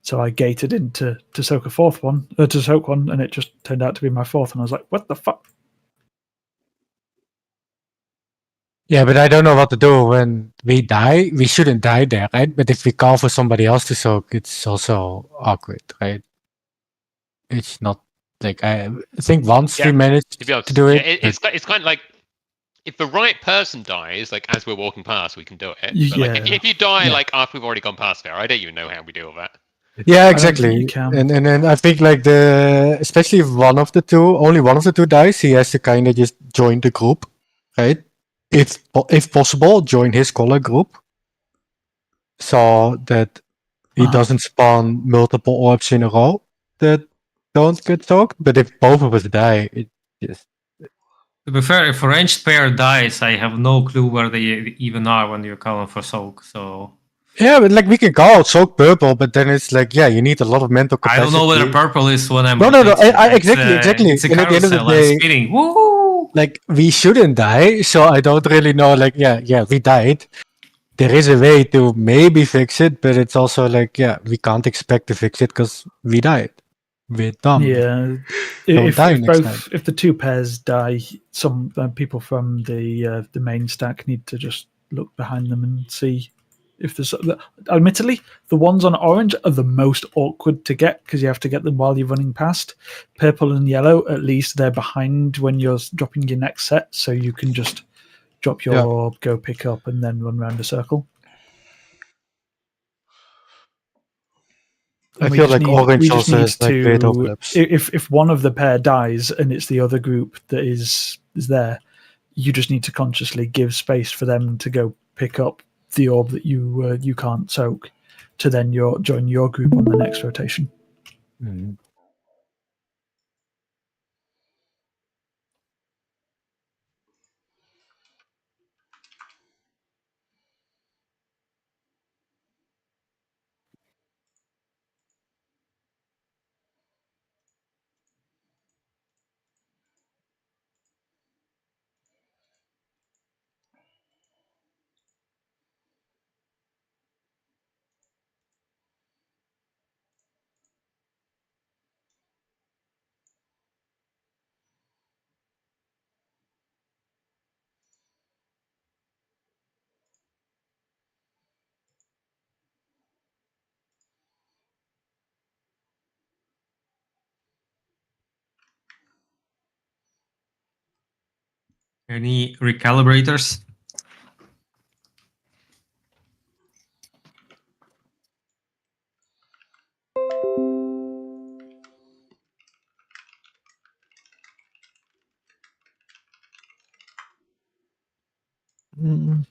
So I gated in to soak a fourth one, to soak one, and it just turned out to be my fourth. And I was like, what the fuck? Yeah, but I don't know what to do when we die. We shouldn't die there, right? But if we call for somebody else to soak, it's also awkward, right? It's not like I think once we managed To be honest, to do it. it's kind of like if the right person dies, like as we're walking past, we can do it. But like if you die like after we've already gone past there, I don't even know how we deal with that. Yeah, exactly. And then I think like especially if only one of the two dies, he has to kind of just join the group, right? If possible, join his color group, so that he doesn't spawn multiple orbs in a row that don't get soaked. But if both of us die, it just. To be fair, if a ranged pair dies, I have no clue where they even are when you're calling for soak. So Yeah, but like we can call out soak purple, but then it's like you need a lot of mental I capacity. don't know whether purple is when I'm. No. It's, Exactly. It's a And at the end of the carousel. day, I'm spinning. Woo! like we shouldn't die, so I don't really know. Like, yeah, we died. There is a way to maybe fix it, but it's also like, we can't expect to fix it because we died. we're dumb. Yeah, Don't if, die if next both time. if the two pairs die, some people from the main stack need to just look behind them and see if there's. Admittedly, the ones on orange are the most awkward to get because you have to get them while you're running past. Purple and yellow, at least they're behind when you're dropping your next set, so you can just drop your orb, go pick up, and then run around a circle. I feel like orange also has like great to overlaps. if one of the pair dies and it's the other group that is there, you just need to consciously give space for them to go pick up the orb that you can't soak, to then join your group on the next rotation. Mm. Any recalibrators? Mm.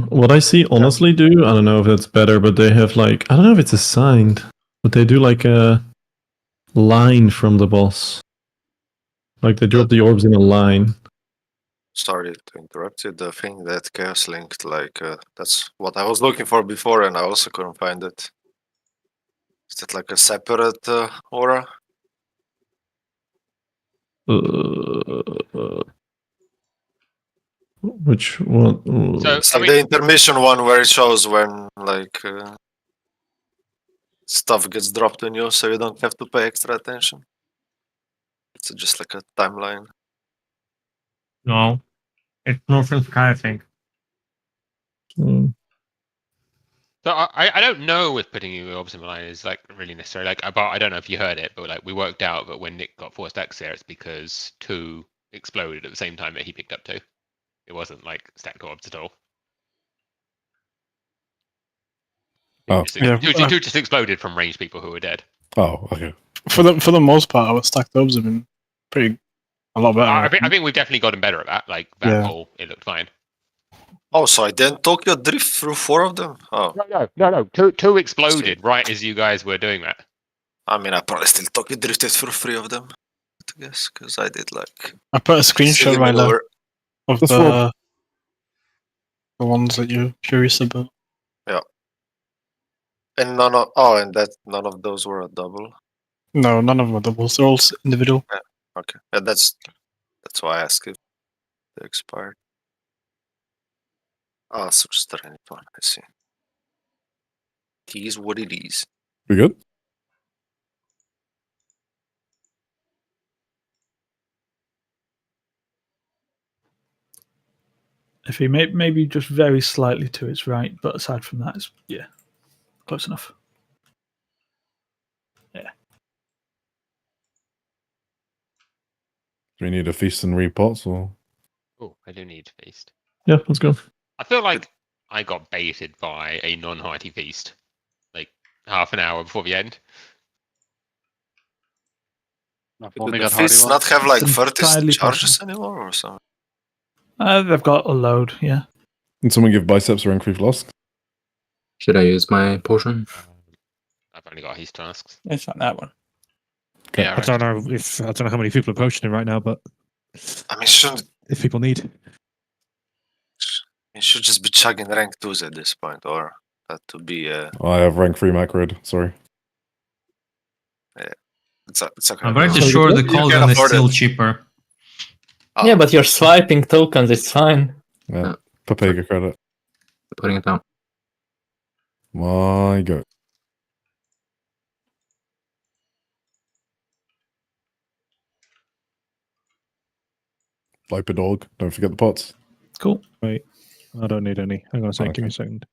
What I see honestly do, I don't know if that's better, but they have like, I don't know if it's assigned, but they do like a line from the boss. Like they drop the orbs in a line. Sorry to interrupt you. The thing that Chaos linked, like, that's what I was looking for before, and I also couldn't find it. Is that like a separate aura? Which one? So, It's like the intermission one where it shows when, like, stuff gets dropped on you, so you don't have to pay extra attention. It's just like a timeline. No, it's Northern Sky, I think. So I don't know if putting you orbs in the line is like really necessary. Like, but I don't know if you heard it, but like we worked out that when Nick got 4 stacks there, it's because 2 exploded at the same time that he picked up 2. It wasn't like stacked orbs at all. Oh. Two just exploded from ranged people who were dead. Oh, okay. For the most part, our stacked orbs have been a lot better. I think we've definitely gotten better at that. Like that hole, it looked fine. Oh, so I didn't Tokyo drift through 4 of them? Oh. No. Two exploded right as you guys were doing that. I mean, I probably still Tokyo drifted through 3 of them, I guess, because I did like. I put a screenshot right now of That's the ones that you're curious about. Yeah. And none of those were a double. No, none of them are doubles. They're all individual. Yeah. Okay. Yeah, that's why I asked if they expired. Ah, so strange one. I see. It is what it is. We good? If he maybe just very slightly to its right, but aside from that, it's close enough. Yeah. Do we need a feast and repots or? Oh, I do need feast. Yeah, let's go. I feel like I got baited by a non-hearty feast, like half an hour before the end. Do the feasts not have like 30 charges anymore or something? They've got a load, yeah. Can someone give biceps or increase flask? Should I use my potion? I've only got his tasks. It's not that one. I don't know how many people are potioning right now, but I mean, shouldn't if people need. it should just be chugging rank 2s at this point, or that to be I have rank 3 macroed, sorry. Yeah, it's okay. I'm pretty sure the cauldron is still cheaper. Yeah, but you're swiping tokens, it's fine. Yeah, Papega credit. Putting it down. My go. Viper dog, don't forget the pots. Cool. Wait, I don't need any. Hang on a second, give me a Okay. second.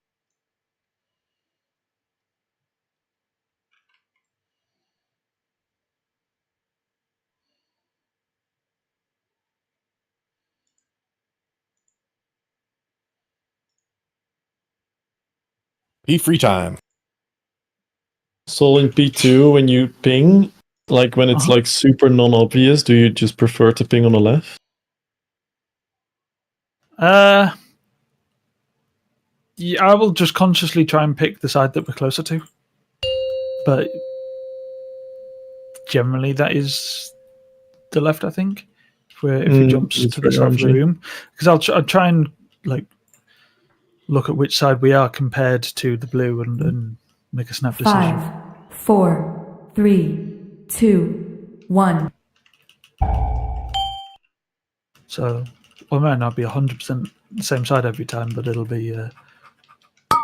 P free time. So in P2, when you ping, like when it's like super non-obvious, do you just prefer to ping on the left? Yeah, I will just consciously try and pick the side that we're closer to. But generally, that is the left, I think. If he jumps it's to the very side of the RNG. room. Because I'll try and like look at which side we are compared to the blue and make a snap decision. 5, 4, 3, 2, 1. So I might not be 100% the same side every time, but it'll be.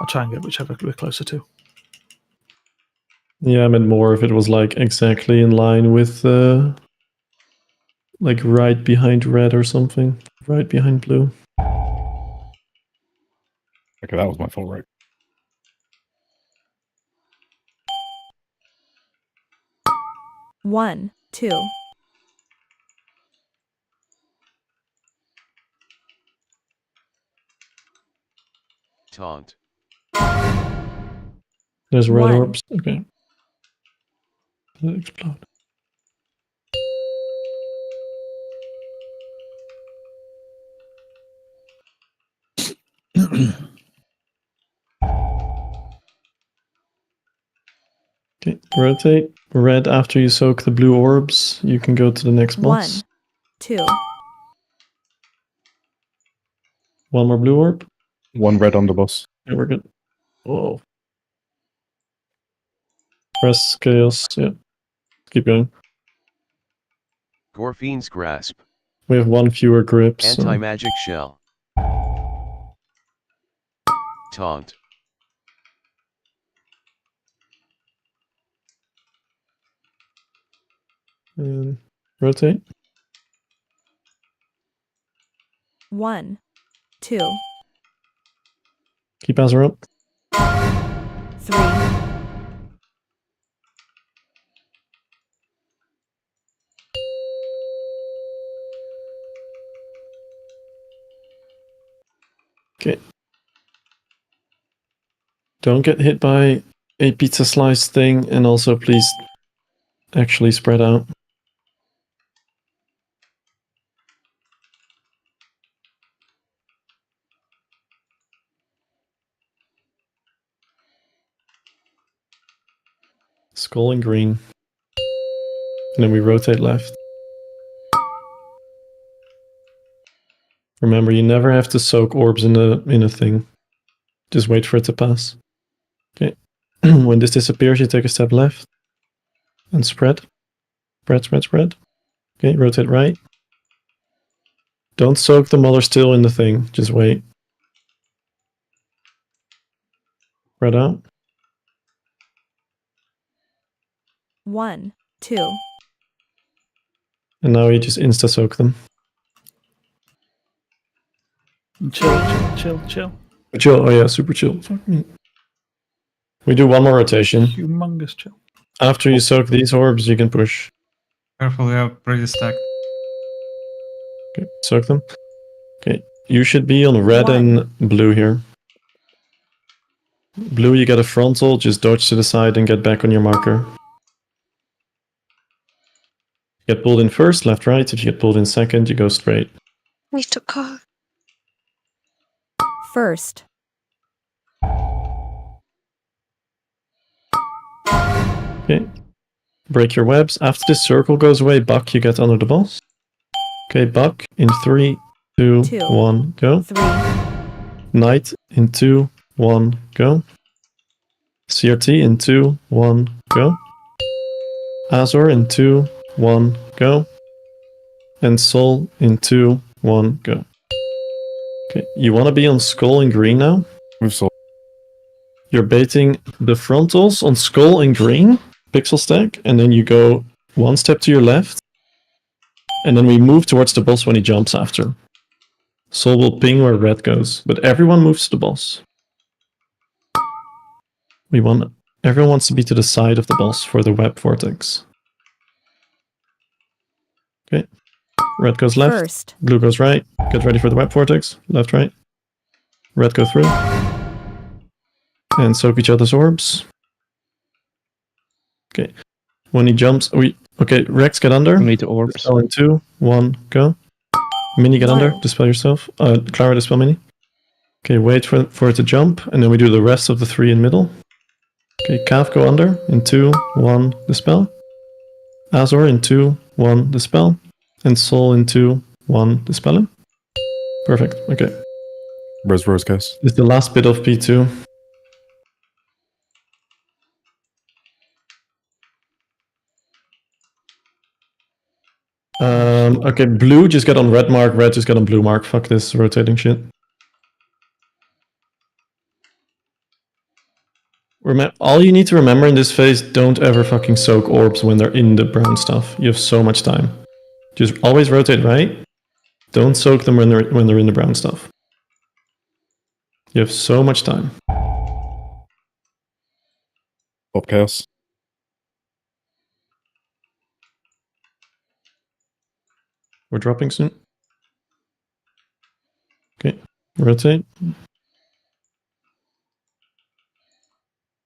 I'll try and get whichever we're closer to. Yeah, I meant more if it was like exactly in line with like right behind red or something. Right behind blue. Okay, that was my fault, right? One, two. Taunt. There's red One. orbs. Okay. Does it explode? Okay, rotate. Red after you soak the blue orbs, you can go to the next One, boss. two. One more blue orb. One red on the boss. Yeah, we're good. Whoa. Press chaos. Yeah. Keep going. Gorfine's Grasp. We have one fewer grips. so- Anti-magic shell. Taunt. And rotate. One, two, Keep Azure up. three. Okay. Don't get hit by a pizza slice thing, and also please actually spread out. Skull and green. And then we rotate left. Remember, you never have to soak orbs in a thing. Just wait for it to pass. Okay. When this disappears, you take a step left. And spread. Spread, spread, spread. Okay, rotate right. Don't soak the mother still in the thing. Just wait. Spread out. One, two. And now you just insta-soak them. Chill. Chill. Oh yeah, super chill. Fuck me. We do one more rotation. Humongous chill. After you soak these orbs, you can push. Careful, we are pretty stacked. Okay, soak them. Okay, you should be on red and blue here. Blue, you get a frontal, just dodge to the side and get back on your marker. Get pulled in first, left, right. If you get pulled in second, you go straight. Need to call. First. Okay. Break your webs. After this circle goes away, Buck, you get under the boss. Okay, Buck in 3, 2, 1, go. 3, Knight in 2, 1, go. CRT in 2, 1, go. Azor in 2, 1, go. And Soul in 2, 1, go. Okay, you want to be on Skull and Green now? Move Soul. You're baiting the frontals on Skull and Green, pixel stack, and then you go one step to your left, and then we move towards the boss when he jumps after. Soul will ping where red goes, but everyone moves to the boss. Everyone wants to be to the side of the boss for the web vortex. Okay. Red goes left, First. blue goes right. Get ready for the web vortex. Left, right. Red go through. And soak each other's orbs. Okay. When he jumps, okay, Rex, get under. Need the orbs. Dispel in 2, 1, go. Mini, get under. Dispel yourself. Clara, dispel Mini. Okay, wait for it to jump, and then we do the rest of the 3 in middle. Okay, Calf, go under. In 2, 1, dispel. Azor in 2, 1, dispel. And Soul in 2, 1, dispel him. Perfect, okay. Where's Rose case? This is the last bit of P2. Okay, blue just get on red mark, red just get on blue mark. Fuck this rotating shit. All you need to remember in this phase, don't ever fucking soak orbs when they're in the brown stuff. You have so much time. Just always rotate right. Don't soak them when they're in the brown stuff. You have so much time. Pop chaos. We're dropping soon. Okay, rotate.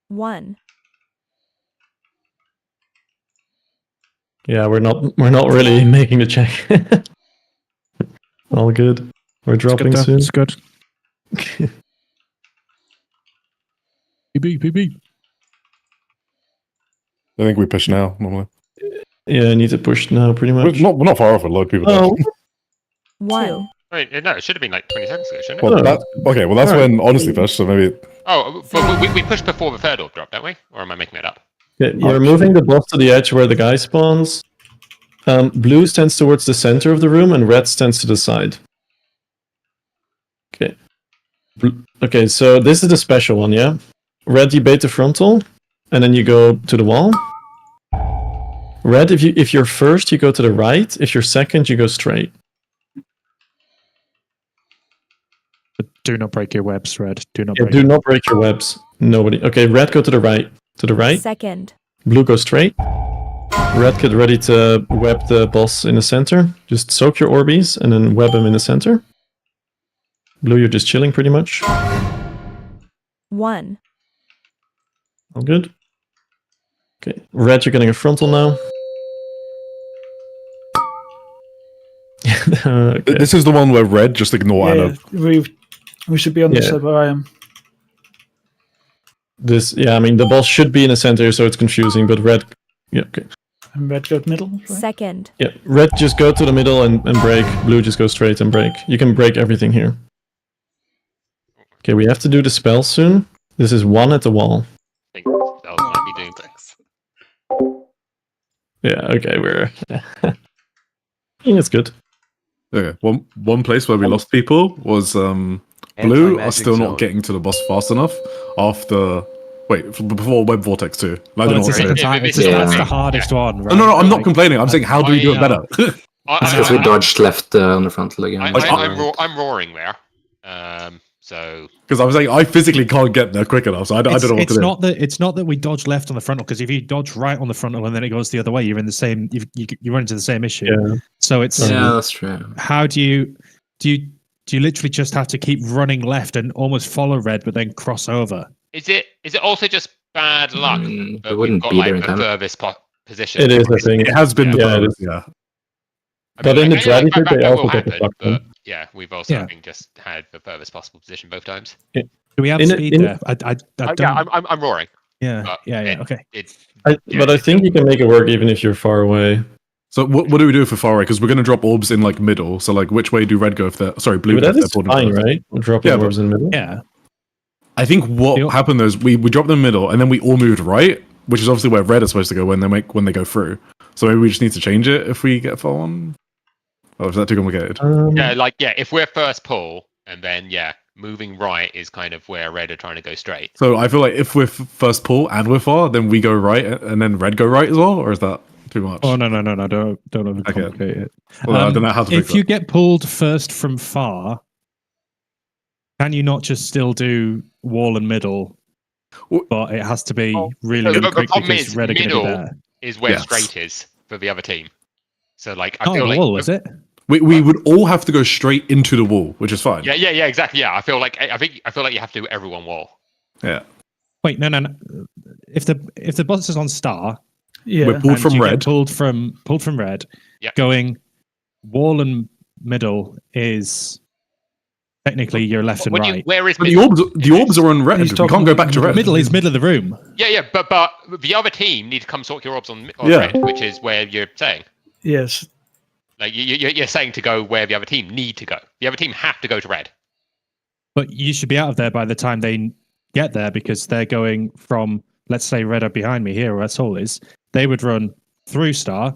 1. Yeah, we're not really making the check. All good. We're dropping soon. It's good. PB. I think we push now, normally. Yeah, I need to push now, pretty much. We're not far off. A lot of people. Oh. 1. Wait, no, it should have been like 20 seconds ago, shouldn't it? Well, that's when honestly pushed, so maybe. Oh, but we pushed before the third orb drop, don't we? Or am I making it up? Okay, you're moving the boss to the edge where the guy spawns. Blue stands towards the center of the room, and red stands to the side. Okay. Okay, so this is the special one, yeah? Red, you bait the frontal, and then you go to the wall. Red, if you're first, you go to the right. If you're second, you go straight. But do not break your webs, Red. Do not break your webs. Nobody. Okay, red, go to the right. To the right. Second. Blue, go straight. Red, get ready to web the boss in the center. Just soak your Orbeez and then web him in the center. Blue, you're just chilling pretty much. 1. All good. Okay, red, you're getting a frontal now. Okay. This is the one where red just ignore Anna. We should be on the side where I am. I mean, the boss should be in the center, so it's confusing, but red... Yeah, okay. And red go middle, right? Second. Yeah, red just go to the middle and break. Blue just go straight and break. You can break everything here. Okay, we have to do the spell soon. This is 1 at the wall. I think spells might be doing things. Yeah, okay, we're... I think it's good. Okay, one place where we lost people was blue are still not getting to the boss fast enough after... Wait, before Web Vortex 2. That's the hardest one, right? No, I'm not complaining. I'm saying, how do we do it better? Because we dodged left on the frontal again. I'm roaring there. So because I was saying I physically can't get there quick enough, so I don't know what to do. It's not that we dodge left on the frontal, because if you dodge right on the frontal and then it goes the other way, you're in the same. You run into the same issue. Yeah. So it's that's true. How do you literally just have to keep running left and almost follow red, but then cross over? Is it also just bad luck that we've got the furthest position? It is, I think. It has been the furthest, I but mean, in the dragon group, they also get the happen, fuck but yeah, we've also I think just had the furthest possible position both times. Yeah. Do we have speed there? I don't. Yeah, I'm roaring. Yeah, okay. But I think you can make it work even if you're far away. So what do we do for far right? Because we're going to drop orbs in like middle. So like, which way do red go if they're blue? But go that if they're is pulled in fine, first? right? We're dropping orbs in the middle. Yeah. I think what happened though is we dropped them middle and then we all moved right, which is obviously where red is supposed to go when they go through. So maybe we just need to change it if we get far one. Oh, is that too complicated? If we're first pull and then moving right is kind of where red are trying to go straight. So I feel like if we're first pull and we're far, then we go right and then red go right as well, or is that too much? Oh no! Don't overcomplicate it. Well, I don't know how to if fix you that. get pulled first from far, can you not just still do wall and middle? But it has to be really The quick problem because is red are going to be middle there. is where straight is for the other team. So like I Oh, feel the like wall is it? We would all have to go straight into the wall, which is fine. Yeah, exactly. Yeah, I feel like you have to do everyone wall. Yeah. Wait, no. If the boss is on star, we're pulled and from you get red. pulled from red, going wall and middle is technically your left and right. Where is But the orbs are on red. We can't go back to red. Middle is middle of the room. Yeah, but the other team need to come sort your orbs on Yeah. red, which is where you're saying. Yes. Like you're saying to go where the other team need to go. The other team have to go to red. But you should be out of there by the time they get there because they're going from, let's say, red are behind me here, where Soul is. They would run through star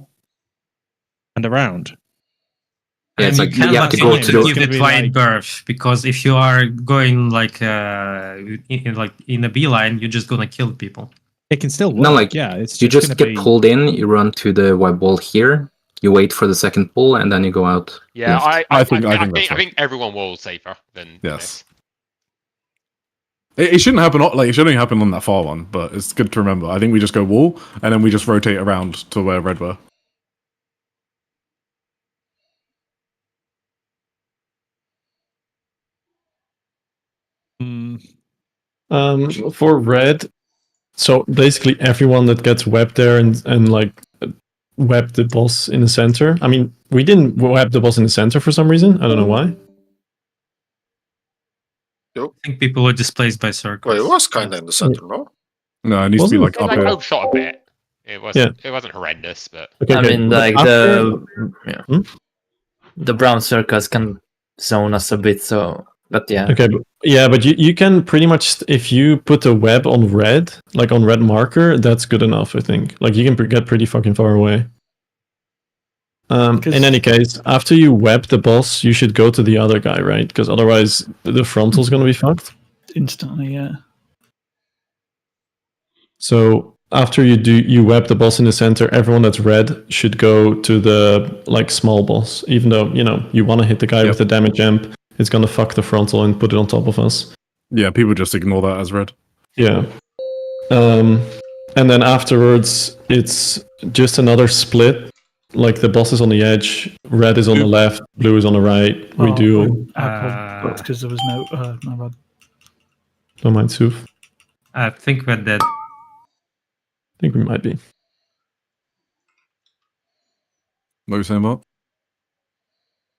and around. Yeah, it's And like you have to go to give it wide berth because if you are going like in a beeline, you're just gonna kill people. It can still work. No, like it's you just gonna get be- pulled in, you run to the web wall here, you wait for the second pull, and then you go out. Yeah, left. I that's think everyone will safer than Yes. It shouldn't happen. Like it shouldn't happen on that far one, but it's good to remember. I think we just go wall and then we just rotate around to where red were. For red, so basically everyone that gets webbed there and like web the boss in the center. I mean, we didn't web the boss in the center for some reason. I don't know why. I think people were displaced by circles. Well, it was kind of in the center, no? No, it needs to be like up Like here. overshot a bit. It wasn't horrendous, but I mean, like the brown circles can zone us a bit. So, but yeah. Okay, but you can pretty much, if you put a web on red, like on red marker, that's good enough, I think. Like you can get pretty fucking far away. In any case, after you web the boss, you should go to the other guy, right? Because otherwise the frontal's gonna be fucked. Instantly, yeah. So after you web the boss in the center, everyone that's red should go to the like small boss. Even though you want to hit the guy with the damage amp, it's gonna fuck the frontal and put it on top of us. Yeah, people just ignore that as red. Yeah. And then afterwards, it's just another split. Like the boss is on the edge, red is on the left, blue is on the right. We do. Because there was no. My bad. Don't mind, Suf. I think we're dead. I think we might be. What are you saying about?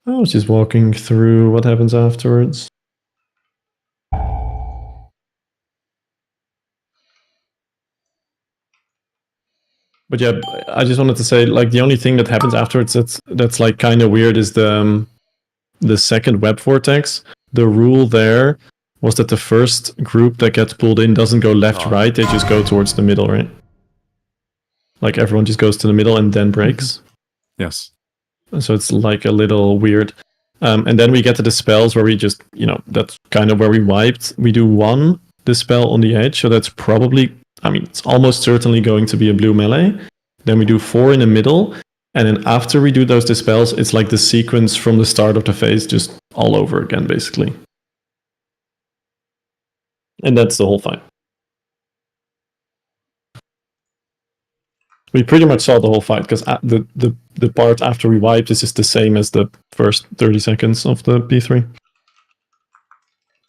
I was just walking through what happens afterwards. But yeah, I just wanted to say, like, the only thing that happens afterwards that's like kind of weird is the second web vortex. The rule there was that the first group that gets pulled in doesn't go left, right. They just go towards the middle, right? Like everyone just goes to the middle and then breaks. Yes. So it's like a little weird. And then we get to the spells where we just, that's kind of where we wiped. We do one dispel on the edge, so that's probably, it's almost certainly going to be a blue melee. Then we do 4 in the middle, and then after we do those dispels, it's like the sequence from the start of the phase, just all over again, basically. And that's the whole fight. We pretty much saw the whole fight, because the part after we wiped is just the same as the first 30 seconds of the P3.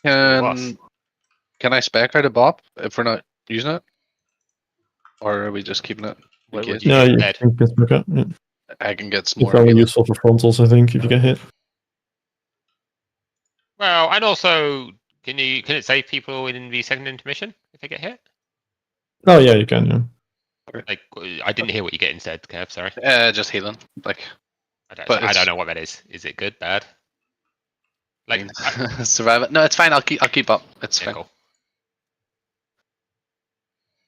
Can I spec the Bob if we're not using it? Or are we just keeping it? in case? Yeah, you can get back up. Yeah. I can get some It's more. only useful for frontals, I think, if you get hit. Well, and also, can it save people in the second intermission if they get hit? Oh yeah, you can. Yeah. Like, I didn't hear what you get instead, Kev. Sorry. Just healing. Like, I don't know what that is. Is it good, bad? Like, survive it. No, it's fine. I'll keep up. It's fine. Cool.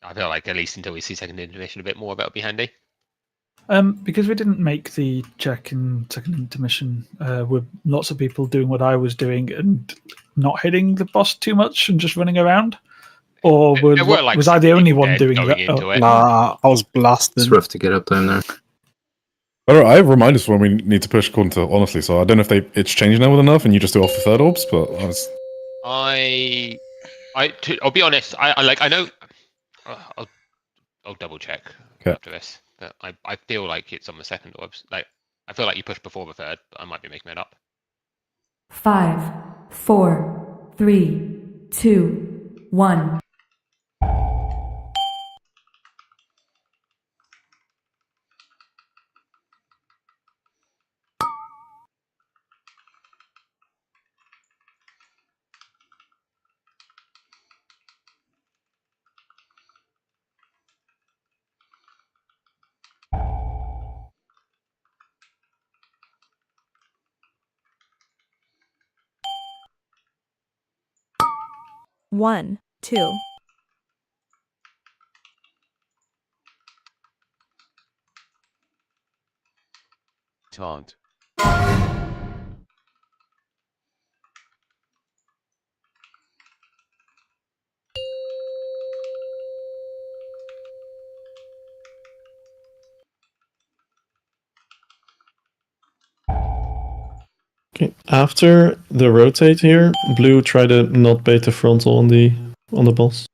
I feel like at least until we see second intermission a bit more, that'll be handy. Because we didn't make the check in second intermission, with lots of people doing what I was doing and not hitting the boss too much and just running around. Or was I the only one doing that? Nah, I was blasted. It's rough to get up time there. I have reminders for when we need to push according to honestly, so I don't know if it's changed now with enough and you just do off the third orbs, but I'll be honest. I know. I'll double check after this. But I feel like it's on the second orbs. Like, I feel like you push before the third, but I might be making it up. 5, 4, 3, 2, 1. One, 2. Taunt. Okay. After the rotate here, blue try to not bait the frontal on the boss.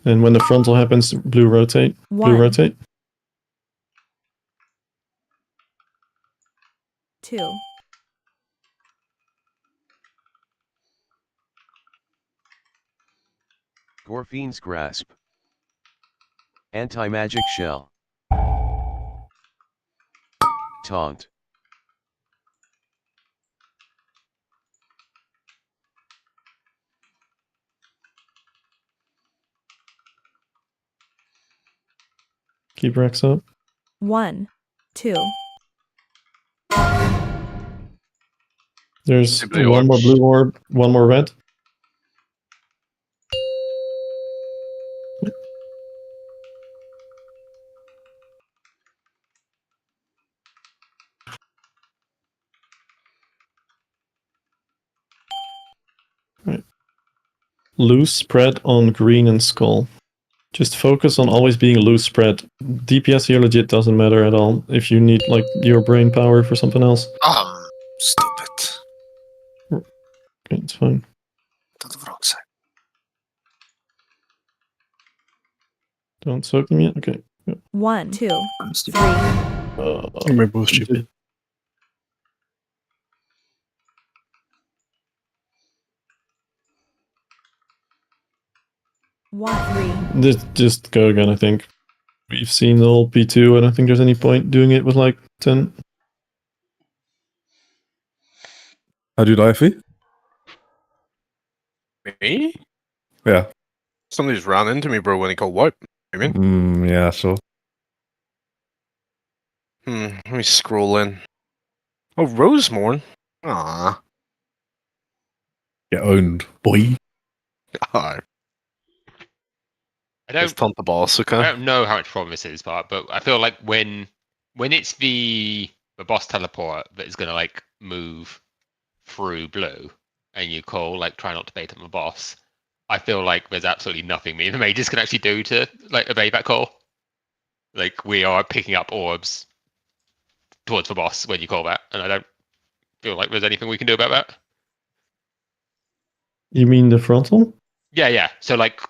And when the frontal happens, blue rotate. Blue 1. rotate. 2. Gorfine's Grasp. Anti-magic shell. Taunt. Keep Rex up. 1, 2. There's blue one more orbs. blue orb, one more red. Right. Loose spread on green and skull. Just focus on always being loose spread. DPS here legit doesn't matter at all if you need like your brain power for something else. Stupid. Okay, it's fine. To the wrong side. Don't soak him yet? Okay. Yeah. 1, 2, 3. We're both stupid. One, 3. Just go again, I think. We've seen the whole P2, I don't think there's any point doing it with like 10. How do you die, Fee? Me? Yeah. Somebody's ran into me, bro, when he called wipe. You mean? Yeah, sure. Let me scroll in. Oh, Rosemorn. Ah. Get owned, boy. God. I don't taunt the boss, okay? I don't know how much problem this is, but I feel like when it's the boss teleport that is gonna like move through blue, and you call like try not to bait on the boss, I feel like there's absolutely nothing me and the mages can actually do to like obey that call. Like we are picking up orbs towards the boss when you call that, and I don't feel like there's anything we can do about that. You mean the frontal? Yeah. So like,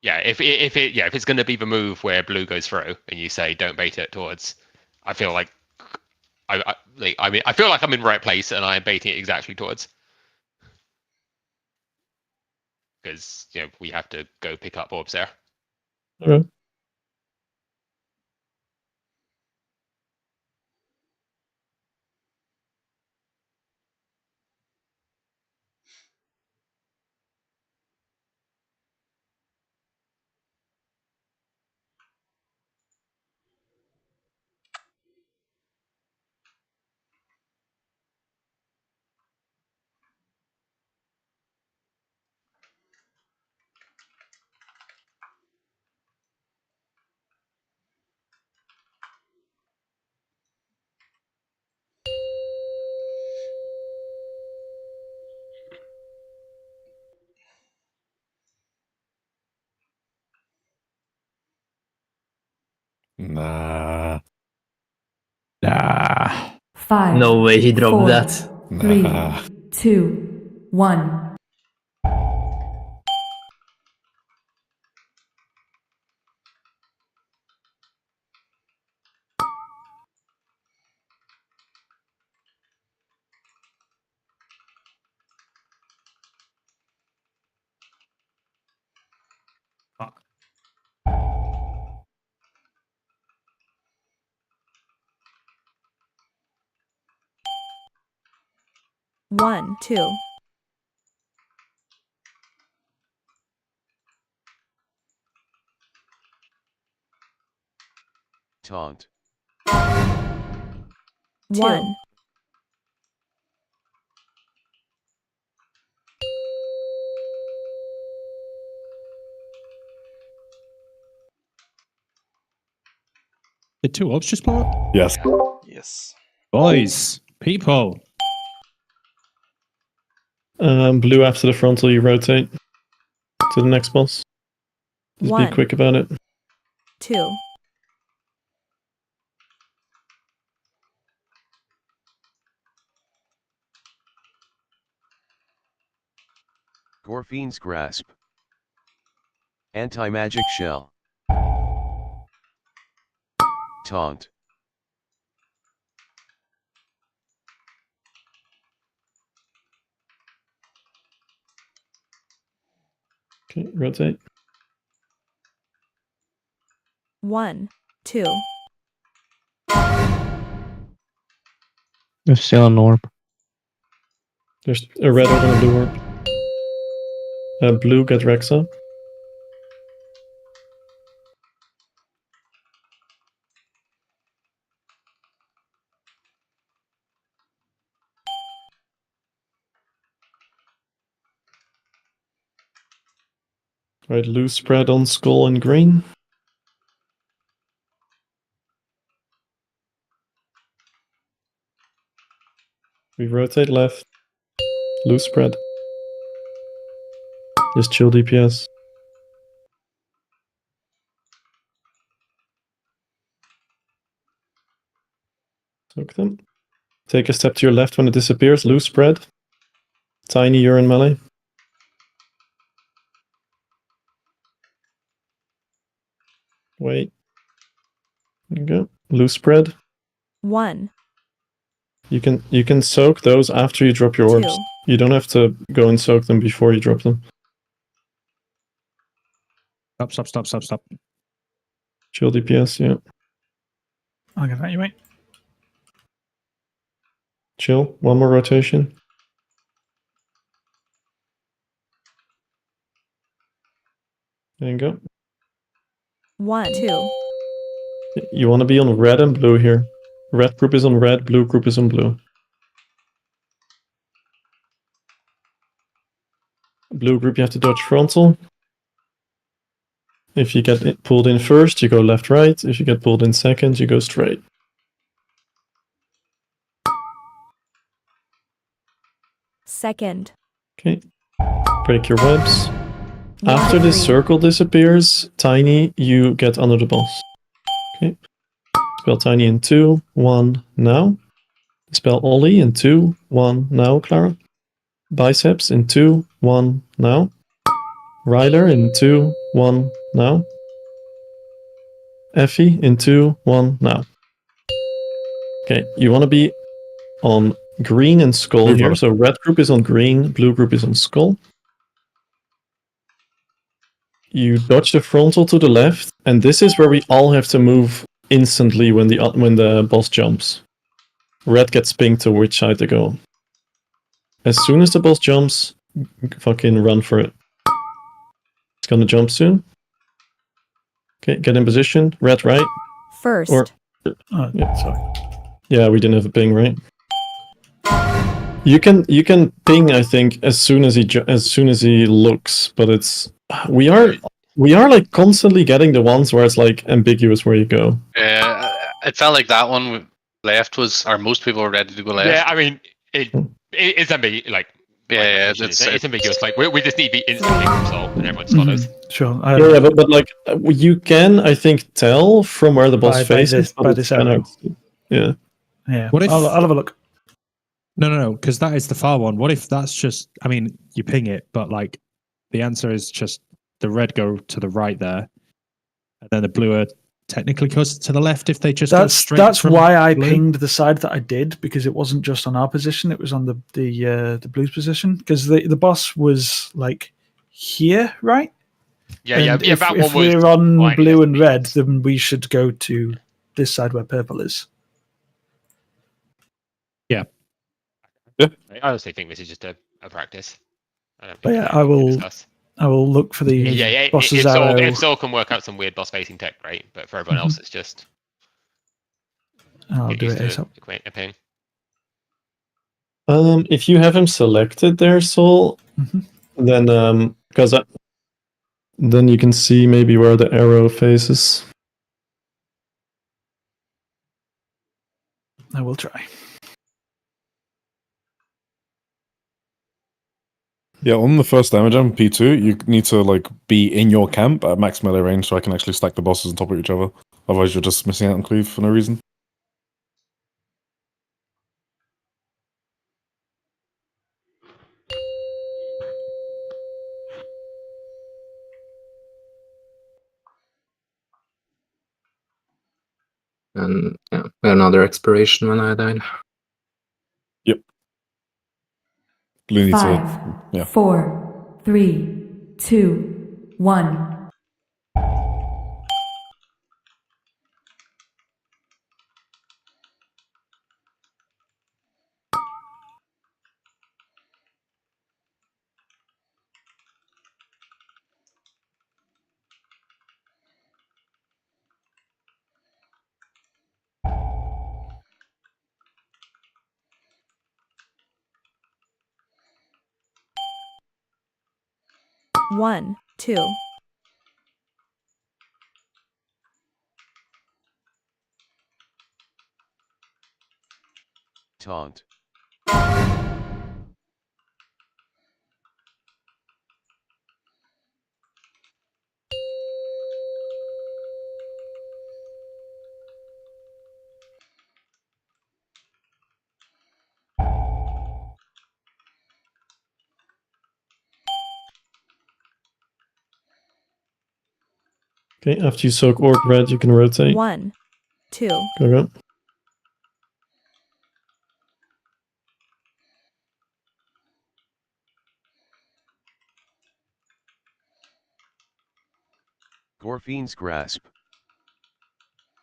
yeah, if it's going to be the move where blue goes through, and you say don't bait it towards, I feel like I feel like I'm in the right place, and I'm baiting it exactly towards. Because we have to go pick up orbs there. Okay. Nah. Nah. 5. No way he dropped 4, that. 3, Nah. 2, 1. Fuck. One, two. Taunt. One. Did 2 orbs just blow up? Yes. Yes. Boys, people. Blue after the frontal, you rotate to the next boss. Just One. be quick about it. Two. Gorfine's Grasp. Anti-magic shell. Taunt. Okay, rotate. One. Two. There's still an orb. There's a red orb and a blue orb. Blue get Rex up. Right, loose spread on skull and green. We rotate left. Loose spread. Just chill DPS. Soak them. Take a step to your left when it disappears. Loose spread. Tiny urine melee. Wait. There you go. Loose spread. One. You can soak those after you drop your orbs. Two. You don't have to go and soak them before you drop them. Stop. Chill DPS, yeah. I'll get that, you mate. Chill. One more rotation. There you go. One. Two. You want to be on red and blue here. Red group is on red, blue group is on blue. Blue group, you have to dodge frontal. If you get pulled in first, you go left, right. If you get pulled in second, you go straight. Second. Okay. Break your webs. After this circle disappears, Tiny, you get under the boss. Okay. Spell Tiny in 2, 1, now. Spell Ollie in 2, 1, now, Clara. Biceps in 2, 1, now. Ryler in 2, 1, now. Effie in 2, 1, now. Okay, you want to be on green and skull here. So red group is on green, blue group is on skull. You dodge the frontal to the left, and this is where we all have to move instantly when the boss jumps. Red gets pinged to which side to go. As soon as the boss jumps, fucking run for it. It's gonna jump soon. Okay, get in position. Red right. First. Oh, yeah, sorry. Yeah, we didn't have a ping, right? You can ping, I think, as soon as he looks, but it's we are like constantly getting the ones where it's like ambiguous where you go. Yeah, it felt like that one left was, or most people were ready to go left. Yeah, I mean, it's like Yeah, it's ambiguous. Like we just need to be instantly console, and everyone just follows. Sure. Yeah, but like you can, I think, tell from where the boss By faces. this arrow. Yeah. Yeah. What if? I'll have a look. No, because that is the far one. What if that's just? I mean, you ping it, but like the answer is just the red go to the right there, and then the blue are technically closer to the left if they just go straight. That's from why I blue. pinged the side that I did, because it wasn't just on our position; it was on the blues position. Because the boss was like here, right? Yeah, And yeah. If, That if one was we're on fine, blue and red, then we should go to this side where purple is. Yeah. I honestly think this is just a practice. I don't But think yeah, it's I anything to will. discuss. I will look for the Yeah. boss's If Soul, arrow. if Soul can work out some weird boss facing tech, great. But for everyone else, it's just I'll get do used it to ASAP. a ping. If you have him selected there, Soul, then then you can see maybe where the arrow faces. I will try. Yeah, on the first damage on P2, you need to like be in your camp at max melee range so I can actually stack the bosses on top of each other. Otherwise, you're just missing out on cleave for no reason. And yeah, we had another expiration when I died. Yep. Blue needs to, 5, yeah. 4, 3, 2, 1. One, two. Taunt. Okay, after you soak orb red, you can rotate. 1, 2. Okay. Gorfine's Grasp.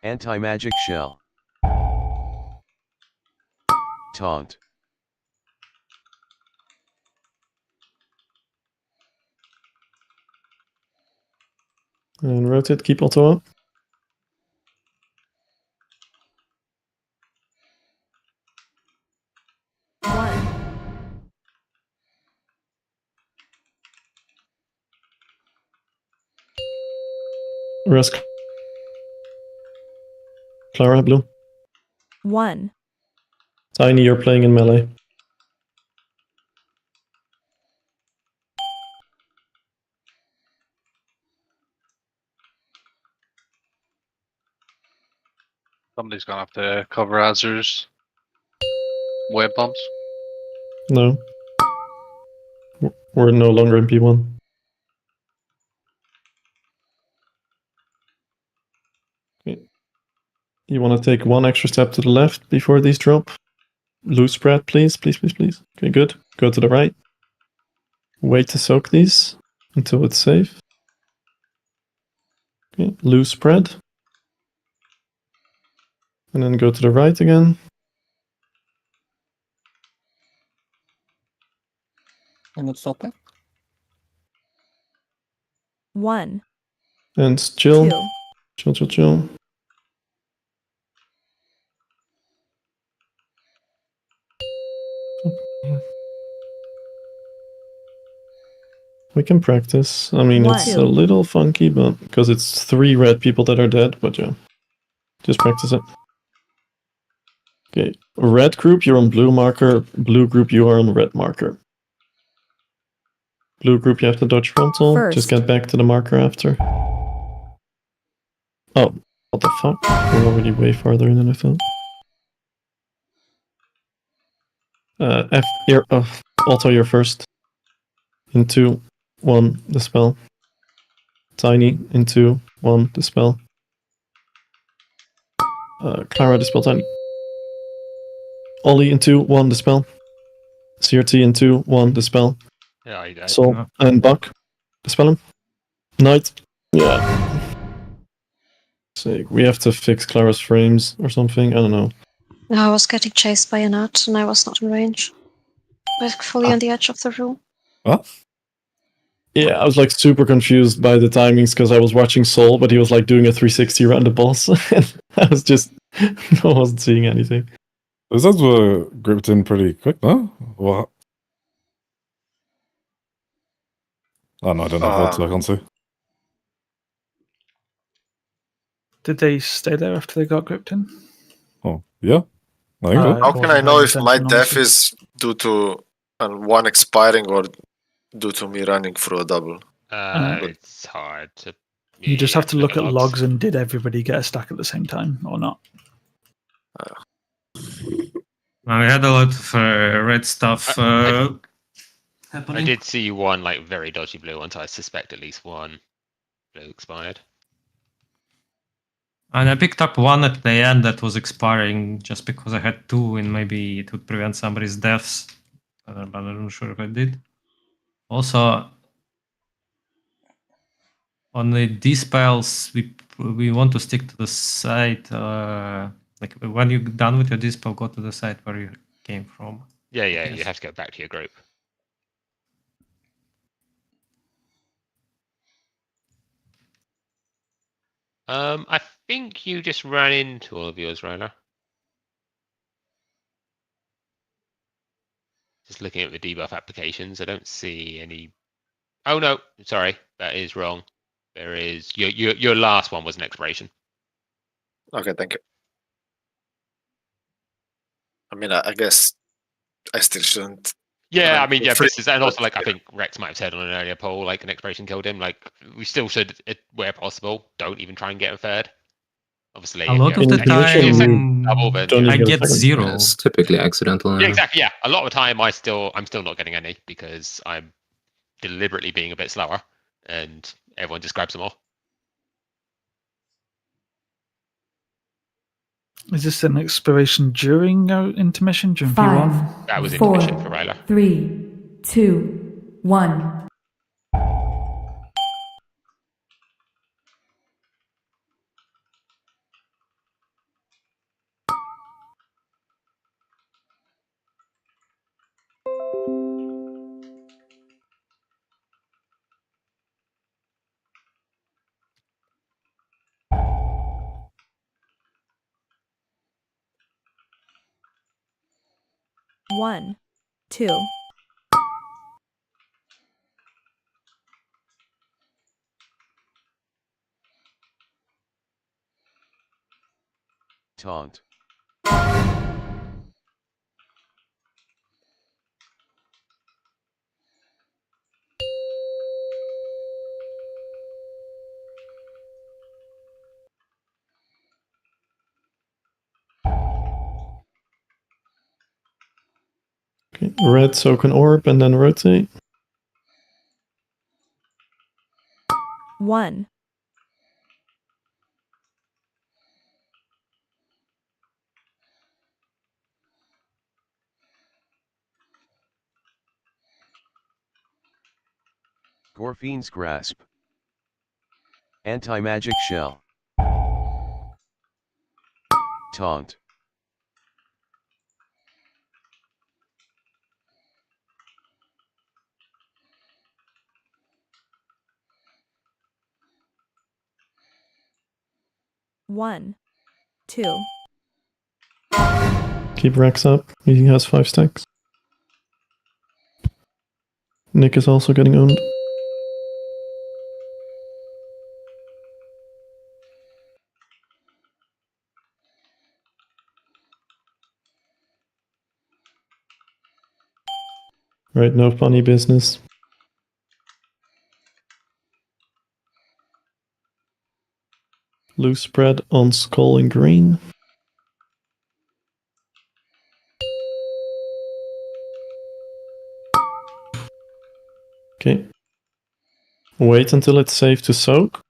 Anti-magic shell. Taunt. And rotate, keep auto up. Rest. Clara, blue. 1. Tiny, you're playing in melee. Somebody's gonna have to cover Azur's web bombs. No. We're no longer in P1. Okay. You want to take one extra step to the left before these drop? Loose spread, please, please, please, please. Okay, good. Go to the right. Wait to soak these until it's safe. Okay, loose spread. And then go to the right again. And not stop it. 1. And chill. 2. Chill, chill, chill. We can practice. I mean, it's a little funky, but because it's 3 red people that are dead, but yeah. Just practice it. Okay, red group, you're on blue marker. Blue group, you are on red marker. Blue group, you have to dodge frontal. Just First. get back to the marker after. Oh, what the fuck? We're already way farther in than I thought. Alto, you're first. In 2, 1, dispel. Tiny, in 2, 1, dispel. Clara, dispel Tiny. Ollie, in 2, 1, dispel. CRT, in 2, 1, dispel. Yeah, you died. Sol and Buck, dispel him. Knight, yeah. Sake, we have to fix Clara's frames or something, I don't know. No, I was getting chased by a nut and I was not in range. I was fully on the edge of the room. What? Yeah, I was like super confused by the timings because I was watching Sol, but he was like doing a 360 around the boss. And I was just, I wasn't seeing anything. Those odds were grouped in pretty quick, no? What? Oh no, I don't have that, so I can't see. Did they stay there after they got gripped in? Oh, yeah. I think so. How can I know if my attention, death honestly. is due to one expiring or due to me running through a double? It's hard to. You just have to look at logs. logs and did everybody get a stack at the same time or not? Well, we had a lot of red stuff I happening. did see one like very dodgy blue one, so I suspect at least one blue expired. And I picked up one at the end that was expiring just because I had 2 and maybe it would prevent somebody's deaths. But I'm not sure if I did. Also, on the dispels, we want to stick to the site. Like when you're done with your dispel, go to the site where you came from. Yeah, Yes. you have to go back to your group. I think you just ran into all of yours, Ryler. Just looking at the debuff applications, I don't see any. Oh no, sorry, that is wrong. There is your last one was an expiration. Okay, thank you. I mean, I guess I still shouldn't. Yeah, run I mean, for yeah, free, this is, and also but like I yeah. think Rex might have said on an earlier poll, like an expiration killed him. Like we still should, where possible, don't even try and get a third. Obviously, A if lot you're of the technically time, double, then Don't I even get a second. 0. Yeah, it's typically accidental. yeah, exactly. Yeah, a lot of the time I'm still not getting any because I'm deliberately being a bit slower, and everyone just grabs them all. Is this an expiration during our intermission, during 5, P1? That was 4, intermission for Ryler. 3, 2, 1. One, 2. Taunt. Okay, red soak an orb and then rotate. 1. Gorfine's Grasp. Anti-magic shell. Taunt. One, 2. Keep Rex up. He has 5 stacks. Nick is also getting owned. Right, no funny business. Loose spread on skull in green. Okay. Wait until it's safe to soak.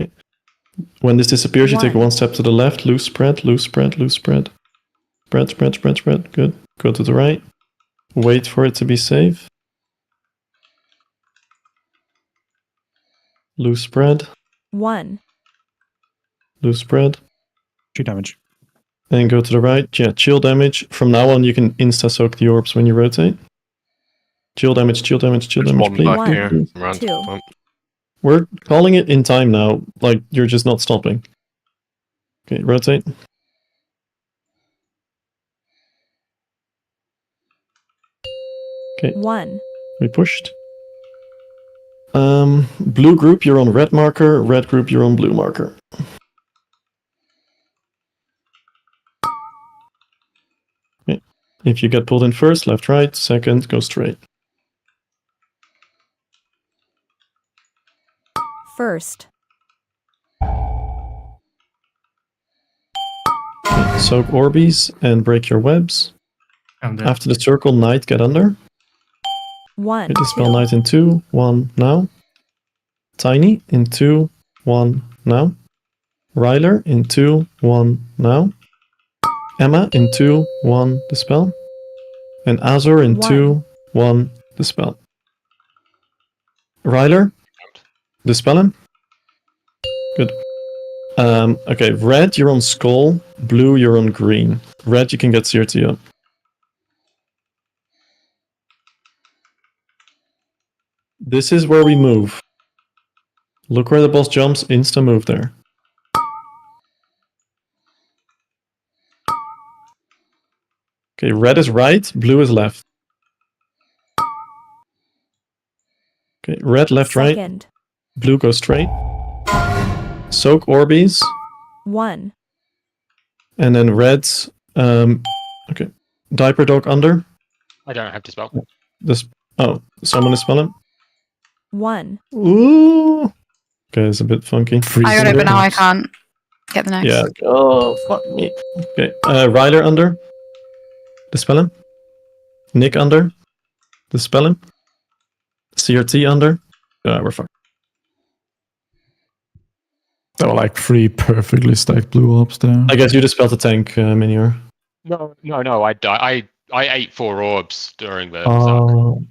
Okay. When this disappears, you take one step to the left. Loose spread, loose spread, loose spread. Spread, spread, spread, spread. Good. Go to the right. Wait for it to be safe. Loose spread. 1. Loose spread. 2 damage. Then go to the right. Yeah, chill damage. From now on, you can insta-soak the orbs when you rotate. Chill damage, chill damage, chill damage, One please. back here. Please. Around Two. the pump. We're calling it in time now. Like, you're just not stopping. Okay, rotate. Okay. 1. We pushed. Blue group, you're on red marker. Red group, you're on blue marker. Okay. If you get pulled in first, left, right. Second, go straight. First. Okay. Soak Orbeez and break your webs. Under. After the circle, Knight, get under. 1. Okay, dispel 2. Knight in 2, 1, now. Tiny in 2, 1, now. Ryler in 2, 1, now. Emma in 2, 1, dispel. And Azor in 2, 1, dispel. Ryler, dispel him. Good. Okay, red, you're on skull. Blue, you're on green. Red, you can get CRT up. This is where we move. Look where the boss jumps, insta move there. Okay, red is right, blue is left. Okay, red left, right. Second. Blue goes straight. Soak Orbeez. 1. And then red's okay. Diaper dog under. I don't have to spell. This someone is spelling. 1. Ooh. Okay, it's a bit funky. I got it, but now I can't get the next. Yeah. Oh, fuck me. Okay. Ryler under. Dispel him. Nick under. Dispel him. CRT under. We're fucked. There were like 3 perfectly stacked blue orbs there. I guess you dispelled the tank, Minior. No. I ate 4 orbs during the Oh. suck.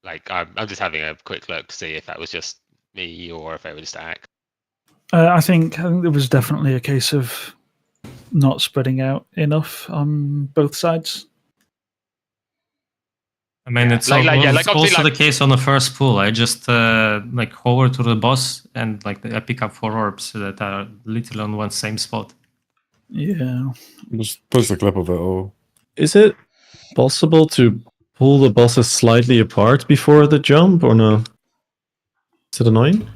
Like, I'm just having a quick look to see if that was just me or if it was stack. I think there was definitely a case of not spreading out enough on both sides. I mean, it's also the case on the first pull. I just like hover to the boss and like I pick up 4 orbs that are literally on one same spot. Yeah. Just post a clip of it all. Is it possible to pull the bosses slightly apart before the jump or no? Is it annoying?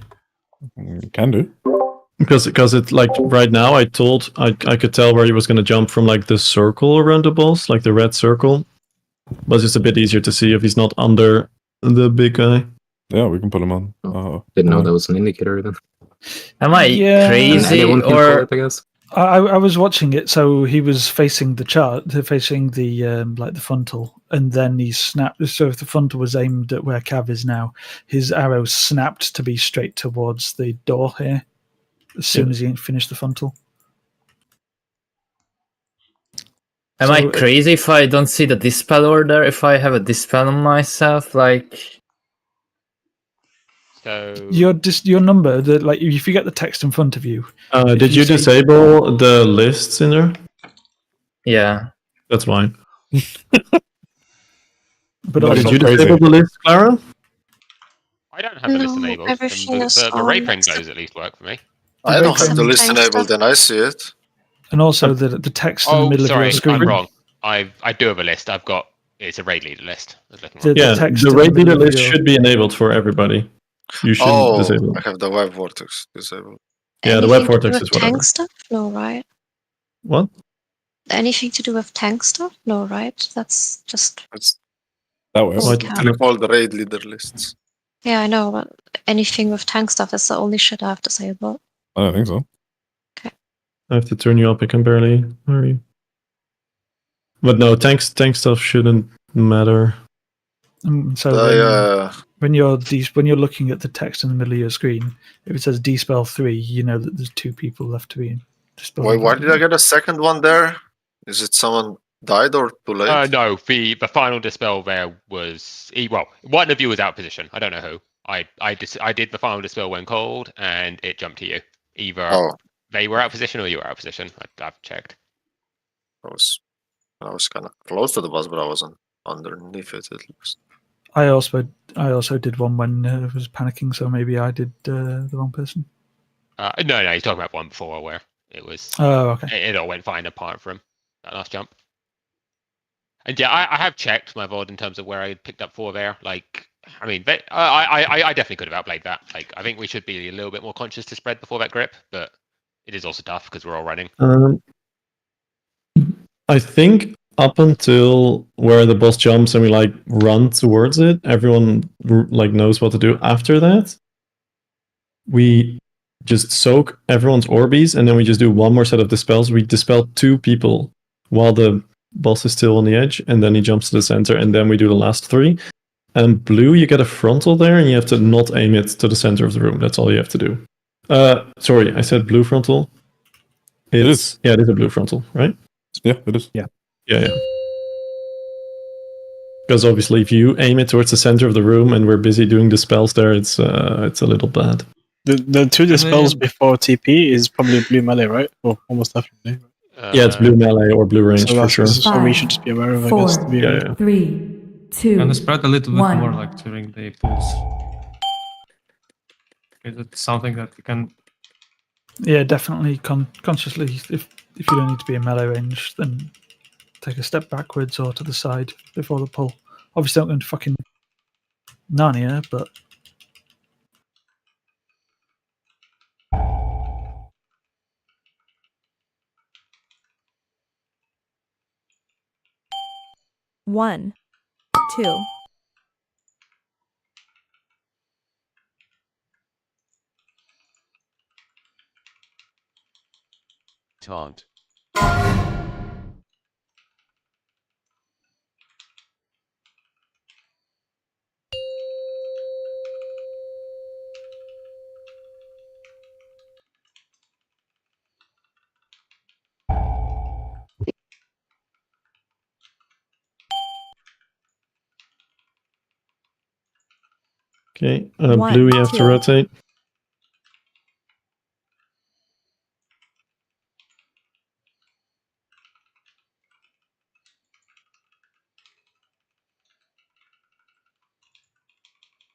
Can do. Because it like right now I could tell where he was gonna jump from like the circle around the boss, like the red circle. But it's just a bit easier to see if he's not under the big guy. Yeah, we can put him on. Didn't know that was an indicator then. Am I crazy Anyone can call or it, I guess. I was watching it, so he was facing the chart, facing the like the frontal, and then he snapped. So if the frontal was aimed at where Cav is now, his arrow snapped to be straight towards the door here. As soon as he finished the frontal. am I crazy if I don't see the dispel order? If I have a dispel on myself, like So your number, like if you get the text in front of you. Did you disable the lists in there? Yeah, that's fine. But did you disable the list, Clara? I don't have the list enabled. The ray pen glows at least work for me. I don't have the list enabled, and I see it. And also the text in the middle of your screen. I'm wrong. I do have a list. It's a raid leader list. The raid leader list should be enabled for everybody. You should disable I it. have the web vortex disabled. Yeah, the web vortex is whatever. Tank stuff? No, right? What? Anything to do with tank stuff? No, right? That's just. That way. Click all the raid leader lists. Yeah, I know, but anything with tank stuff is the only shit I have to say about. I don't think so. I have to turn you up. I can barely hear you. But no, tank stuff shouldn't matter. So when you're looking at the text in the middle of your screen, if it says dispel 3, you know that there's 2 people left to be dispelled. Wait, why did I get a second one there? Is it someone died or too late? No, the final dispel there was one of you was out of position. I don't know who. I did the final dispel when cold, and it jumped to you. Either they were out of position or you were out of position. I've checked. I was kind of close to the boss, but I wasn't underneath it at least. I also did one when I was panicking, so maybe I did the wrong person. No, he's talking about one before where it was. Oh, okay. It all went fine apart from that last jump. And yeah, I have checked my VOD in terms of where I picked up 4 there. Like, I mean, I definitely could have outplayed that. Like, I think we should be a little bit more conscious to spread before that grip, but it is also tough because we're all running. I think up until where the boss jumps and we like run towards it, everyone like knows what to do. After that, we just soak everyone's orbies and then we just do one more set of dispels. We dispel 2 people while the boss is still on the edge, and then he jumps to the center, and then we do the last 3. And blue, you get a frontal there, and you have to not aim it to the center of the room. That's all you have to do. Sorry, I said blue frontal. It is. Yeah, it is a blue frontal, right? Yeah, it is. Yeah. Because obviously, if you aim it towards the center of the room and we're busy doing the spells there, it's a little bad. The 2 dispels before TP is probably blue melee, right? Or almost definitely. Yeah, it's blue melee or blue range for sure. So we should just be aware of, I guess. To be 3, 2, Gonna spread a little bit 1. more like during the pulse. Is it something that we can? Yeah, definitely consciously. If you don't need to be in melee range, then take a step backwards or to the side before the pull. Obviously, don't go into fucking Narnia, but. One, 2. Taunt. Okay, blue, you have to rotate.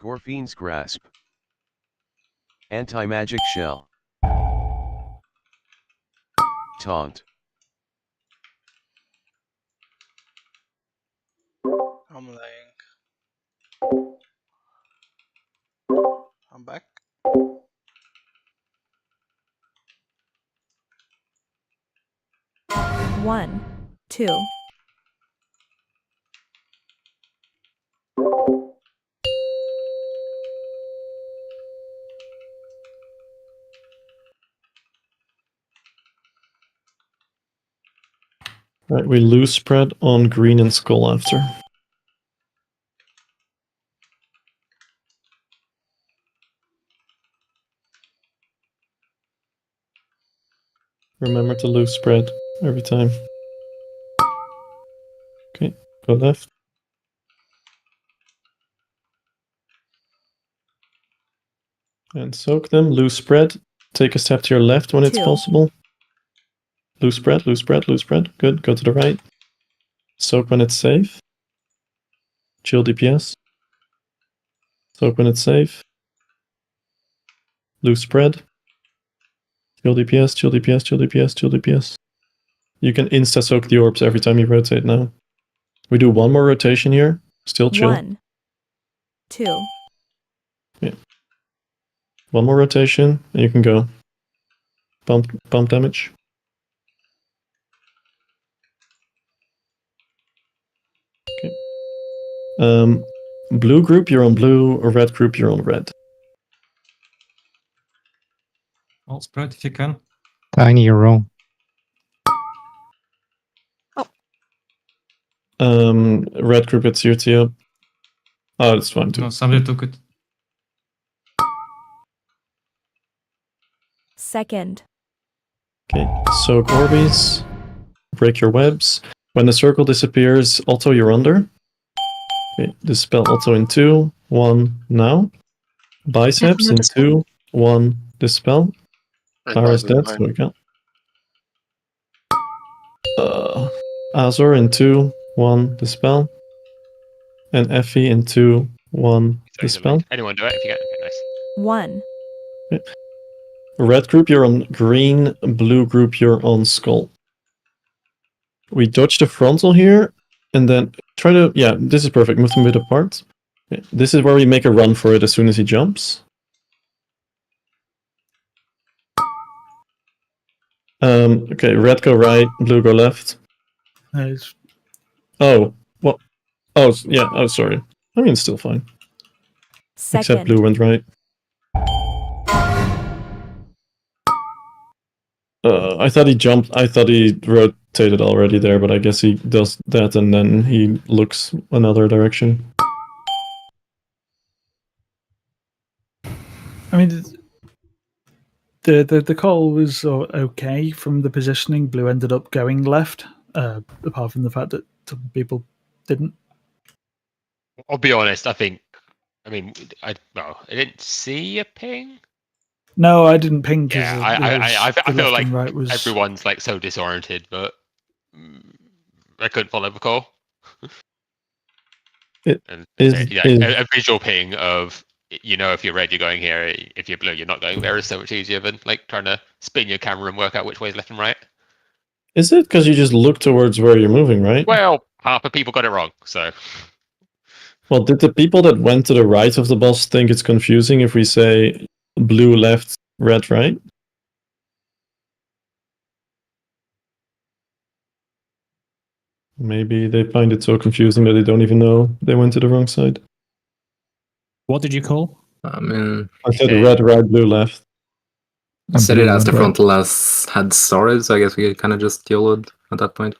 Gorfine's Grasp. Anti-magic shell. Taunt. I'm laying. I'm back. One, 2. Right, we lose spread on green and skull after. Remember to lose spread every time. Okay, go left. And soak them, lose spread. Take a step to your left when it's 2. possible. Lose spread, lose spread, lose spread. Good, go to the right. Soak when it's safe. Chill DPS. Soak when it's safe. Lose spread. Chill DPS, chill DPS, chill DPS, chill DPS. You can insta-soak the orbs every time you rotate now. We do one more rotation here. Still chill. 1, 2. Yeah. One more rotation, and you can go. Bump damage. Okay. blue group, you're on blue, or red group, you're on red. All spread if you can. Tiny, you're wrong. Red group gets CRT up. Oh, that's fine too. No, somebody took it. Second. Okay, soak Orbeez. Break your webs. When the circle disappears, Alto, you're under. Okay, dispel Alto in 2, 1, now. Biceps in 2, 1, dispel. Clara is dead, so we can't. Azor in 2, 1, dispel. And Effie in 2, 1, dispel. Anyone do it if you get. Okay, nice. 1. Okay. Red group, you're on green. Blue group, you're on skull. We dodge the frontal here, and then try to... Yeah, this is perfect. Move them a bit apart. Okay. This is where we make a run for it as soon as he jumps. Okay, red go right, blue go left. Nice. Oh, what? Oh, yeah, oh, sorry. I mean, it's still fine. Second. Except blue went right. I thought he jumped. I thought he rotated already there, but I guess he does that and then he looks another direction. I mean, the call was okay from the positioning. Blue ended up going left, apart from the fact that some people didn't. I'll be honest. I didn't see a ping. No, I didn't ping because I feel like right was... everyone's like so disoriented, but I couldn't follow the call. A visual ping of, if you're red, you're going here. If you're blue, you're not going there. Is so much easier than like trying to spin your camera and work out which way is left and right. Is it because you just look towards where you're moving, right? Well, half the people got it wrong, so. Well, did the people that went to the right of the boss think it's confusing if we say blue left, red right? Maybe they find it so confusing that they don't even know they went to the wrong side. What did you call? I said red right, blue left. I said it as the Right. frontal had started, so I guess we kind of just YOLO'd at that point.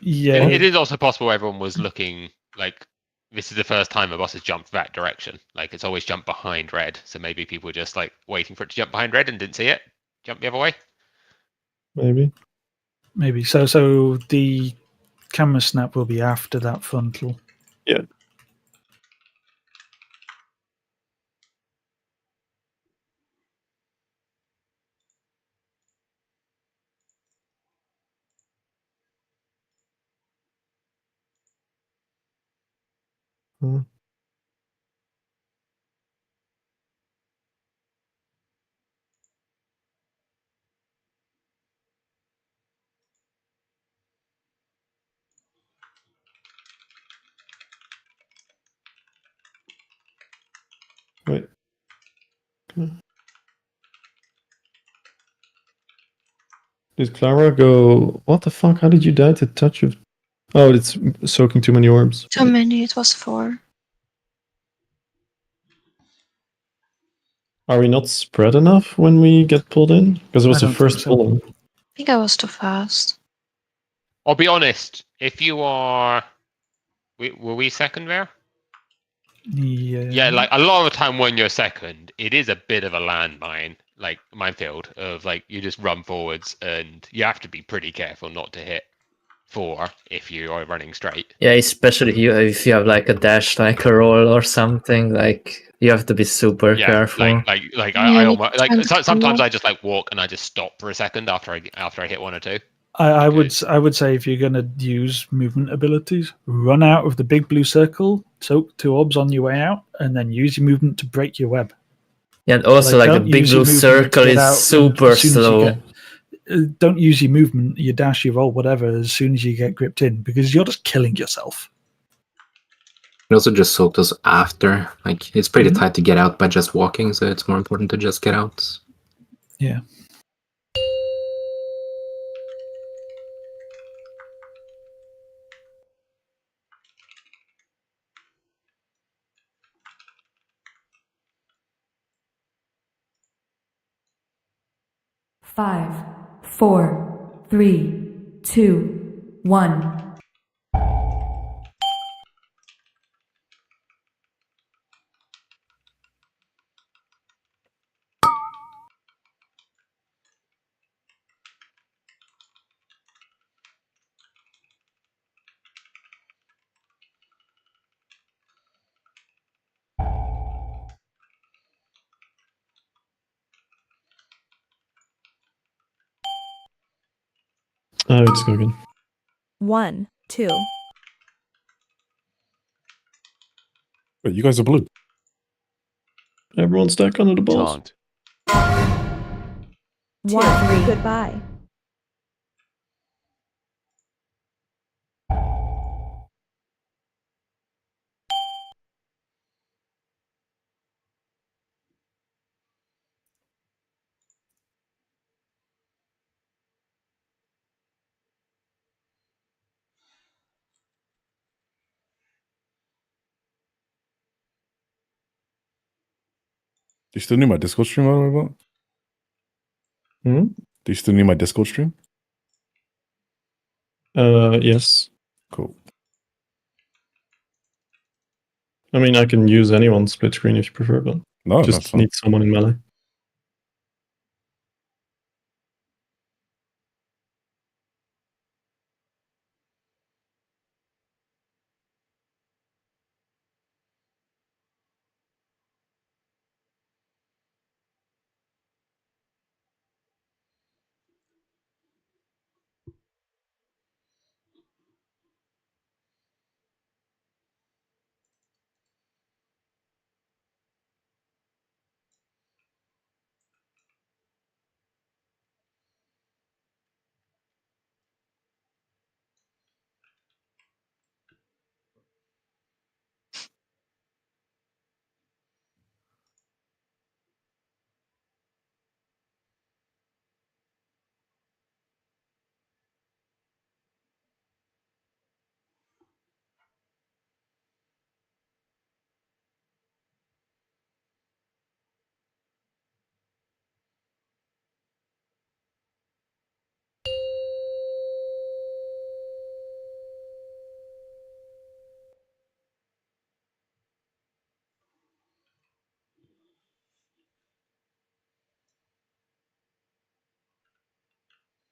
Yeah. It is also possible everyone was looking like this is the first time a boss has jumped that direction. Like it's always jumped behind red, so maybe people were just like waiting for it to jump behind red and didn't see it. Jump the other way. Maybe. So the camera snap will be after that frontal. Yeah. Wait. Did Clara go... What the fuck? How did you die to touch of... Oh, it's soaking too many orbs. Too many, it was 4. Are we not spread enough when we get pulled in? Because it was the first pull. I think I was too fast. I'll be honest. If you are, were we second there? Yeah. Yeah, like a lot of the time when you're second, it is a bit of a landmine, like minefield of like you just run forwards and you have to be pretty careful not to hit 4 if you are running straight. Yeah, especially if you have like a dash, like a roll or something, like you have to be super careful. Sometimes I just like walk and I just stop for a second after I hit 1 or 2. I would say if you're going to use movement abilities, run out of the big blue circle, soak 2 orbs on your way out, and then use your movement to break your web. Yeah, and also like the big blue circle is super slow. Don't use your movement, your dash, your roll, whatever, as soon as you get gripped in, because you're just killing yourself. It also just soaked us after. Like, it's pretty tight to get out by just walking, so it's more important to just get out. Yeah. 5, 4, 3, 2, 1. Oh, it's cooking. 1, 2. Wait, you guys are blue. Everyone stack under the balls. Taunt. 1, 3. Goodbye. Do you still need my Discord stream, by the way, Bart? Do you still need my Discord stream? Yes. Cool. I mean, I can use anyone's split screen if you prefer, but No, that's just fine. need someone in melee.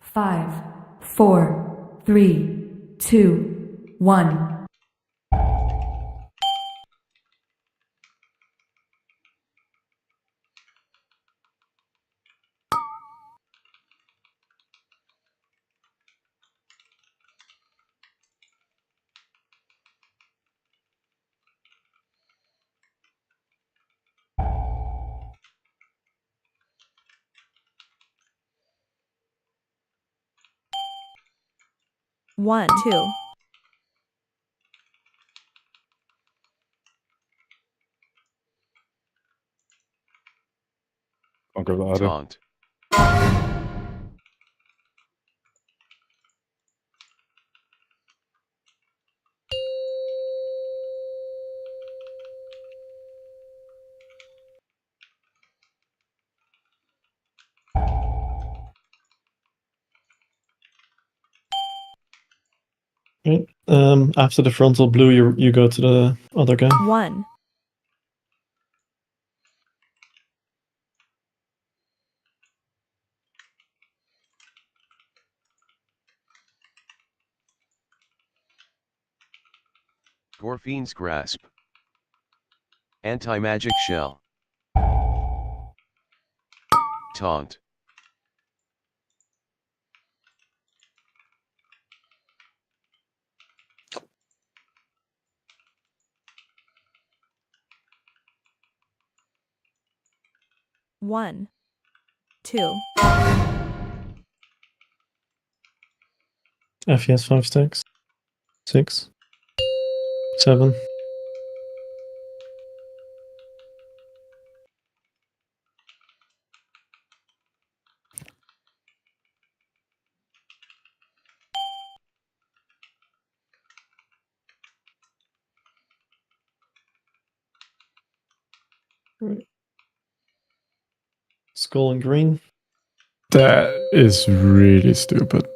Five, 4, 3, 2, 1. One, 2. I'll grab that idea. Taunt. Right. After the frontal blue, you go to the other guy. 1. Gorfine's Grasp. Anti-magic shell. Taunt. One, 2. FES 5 stacks. 6. 7. Right. Skull and green. That is really stupid.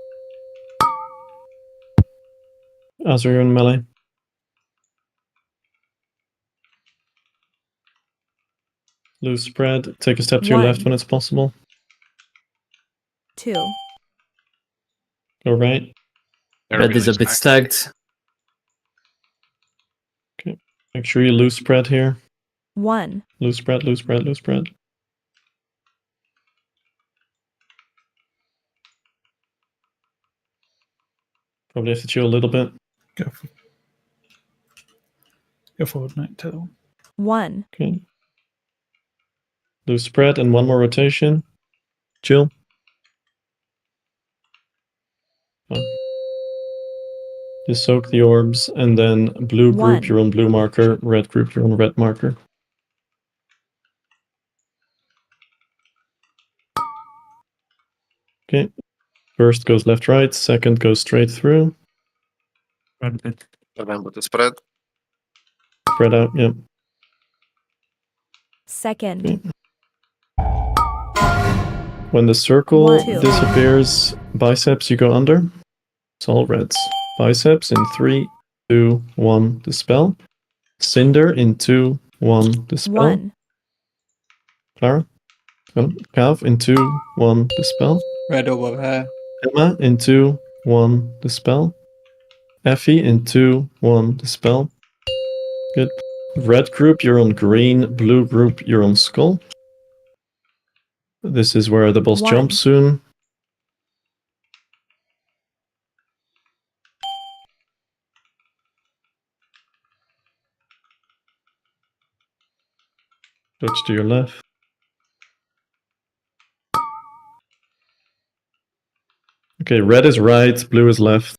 Azure, you're in melee. Loose spread. Take a step to your left 1, when it's possible. 2, Go right. Red is a bit stacked. Okay. Make sure you loose spread here. 1, Loose spread, loose spread, loose spread. Probably have to chill a little bit. Go forward, Knight. Take that one. 1, Okay. Loose spread and one more rotation. Chill. Fine. Just soak the orbs and then blue group 1. your own blue marker, red group your own red marker. Okay. First goes left right, second goes straight through. Remember the spread. Spread out, yep. second, Okay. When the circle 1, 2. disappears, biceps you go under. It's all reds. Biceps in 3, 2, 1, dispel. Cinder in 2, 1, dispel. 1, Clara? Cav in 2, 1, dispel. Red over here. Emma in 2, 1, dispel. Effie in 2, 1, dispel. Good. Red group, you're on green. Blue group, you're on skull. This is where the boss 1. jumps soon. Dodge to your left. Okay, red is right, blue is left.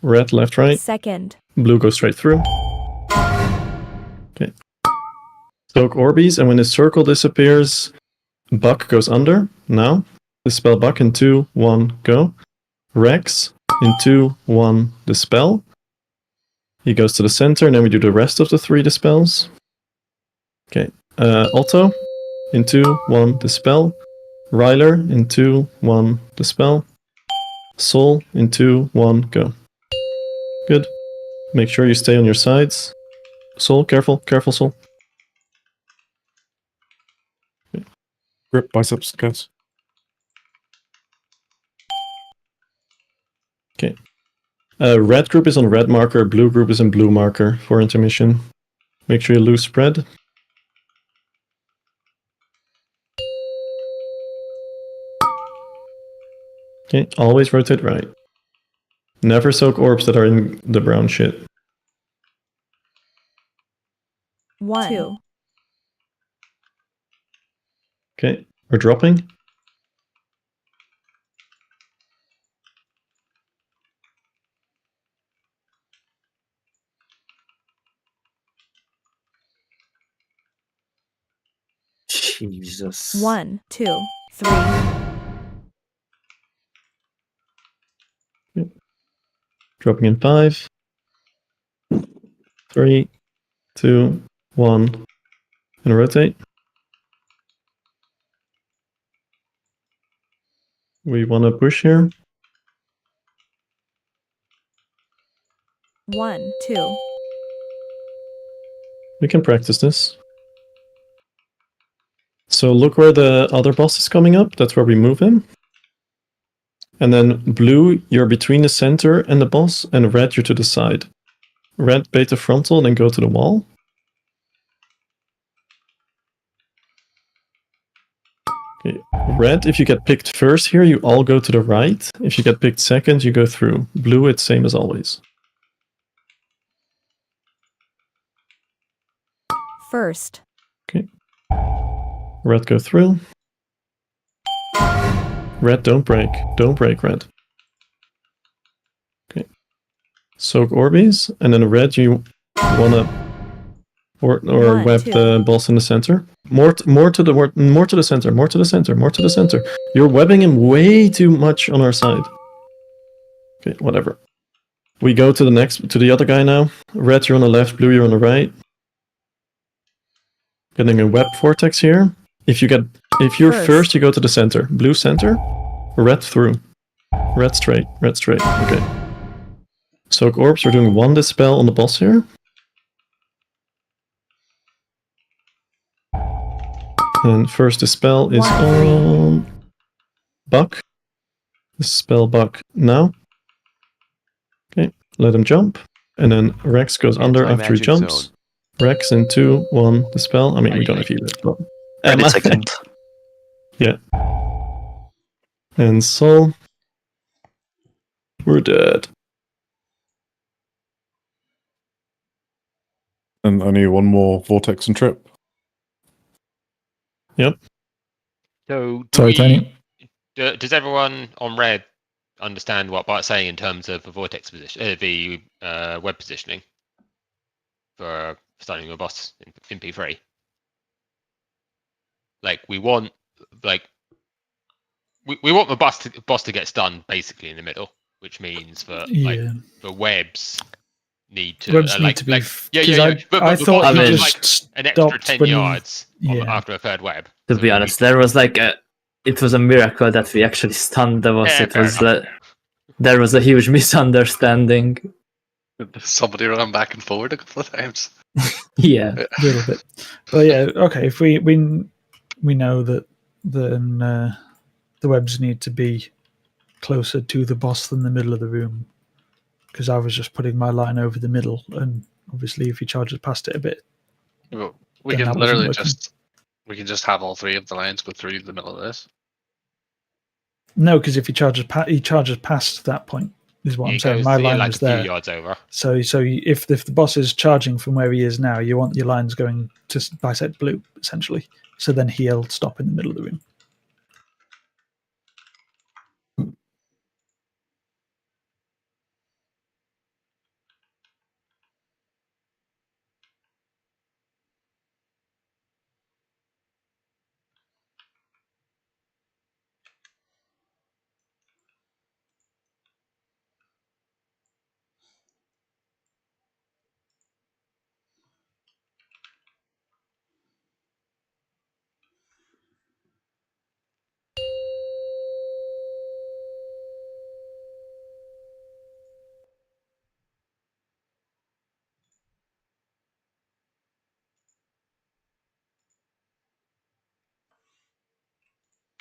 Red, left, right. second, Blue goes straight through. Okay. Soak Orbeez, and when the circle disappears, Buck goes under. Now, dispel Buck in 2, 1, go. Rex in 2, 1, dispel. He goes to the center, and then we do the rest of the 3 dispels. Okay. Otto in 2, 1, dispel. Ryler in 2, 1, dispel. Soul in 2, 1, go. Good. Make sure you stay on your sides. Soul, careful, careful, Soul. Okay. Grip biceps, guys. Okay. Red group is on red marker, blue group is in blue marker for intermission. Make sure you lose spread. Okay, always rotate right. Never soak orbs that are in the brown shit. 1, 2, Okay, we're dropping. Jesus. 1, 2, 3, Dropping in 5, 3, 2, 1, and rotate. We want to push here. 1, 2, We can practice this. So look where the other boss is coming up. That's where we move him. And then blue, you're between the center and the boss, and red, you're to the side. Red, bait the frontal, then go to the wall. Okay. Red, if you get picked first here, you all go to the right. If you get picked second, you go through. Blue, it's same as always. first, Okay. Red, go through. Red, don't break. Don't break, red. Okay. Soak Orbeez, and then red, you wanna or 1, web 2. the boss in the center. More to the center. More to the center. More to the center. You're webbing him way too much on our side. Okay, whatever. We go to the other guy now. Red, you're on the left. Blue, you're on the right. Getting a web vortex here. If you get If you're first, you go to the center. Blue center, red through. Red straight, red straight. Okay. Soak orbs, we're doing 1 dispel on the boss here. And first dispel is on Buck. Dispel Buck now. Okay, let him jump. And then Rex goes under after he Anti-magic jumps. zone. Rex in 2, 1, dispel. I mean, we don't have you, but... 30 seconds. Yeah. And Sol. We're dead. And only one more Vortex and Trip. Yep. So, Sorry, Tony. Does everyone on red understand what Bart's saying in terms of the vortex position, the web positioning for starting a boss in P3? Like, we want the boss to get stunned basically in the middle, which means that like the webs need to need to be But I the thought boss he has, just like, an extra stopped 10 when he- yards after a third web. To be honest, there was like it was a miracle that we actually stunned the boss. Yeah, It fair was enough. there was a huge misunderstanding. Somebody ran back and forward a couple of times. Yeah, a little bit. But yeah, okay. If we know that then the webs need to be closer to the boss than the middle of the room, because I was just putting my line over the middle, and obviously if he charges past it a bit, Well, we then can that wasn't literally working. just have all 3 of the lines go through the middle of this. No, because if he charges past that point is what He I'm saying. goes, My yeah, line like was a few there. yards over. So if the boss is charging from where he is now, you want your lines going to bisect blue essentially. So then he'll stop in the middle of the room.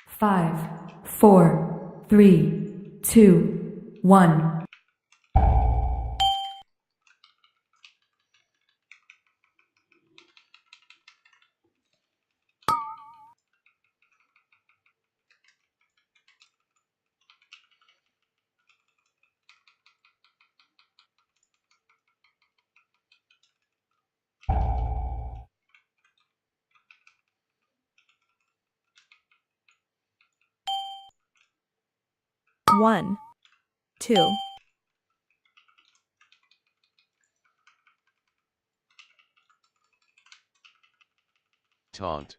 Five, four, three, two, one. One, two, Taunt.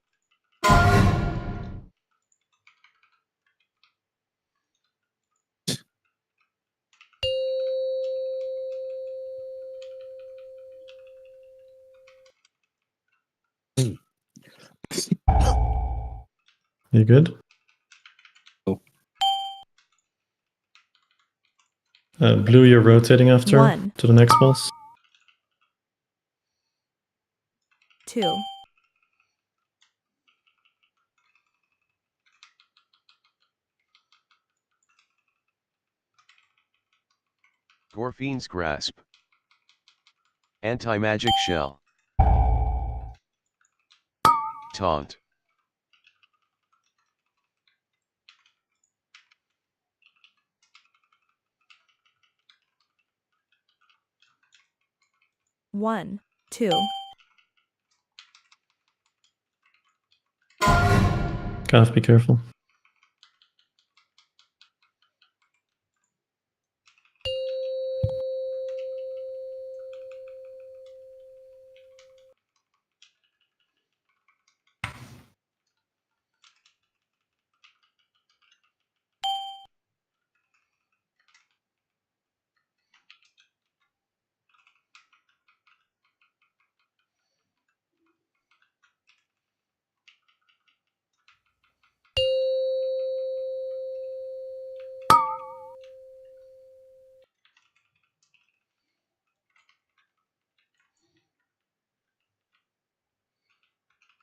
You good? Blue, you're rotating after One. to the next boss. two, Gorfine's Grasp. Anti-magic shell. Taunt. one, two, Calf, be careful.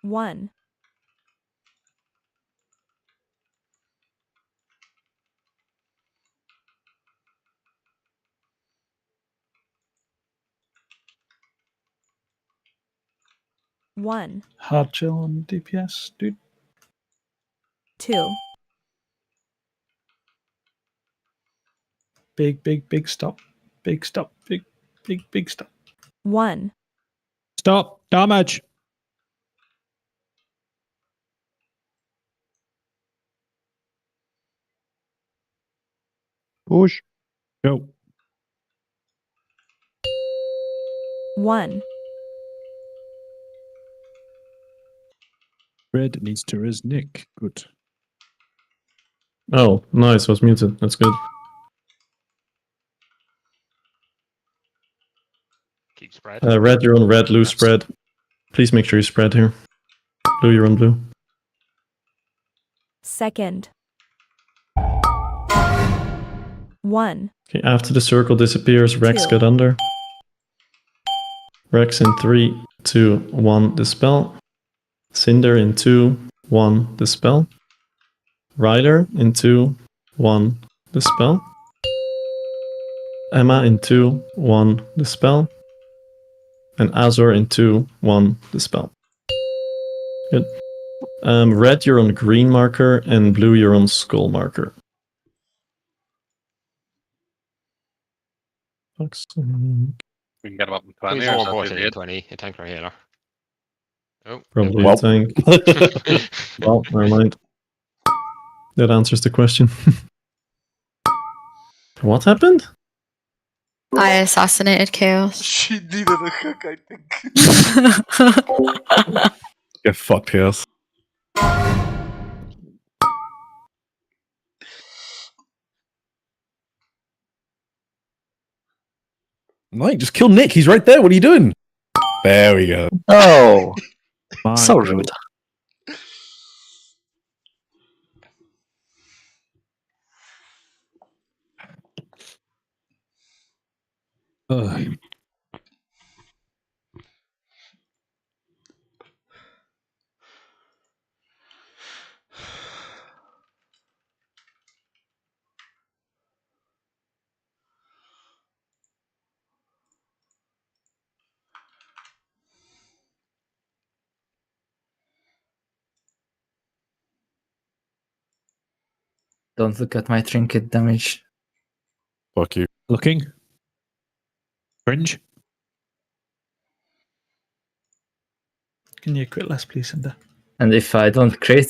1. One, Hard chill on DPS, dude. 2, Big stop. Big stop. Big stop. 1, Stop. Damage. Push. Go. 1, Red needs to res Nick. Good. Oh, nice. Was muted. That's good. Keep spread. Red, you're on red. Blue, spread. Please make sure you spread here. Blue, you're on blue. second. 1, Okay, after the circle disappears, Rex Two. get under. Rex in 3, 2, 1, dispel. Cinder in 2, 1, dispel. Ryder in 2, 1, dispel. Emma in 2, 1, dispel. And Azor in 2, 1, dispel. Good. Red, you're on green marker, and blue, you're on skull marker. We can get him up in 20 Who's or more is that too important in late? 20? A tank or a healer? Oh, Probably Well. a tank. Well, never mind. That answers the question. What happened? I assassinated Chaos. She needed a hook, I think. Get fucked, Chaos. Mike, just kill Nick. He's right there. What are you doing? There we go. Oh, My so God. rude. Ugh. Don't look at my trinket damage. Fuck you. Looking. Cringe. Can you crit less, please, Cinder? And if I don't crit,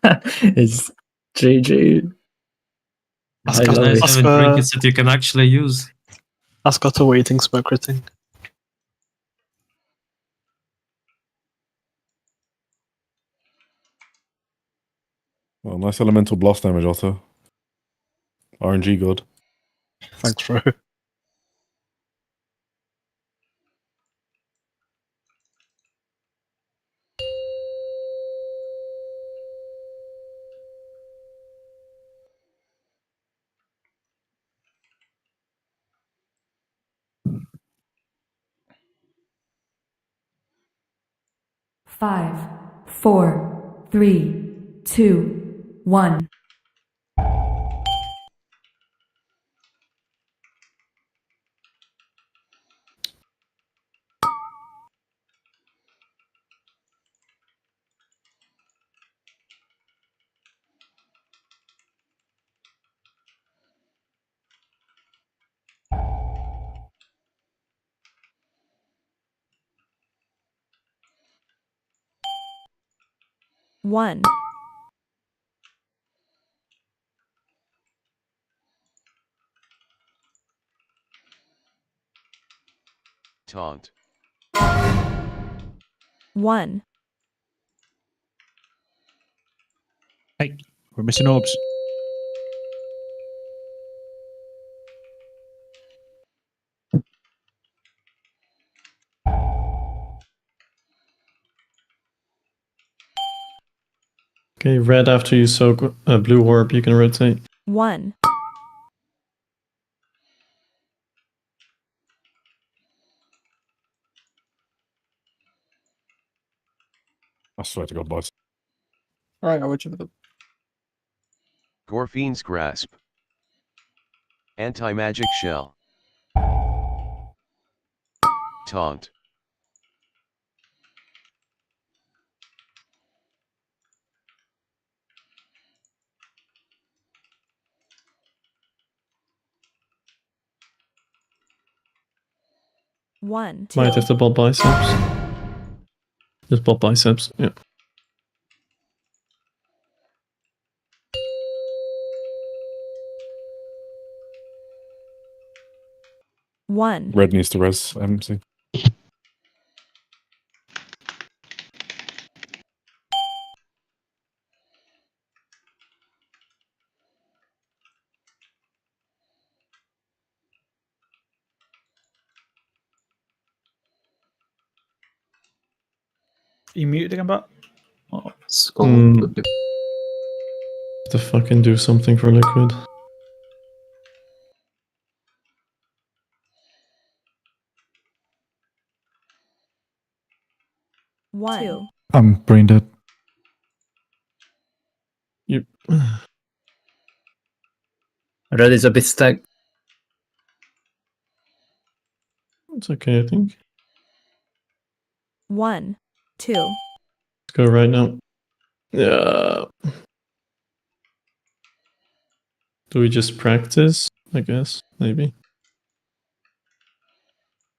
it's GG. I It's love nice it. having trinkets that you can actually use. Ask got to waiting smoke critting. Well, nice elemental blast damage, Otto. RNG god. Thanks, bro. Five, four, three, two, one. One. Taunt. One. Hey, we're missing orbs. Okay, red after you soak a blue orb, you can rotate. One. swear to God, boys. Alright, I'll wait you for the... Gorfine's Grasp. Anti-magic shell. Taunt. One. Might have to bot biceps. Just bot biceps, yeah. One. Red needs to res MC. You muted again, but oh. To fucking do something for liquid. One. Two. I'm brain dead. You. Red is a bit stacked. It's okay, I think. One. Two. Let's go right now. Yeah. Do we just practice? I guess, maybe.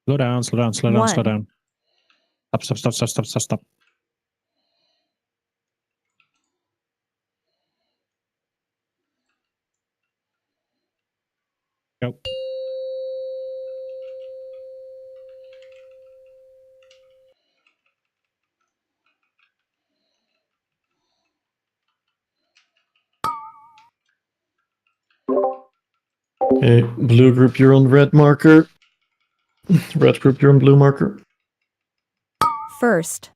Slow down, slow down, slow down, slow One. down. Stop. Go. Okay, blue group, you're on red marker. Red group, you're on blue marker. First.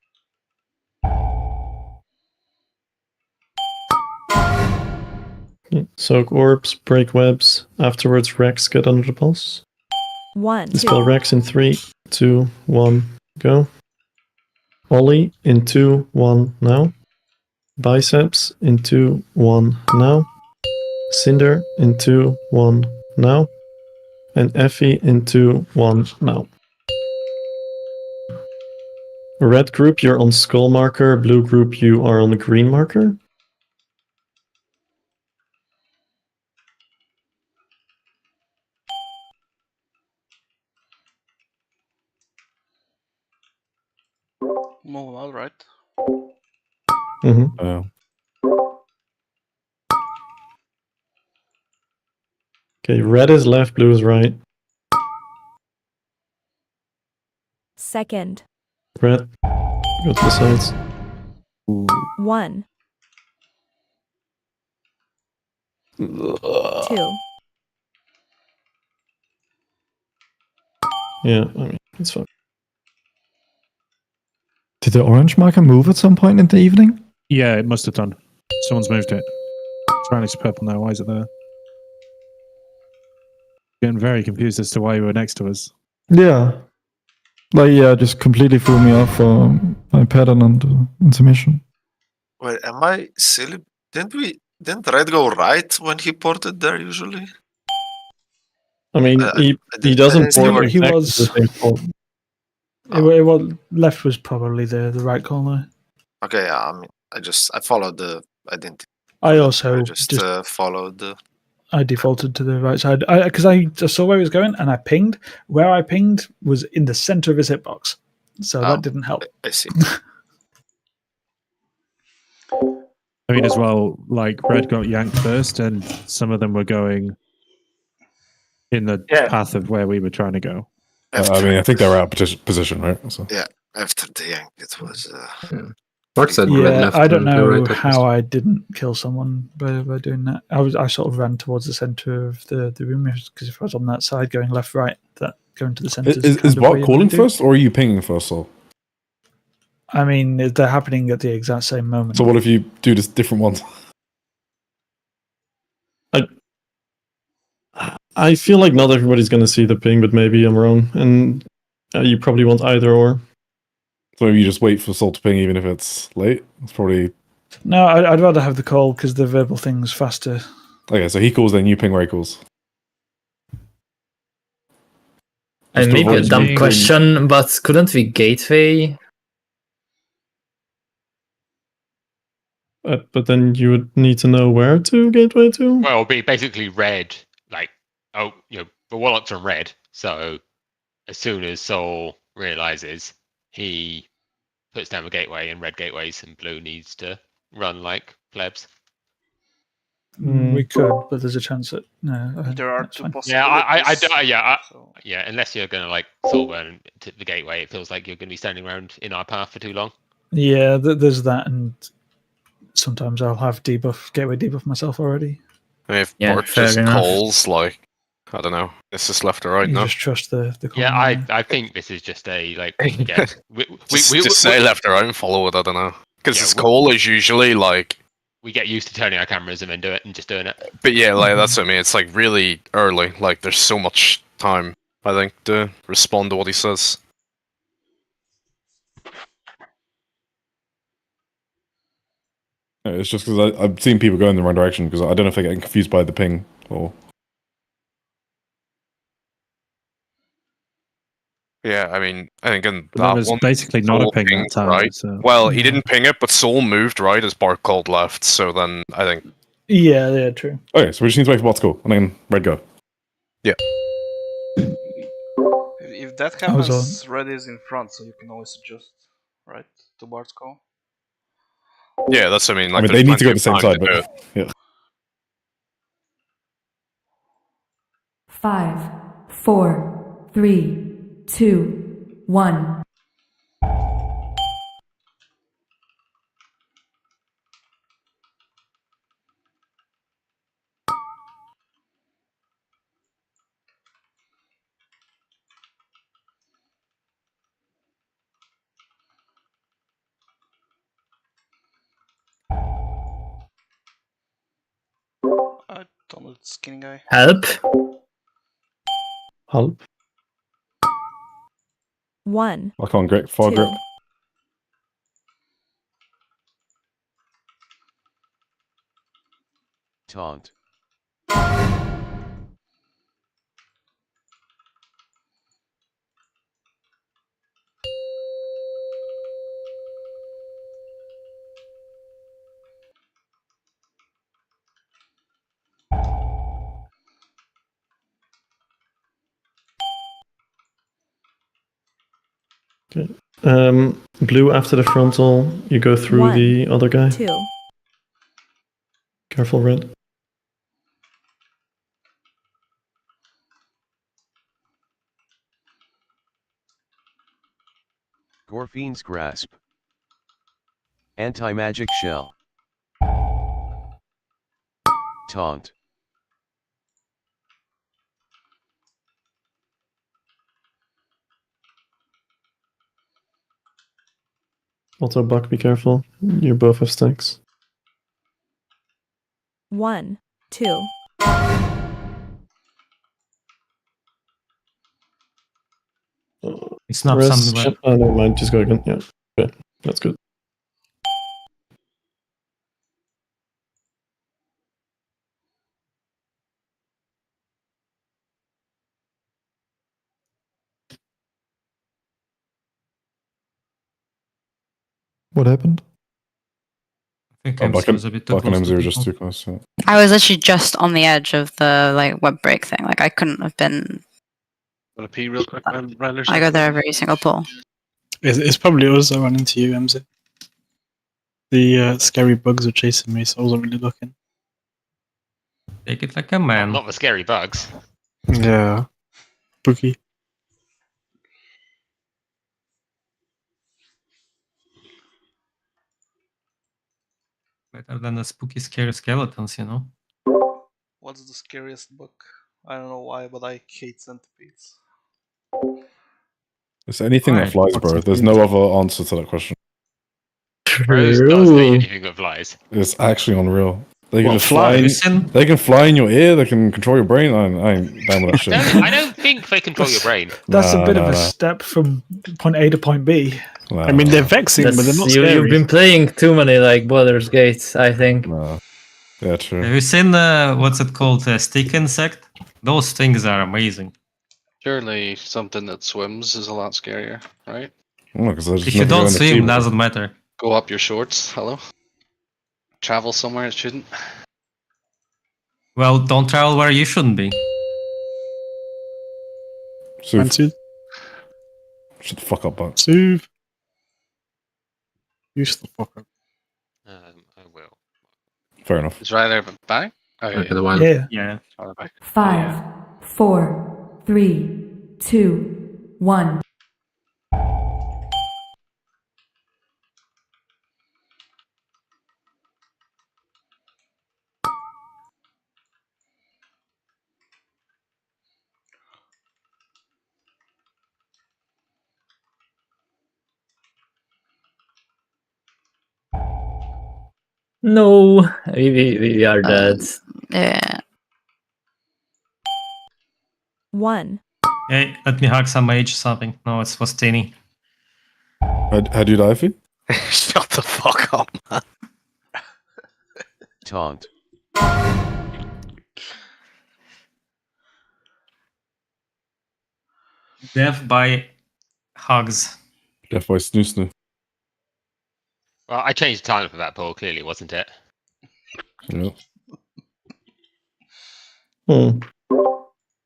Soak orbs, break webs. Afterwards, Rex, get under the pulse. One. Dispel Two. Rex in 3, 2, 1, go. Ollie in 2, 1, now. Biceps in 2, 1, now. Cinder in 2, 1, now. And Effie in 2, 1, now. Red group, you're on skull marker. Blue group, you are on the green marker. Move all right. Mm-hmm. Okay, red is left, blue is right. Second. Red, go to the sides. One. Two. Yeah, I mean, it's fine. Did the orange marker move at some point in the evening? Yeah, it must have done. Someone's moved it. Trying to purple now. Why is it there? Getting very confused as to why you were next to us. Yeah. Like, yeah, just completely threw me off my pattern and intermission. Wait, am I silly? Didn't Red go right when he ported there usually? I mean, he doesn't see port where he exactly was. the same spot. It was left was probably the right call though. Okay, yeah, I mean, I followed the identity. I also I just followed the. I defaulted to the right side because I just saw where he was going and I pinged. Where I pinged was in the center of his hitbox, so that didn't help. I see. I mean, as well, like red got yanked first, and some of them were going in the path of where we were trying to go. I mean, I think they were out of position, right? So. Yeah, after the yank, it was. Mark said red Yeah, left. I don't and blue know right at how I didn't kill someone by doing that. I sort of ran towards the center of the room because if I was on that side going left right, that going to the center Is bot calling first, or are you pinging first? So? I mean, they're happening at the exact same moment. So what if you do this different ones? I feel like not everybody's going to see the ping, but maybe I'm wrong. And you probably want either or. So maybe you just wait for Sol to ping even if it's late. It's probably... No, I'd rather have the call because the verbal thing's faster. Okay, so he calls, then you ping Ray calls. And maybe a dumb question, but couldn't we gateway? But then you would need to know where to gateway to? Well, it'll be basically red, like, oh, you know, the Warlock's on red, so as soon as Sol realizes, he puts down the gateway and red gateways, and blue needs to run like plebs. We could, but there's a chance that no. There are that's two fine. possibilities. Yeah, unless you're gonna like soul burn to the gateway, it feels like you're gonna be standing around in our path for too long. Yeah, there's that, and sometimes I'll have gateway debuff myself already. I mean, if Yeah, Bart fair just enough. calls, like, I don't know, it's just left or right You now. just trust the Yeah, command. I think this is just a like Just say left or right and follow it, I don't know. Because Yeah, his call is usually like... we get used to turning our cameras and then do it and just doing it. But yeah, like that's what I mean. It's like really early. Like there's so much time, I think, to respond to what he says. It's just because I've seen people go in the wrong direction because I don't know if they're getting confused by the ping or... Yeah, I mean, I think in But that that was one, basically not a Sol ping that pinged time, right. so- Well, he Yeah. didn't ping it, but Sol moved right as Bart called left. So then I think... Yeah, true. Okay, so we just need to wait for Bart to call, and then red go. Yeah. If that I was happens, red is in front, so you can always adjust, right, to Bart's call. Yeah, that's what I mean. Like, I mean, there's they need to go plenty to the of same time side, to do but... it. Yeah. 5, 4, 3, 2, 1. Don't know the skinny guy. Help. Help. 1, I can't grip, far 2, grip. Taunt. Okay. Blue after the frontal, you go through 1, the other guy. 2, Careful, red. Gorfine's Grasp. Anti-magic shell. Taunt. Also, Buck, be careful. You both have stacks. 1, 2. It's not Rest, something like... oh, never mind. Just go again. Yeah. Okay. That's good. What happened? I think Oh, MC was a bit too Buck and close MZ to were just people. too close. Yeah. I was actually just on the edge of the like web break thing. Like I couldn't have been. Wanna pee real quick, Ryler? I go there every single pull. It's probably us that ran into you, MZ. The scary bugs are chasing me, so I wasn't really looking. Take it like a man. Not the scary bugs. Yeah. Spooky. Better than the spooky, scary skeletons, you know? What's the scariest book? I don't know why, but I hate centipedes. It's anything that flies, bro. There's no other answer to that question. Rose does hate anything that flies. It's actually unreal. They can What, just fly. listen? They can fly in your ear. They can control your brain. I ain't down with that shit. I don't think they control your brain. That's a Nah, bit of nah, a nah. step from point A to point B. I mean, they're vexing, but they're not scary. You've been playing too many like Baldur's Gates, I think. Yeah, true. Have you seen what's it called? Stick insect? Those things are amazing. Surely something that swims is a lot scarier, right? No, 'cause I just If you never go don't in a swim, tube. doesn't matter. Go up your shorts. Hello. Travel somewhere it shouldn't. Well, don't travel where you shouldn't be. Sooth. Answered. Shut the fuck up, bud. Sooth. You shut the fuck up. I will. Fair enough. It's right there, but back. Oh, Okay, yeah. the one. Yeah. Yeah. Oh, back. 5, 4, 3, 2, 1. No, we are dead. Yeah. 1. Hey, let me hack some mage or something. No, it was Tini. How do you die, Fee? Shut the fuck up, man. Taunt. Death by hugs. Death by snoo snoo. Well, I changed the time for that poll. Clearly, wasn't it? Yeah.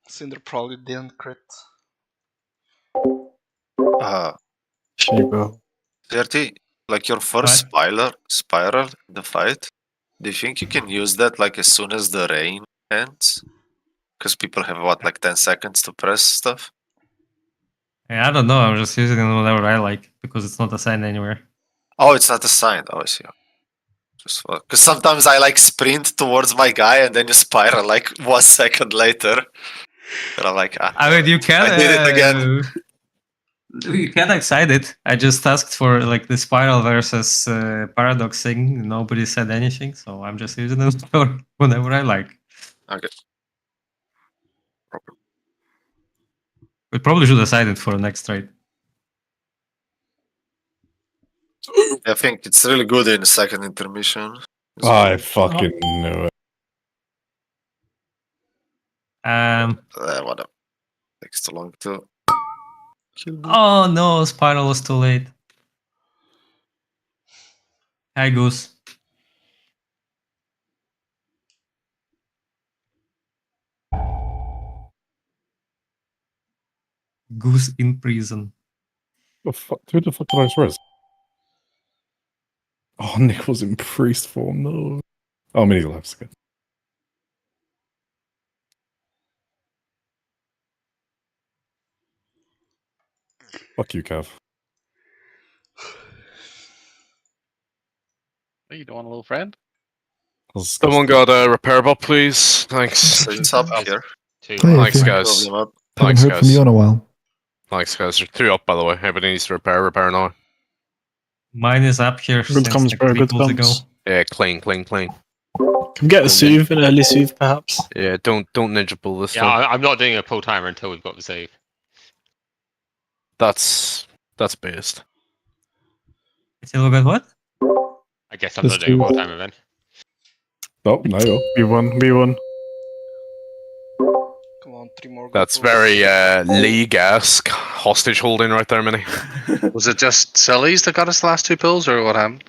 Cinder probably didn't crit. Shibo. 30, like your first spiral in the fight, do you think you can use that like as soon as the rain ends? Because people have what, like 10 seconds to press stuff? Yeah, I don't know. I'm just using it whatever I like because it's not assigned anywhere. Oh, it's not assigned. Oh, I see. Just because sometimes I like sprint towards my guy and then you spiral like 1 second later. And I'm like, I mean, you can. I did it again. You can excite it. I just asked for like the spiral versus paradox thing. Nobody said anything, so I'm just using it for whenever I like. Okay. We probably should assign it for the next trade. I think it's really good in the second intermission. I fucking knew it. Whatever. Takes too long to kill me. Oh no, spiral was too late. Hi, Goose. Goose in prison. Who the fuck did I res? Oh, Nick was in priest form, no. Oh, mini lives again. Fuck you, Cav. Hey, you don't want a little friend? Someone got a repair bot, please. Thanks. It's up here. Thanks, guys. Haven't Thanks, heard from you in a while. Thanks, guys. There's 2 up, by the way. Everybody needs to repair now. Mine is up here Good since comms, like bro. 3 Good calls ago. comms. Yeah, clean. Can get a soothe, an early soothe, perhaps. Yeah, don't ninja pull this Yeah, time. I'm not doing a pull timer until we've got the save. That's based. Still got what? I guess I'm not doing a pull timer then. Oh, no, you go. B1. Come on, 3 more. That's very league-esque hostage holding right there, Minnie. Was it just Sully's that got us the last 2 pills, or what happened?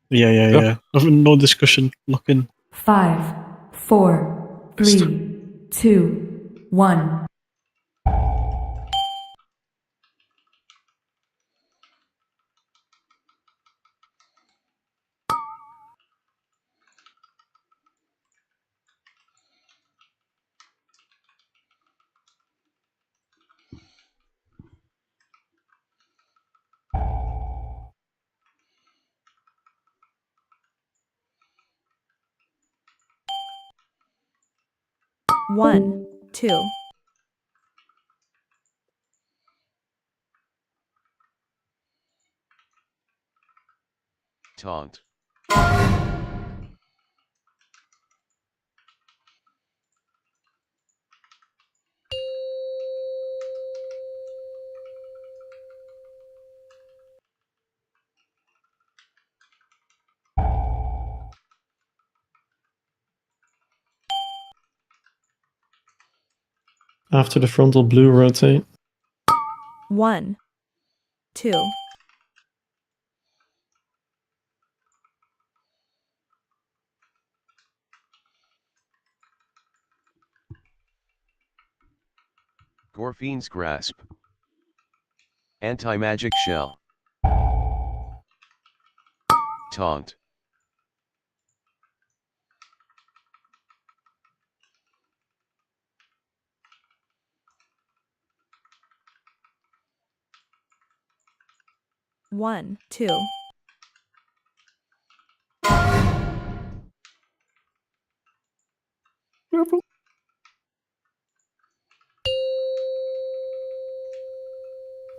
Yeah. No discussion. Lock in. 5, 4, 3, 2, 1. One, 2. Taunt. After the frontal, blue rotate. 1, 2, Gorfine's Grasp. Anti-magic shell. Taunt. one, 2,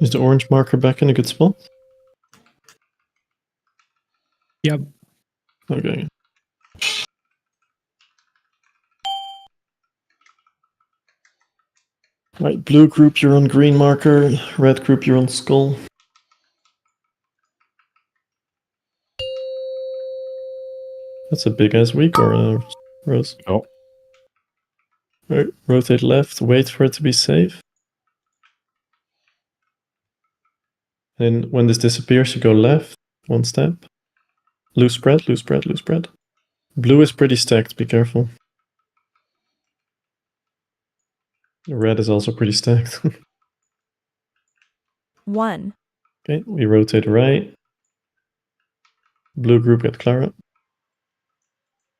Is the orange marker back in a good spot? Yep. Okay. Right, blue group, you're on green marker. Red group, you're on skull. That's a big ass weak, or Rose? Oh. Right, rotate left, wait for it to be safe. And when this disappears, you go left, one step. Loose spread, loose spread, loose spread. Blue is pretty stacked, be careful. Red is also pretty stacked. 1, Okay, we rotate right. Blue group at Clara.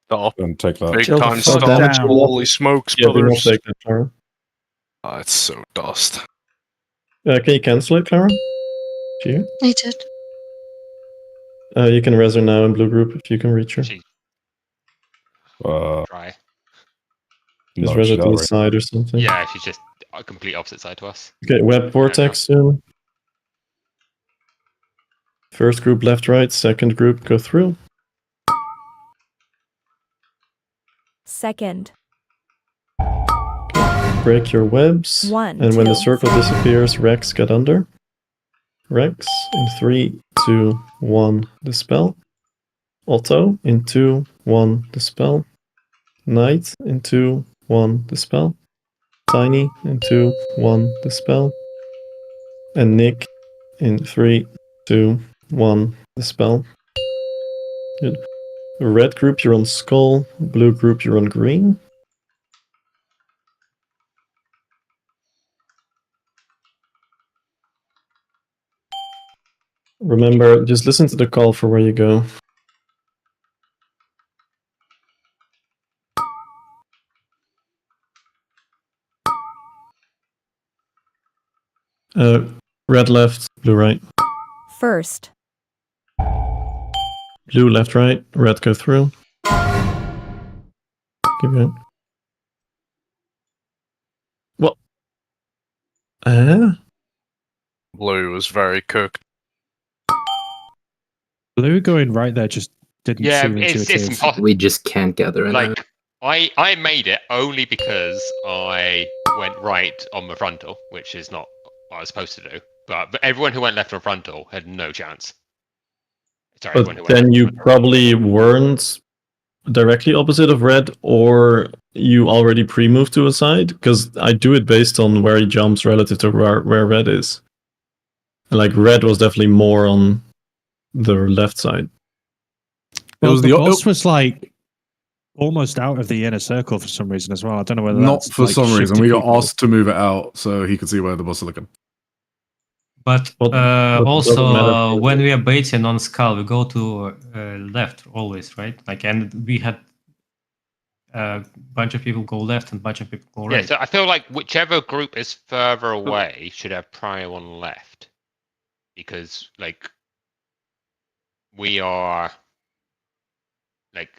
Stop. Don't take that. Big Chill the time fuck stop. down. Holy smokes, Yeah, do not brothers. take that, Clara. Oh, it's so dust. Can you cancel it, Clara? You? I did. You can res her now in blue group if you can reach her. Try. Just No, res her she's to out the right. side or something. Yeah, she's just a complete opposite side to us. Okay, web vortex soon. First group left, right. Second group go through. second, Break your webs. 1, And when the 2. circle disappears, Rex get under. Rex in 3, 2, 1, dispel. Otto in 2, 1, dispel. Knight in 2, 1, dispel. Tiny in 2, 1, dispel. And Nick in 3, 2, 1, dispel. Good. Red group, you're on skull. Blue group, you're on green. Remember, just listen to the call for where you go. Red left, blue right. First, Blue left, right. Red go through. Keep going. What? Blue was very cooked. Blue going right there just didn't Yeah, seem it's intuitive. impossible. We just can't gather in Like, I made it only because I went right on the frontal, which is not what I was supposed to do. But everyone who went left on frontal had no chance. Sorry, everyone who But went then left you on frontal. probably weren't directly opposite of red, or you already pre-moved to a side, because I do it based on where he jumps relative to where red is. Like, red was definitely more on the left side. Well, was the the- boss was like almost out of the inner circle for some reason as well. I don't know whether Not that's, for like, some reason. shifted We got people. asked to move it out so he could see where the boss is looking. But But it also, doesn't matter. when we are baiting on skull, we go to left always, right? Like, and we had a bunch of people go left and a bunch of people go right. Yeah, so I feel like whichever group is further away should have prior on left. Because, like, we are... Like,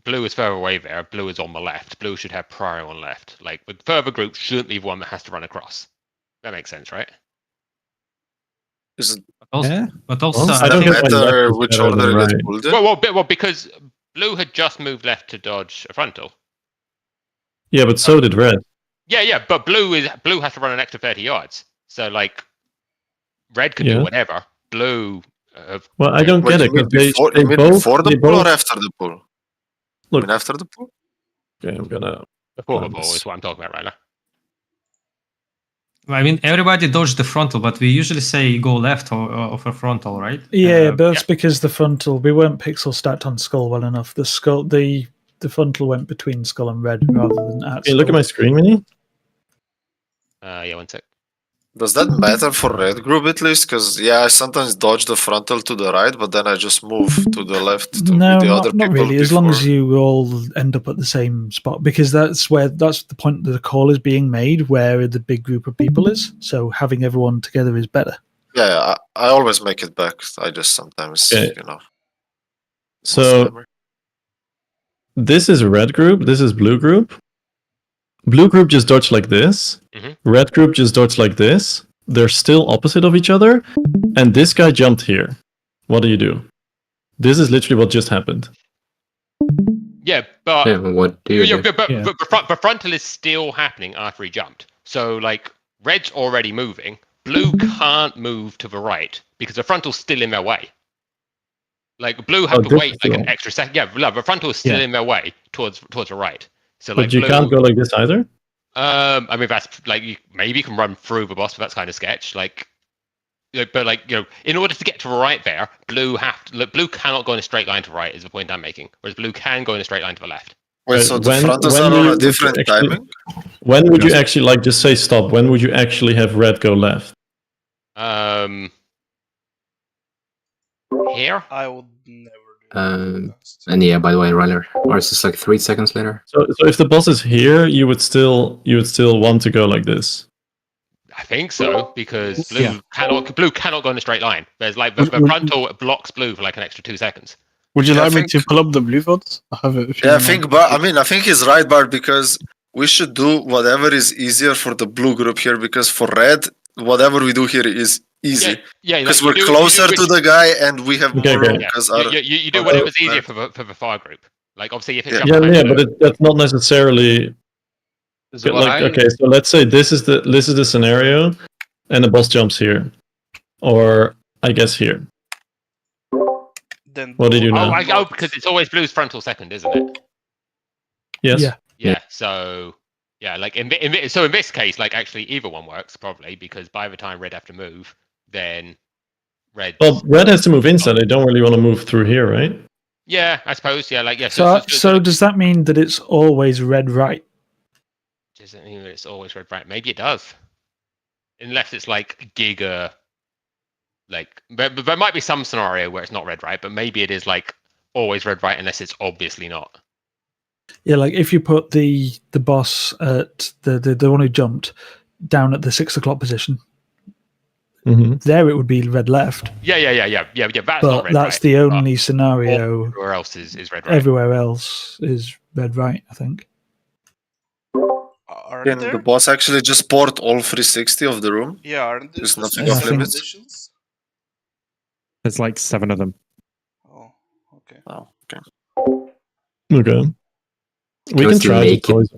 blue is further away there, blue is on the left. Blue should have prior on left. Like, the further group shouldn't be one that has to run across. That makes sense, right? Is it But also, does I it think matter which order it is pulled in? Well, because blue had just moved left to dodge a frontal. Yeah, but so did red. Yeah, but blue has to run an extra 30 yards. So, like, red could Yeah. do whatever. Blue... Well, I don't get it, because You mean before the pull or after the pull? Look, I mean after the pull? Okay, I'm gonna... Before the ball is what I'm talking about right now. I mean, everybody dodged the frontal, but we usually say go left of a frontal, right? Yeah, but that's because the frontal, we weren't pixel stacked on skull well enough. The skull, the frontal went between skull and red rather than at Hey, look at skull. my screen, Mini. Yeah, 1 sec. Does that matter for red group at least? Because yeah, I sometimes dodge the frontal to the right, but then I just move to the left to No, with the other not people. really. As long as before. you all end up at the same spot, because that's the point that the call is being made, where the big group of people is. So having everyone together is better. Yeah, I always make it back. I just sometimes, Okay. you know. So this is red group. This is blue group. Blue group just dodged like this. Red group just dodged like this. They're still opposite of each other. And this guy jumped here. What do? This is literally what just happened. Yeah, but Yeah, what do you do? but frontal is still happening after he jumped. So like red's already moving. Blue can't move to the right because the frontal's still in their way. Like blue have to wait like an extra second. Yeah, the frontal is still in their way towards the right. So like But you can't go like this either? I mean that's like maybe you can run through the boss, but that's kind of sketch. But in order to get to the right there, blue cannot go in a straight line to the right is the point I'm making. Whereas blue can go in a straight line to the left. Wait, so the frontals are on a different timing? When would you actually like just say stop? When would you actually have red go left? Here? I would never. And yeah, by the way, Ryler, or is this like 3 seconds later? So if the boss is here, you would still want to go like this. I think so because blue cannot go in a straight line. There's like the frontal blocks blue for like an extra 2 seconds. Would you Yeah, I like me think- to pull up the blue votes? I have it. Yeah, I think he's right, Bart, because we should do whatever is easier for the blue group here, because for red, whatever we do here is easy. Yeah, because like, we're closer to the guy and we have more room. You do whatever's easier for the far group. Like obviously if it That's not necessarily okay. So let's say this is the scenario, and the boss jumps here, or I guess here. Then what did you know? Because it's always blue's frontal second, isn't it? Yes. Yeah. So yeah, like in this case, like actually either one works probably because by the time red have to move, then red. Well, red has to move inside. They don't really want to move through here, right? Yeah, I suppose. Yeah, like yeah. So does that mean that it's always red right? Doesn't mean it's always red right. Maybe it does, unless it's like giga. Like there might be some scenario where it's not red right, but maybe it is like always red right unless it's obviously not. Yeah, like if you put the boss at the one who jumped down at the 6 o'clock position, there it would be red left. Yeah. That's But not red that's right. the only scenario. Everywhere else is red right. Everywhere else is red right, I think. Can the boss actually just port all 360 of the room? Yeah, aren't there There's nothing specific off limits? conditions? There's like 7 of them. Oh, okay. Okay. We Can can still try make to it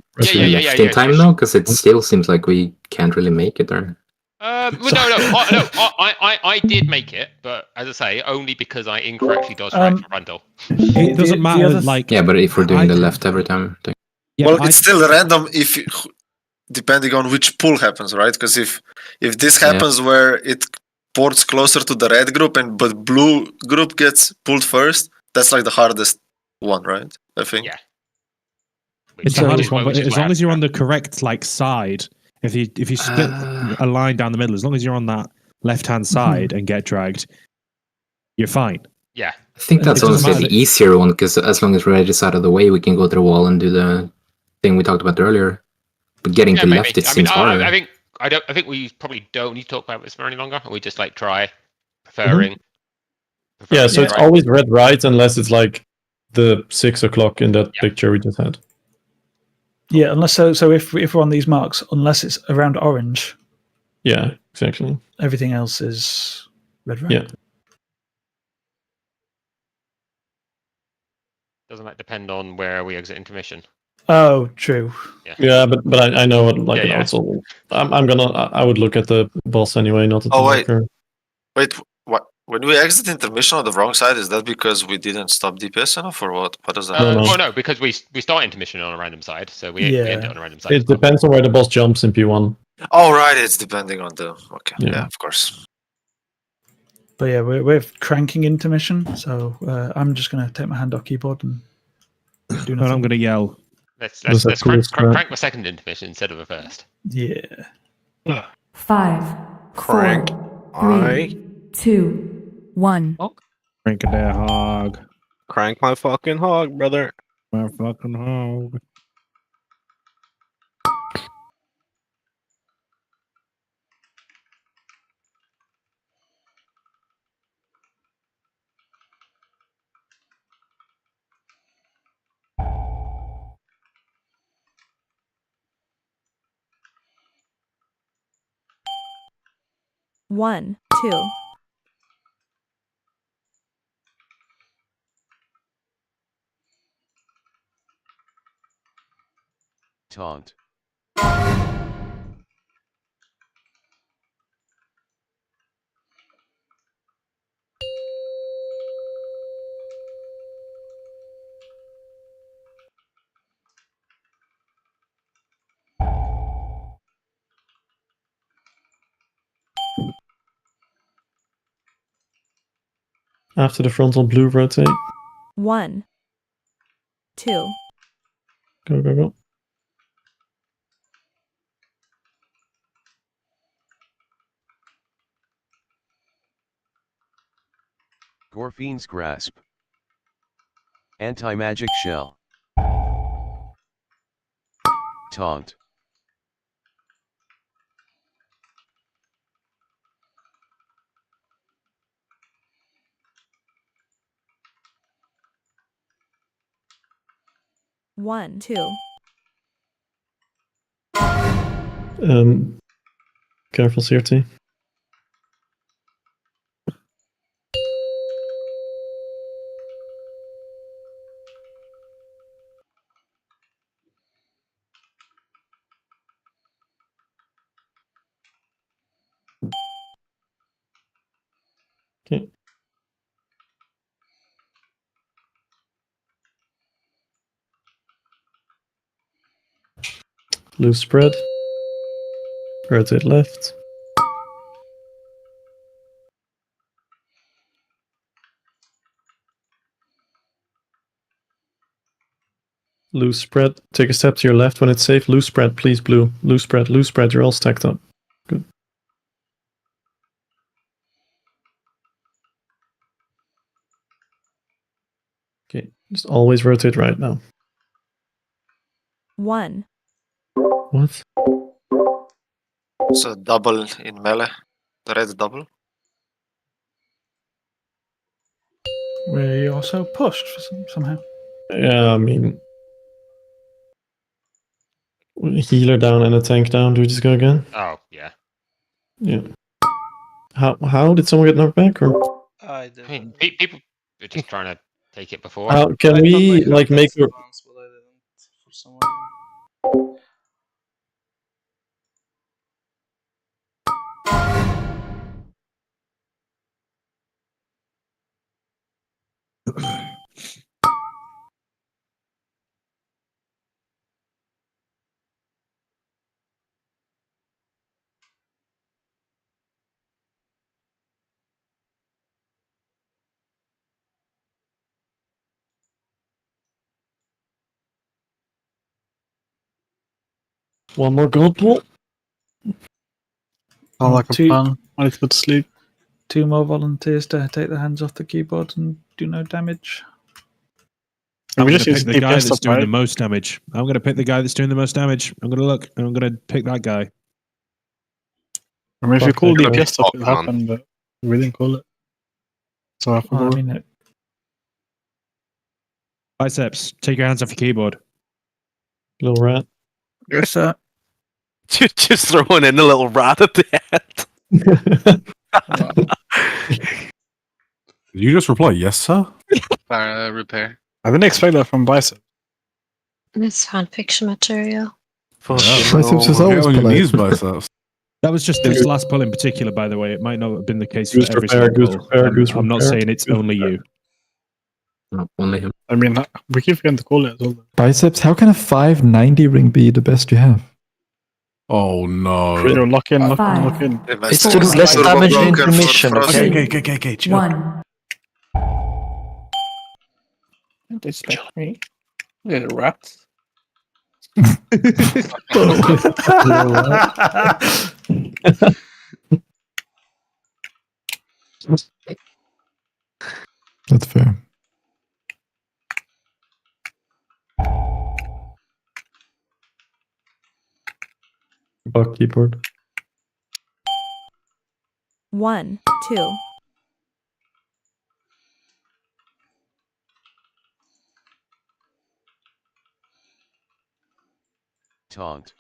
left in time though, because it still seems like we can't really make it there. Well, no. I did make it, but as I say, only because I incorrectly dodged right frontal. It doesn't matter. Yeah, but if we're doing the left every time, then... Well, it's still random depending on which pull happens, right? Because if this happens where it ports closer to the red group but blue group gets pulled first, that's like the hardest one, right? I think. Yeah. It's the hardest one, but as long as you're on the correct side, if you split a line down the middle, as long as you're on that left-hand side and get dragged, you're fine. Yeah. I think that's honestly the easier one, because as long as red is out of the way, we can go to the wall and do the thing we talked about earlier. But getting to left, it seems harder. I think we probably don't need to talk about this for any longer. We just like try preferring. Yeah, so it's always red right unless it's like the 6 o'clock in that picture we just had. Yeah, unless so if we're on these marks, unless it's around orange. Yeah, exactly. Everything else is red right. Yeah. Doesn't that depend on where we exit intermission? Oh, true. Yeah, but I know what it's all. I would look at the boss anyway, not at the marker. Wait, what? When we exit intermission on the wrong side, is that because we didn't stop DPS enough, or what? What does that mean? Oh no, because we start intermission on a random side, so we end it on a random side. It depends on where the boss jumps in P1. Oh, right, it's depending on the. Okay, yeah, of course. But yeah, we're cranking intermission, so I'm just going to take my hand off keyboard and do And nothing. I'm going to yell. Let's Does that crank, cool strat? crank the second intermission instead of the first. Yeah. 5, Crank. 4, 3, 2, 1. Crank a their hog. Crank my fucking hog, brother. My fucking hog. One, two. Taunt. After the frontal blue rotate. 1, 2. Go, go, go. Gorfine's Grasp. Anti-magic shell. Taunt. One, two. Careful, CRT. Okay. Loose spread. Rotate left. Loose spread. Take a step to your left when it's safe. Loose spread, please, blue. Loose spread, loose spread. You're all stacked up. Good. Okay, just always rotate right now. 1. What? So double in melee. The red double. We also pushed for somehow. Yeah, I mean... Healer down and a tank down. Do we just go again? Oh, yeah. Yeah. How did someone get knocked back? Or I did. I mean, people were just trying to take it before. how can I we thought I like heard make that a... once, but I didn't for some reason. One more gold pool. Sound like a plan. I need to go to sleep. 2 more volunteers to take their hands off the keyboard and do no damage. I'm We going just to use pick the guy DPS that's doing right? the most damage. I'm going to pick the guy that's doing the most damage. I'm going to look and I'm going to pick that guy. I mean, if you Fuck call that guy. DPS stuff, it Fuck, man. happened, but we didn't call it. So I Well, forgot. I mean, Biceps, take your hands off your keyboard. Little rat. yes, sir. Just throwing in a little rat at the end. Did you just reply, yes, sir? Repair. I didn't expect that from Bicep. It's fanfiction material. Biceps is always on your knees, biceps. That was just this last pull in particular, by the way. It might not have been the case Goose for every repair, single goose pull. repair, goose I'm not repair. saying it's only you. No, only him. I mean, we keep forgetting to call it as well. Biceps, how can a 590 ring be the best you have? Oh no. Yo, lock in, lock in, Five. lock in. It's to do less damage in intermission, okay? Okay. Chill. 1. Don't expect me. Little rat. That's fair. Bug keyboard. 1, 2. Taunt.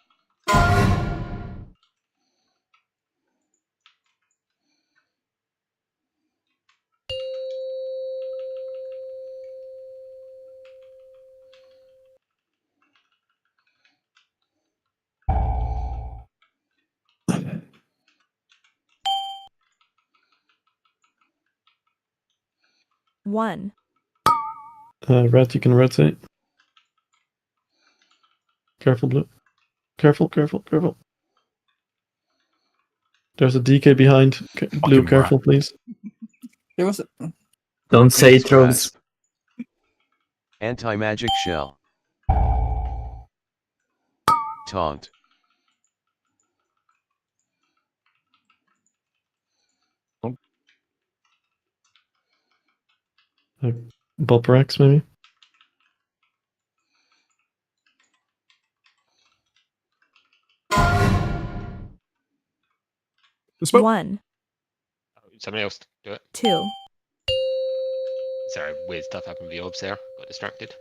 1. Red, you can rotate. Careful, blue. Careful, careful, careful. There's a DK behind. Blue, careful, please. It was. Don't say Phoenix it, Rose. Grasp. Anti-magic shell. Taunt. Bob Rex, maybe? One. Somebody else do it. 2. Sorry, weird stuff happened with the orbs there. Got distracted.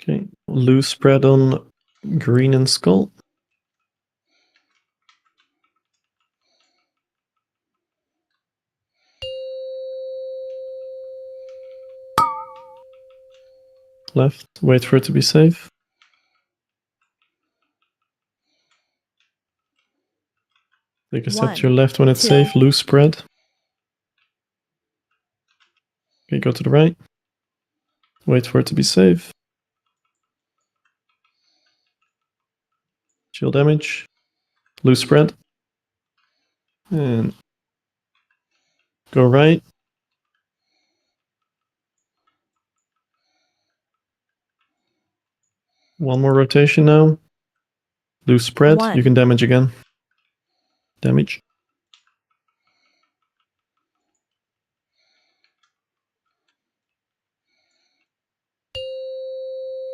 Okay. Loose spread on green and skull. Left. Wait for it to be safe. Take a step to your left when it's safe. Loose spread. Okay, go to the right. Wait for it to be safe. Chill damage. Loose spread. And go right. One more rotation now. Loose spread. 1. You can damage again. Damage.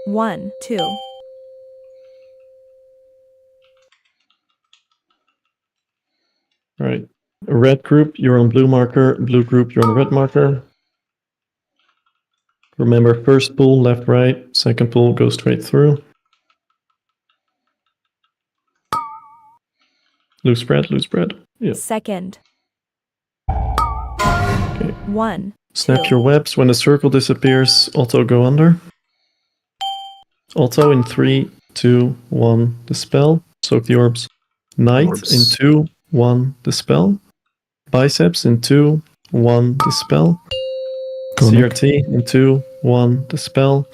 One, 2. Alright. Red group, you're on blue marker. Blue group, you're on red marker. Remember, first pull, left, right. Second pull, go straight through. Loose spread, loose spread. Yeah. Second. Okay. 1. Snap 2. your webs. When the circle disappears, auto go under. Auto in 3, 2, 1, dispel. Soak the orbs. Knight in 2, 1, dispel. Biceps in 2, 1, dispel. CRT in 2, 1, dispel.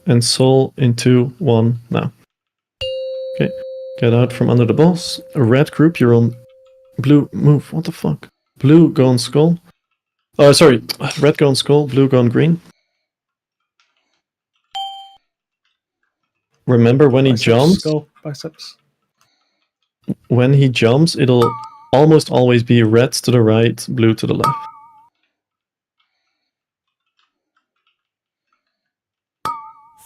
And soul in 2, 1, now. Okay. Get out from under the boss. A red group, you're on blue. Move. What the fuck? Blue, go on skull. Oh, sorry. Red, go on skull. Blue, go on green. Remember when Biceps, he jumps? Skull, biceps. When he jumps, it'll almost always be red to the right, blue to the left.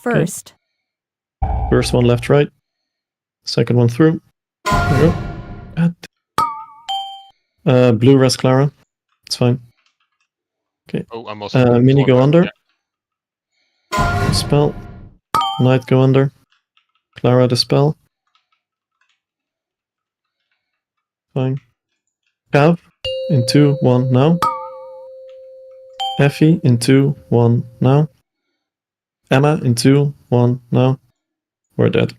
First. Okay. First one left, right. Second one through. There you go. Blue rest Clara. It's fine. Okay. Oh, I'm also Mini go under. Yeah. Spell. Knight go under. Clara dispel. Fine. Cav in 2, 1 now. Effie in 2, 1 now. Emma in 2, 1 now. We're dead.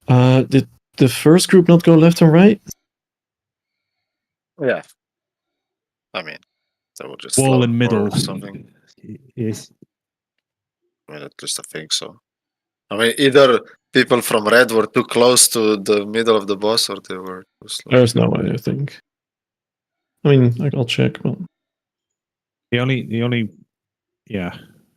Did the first group not go left and right? Yeah. I mean, They were just Wall slow in middle. or something. Yes. I mean, at least I think so. I mean, either people from red were too close to the middle of the boss, or they were too slow. There's no way, I think. I mean, I'll check, but The only, yeah.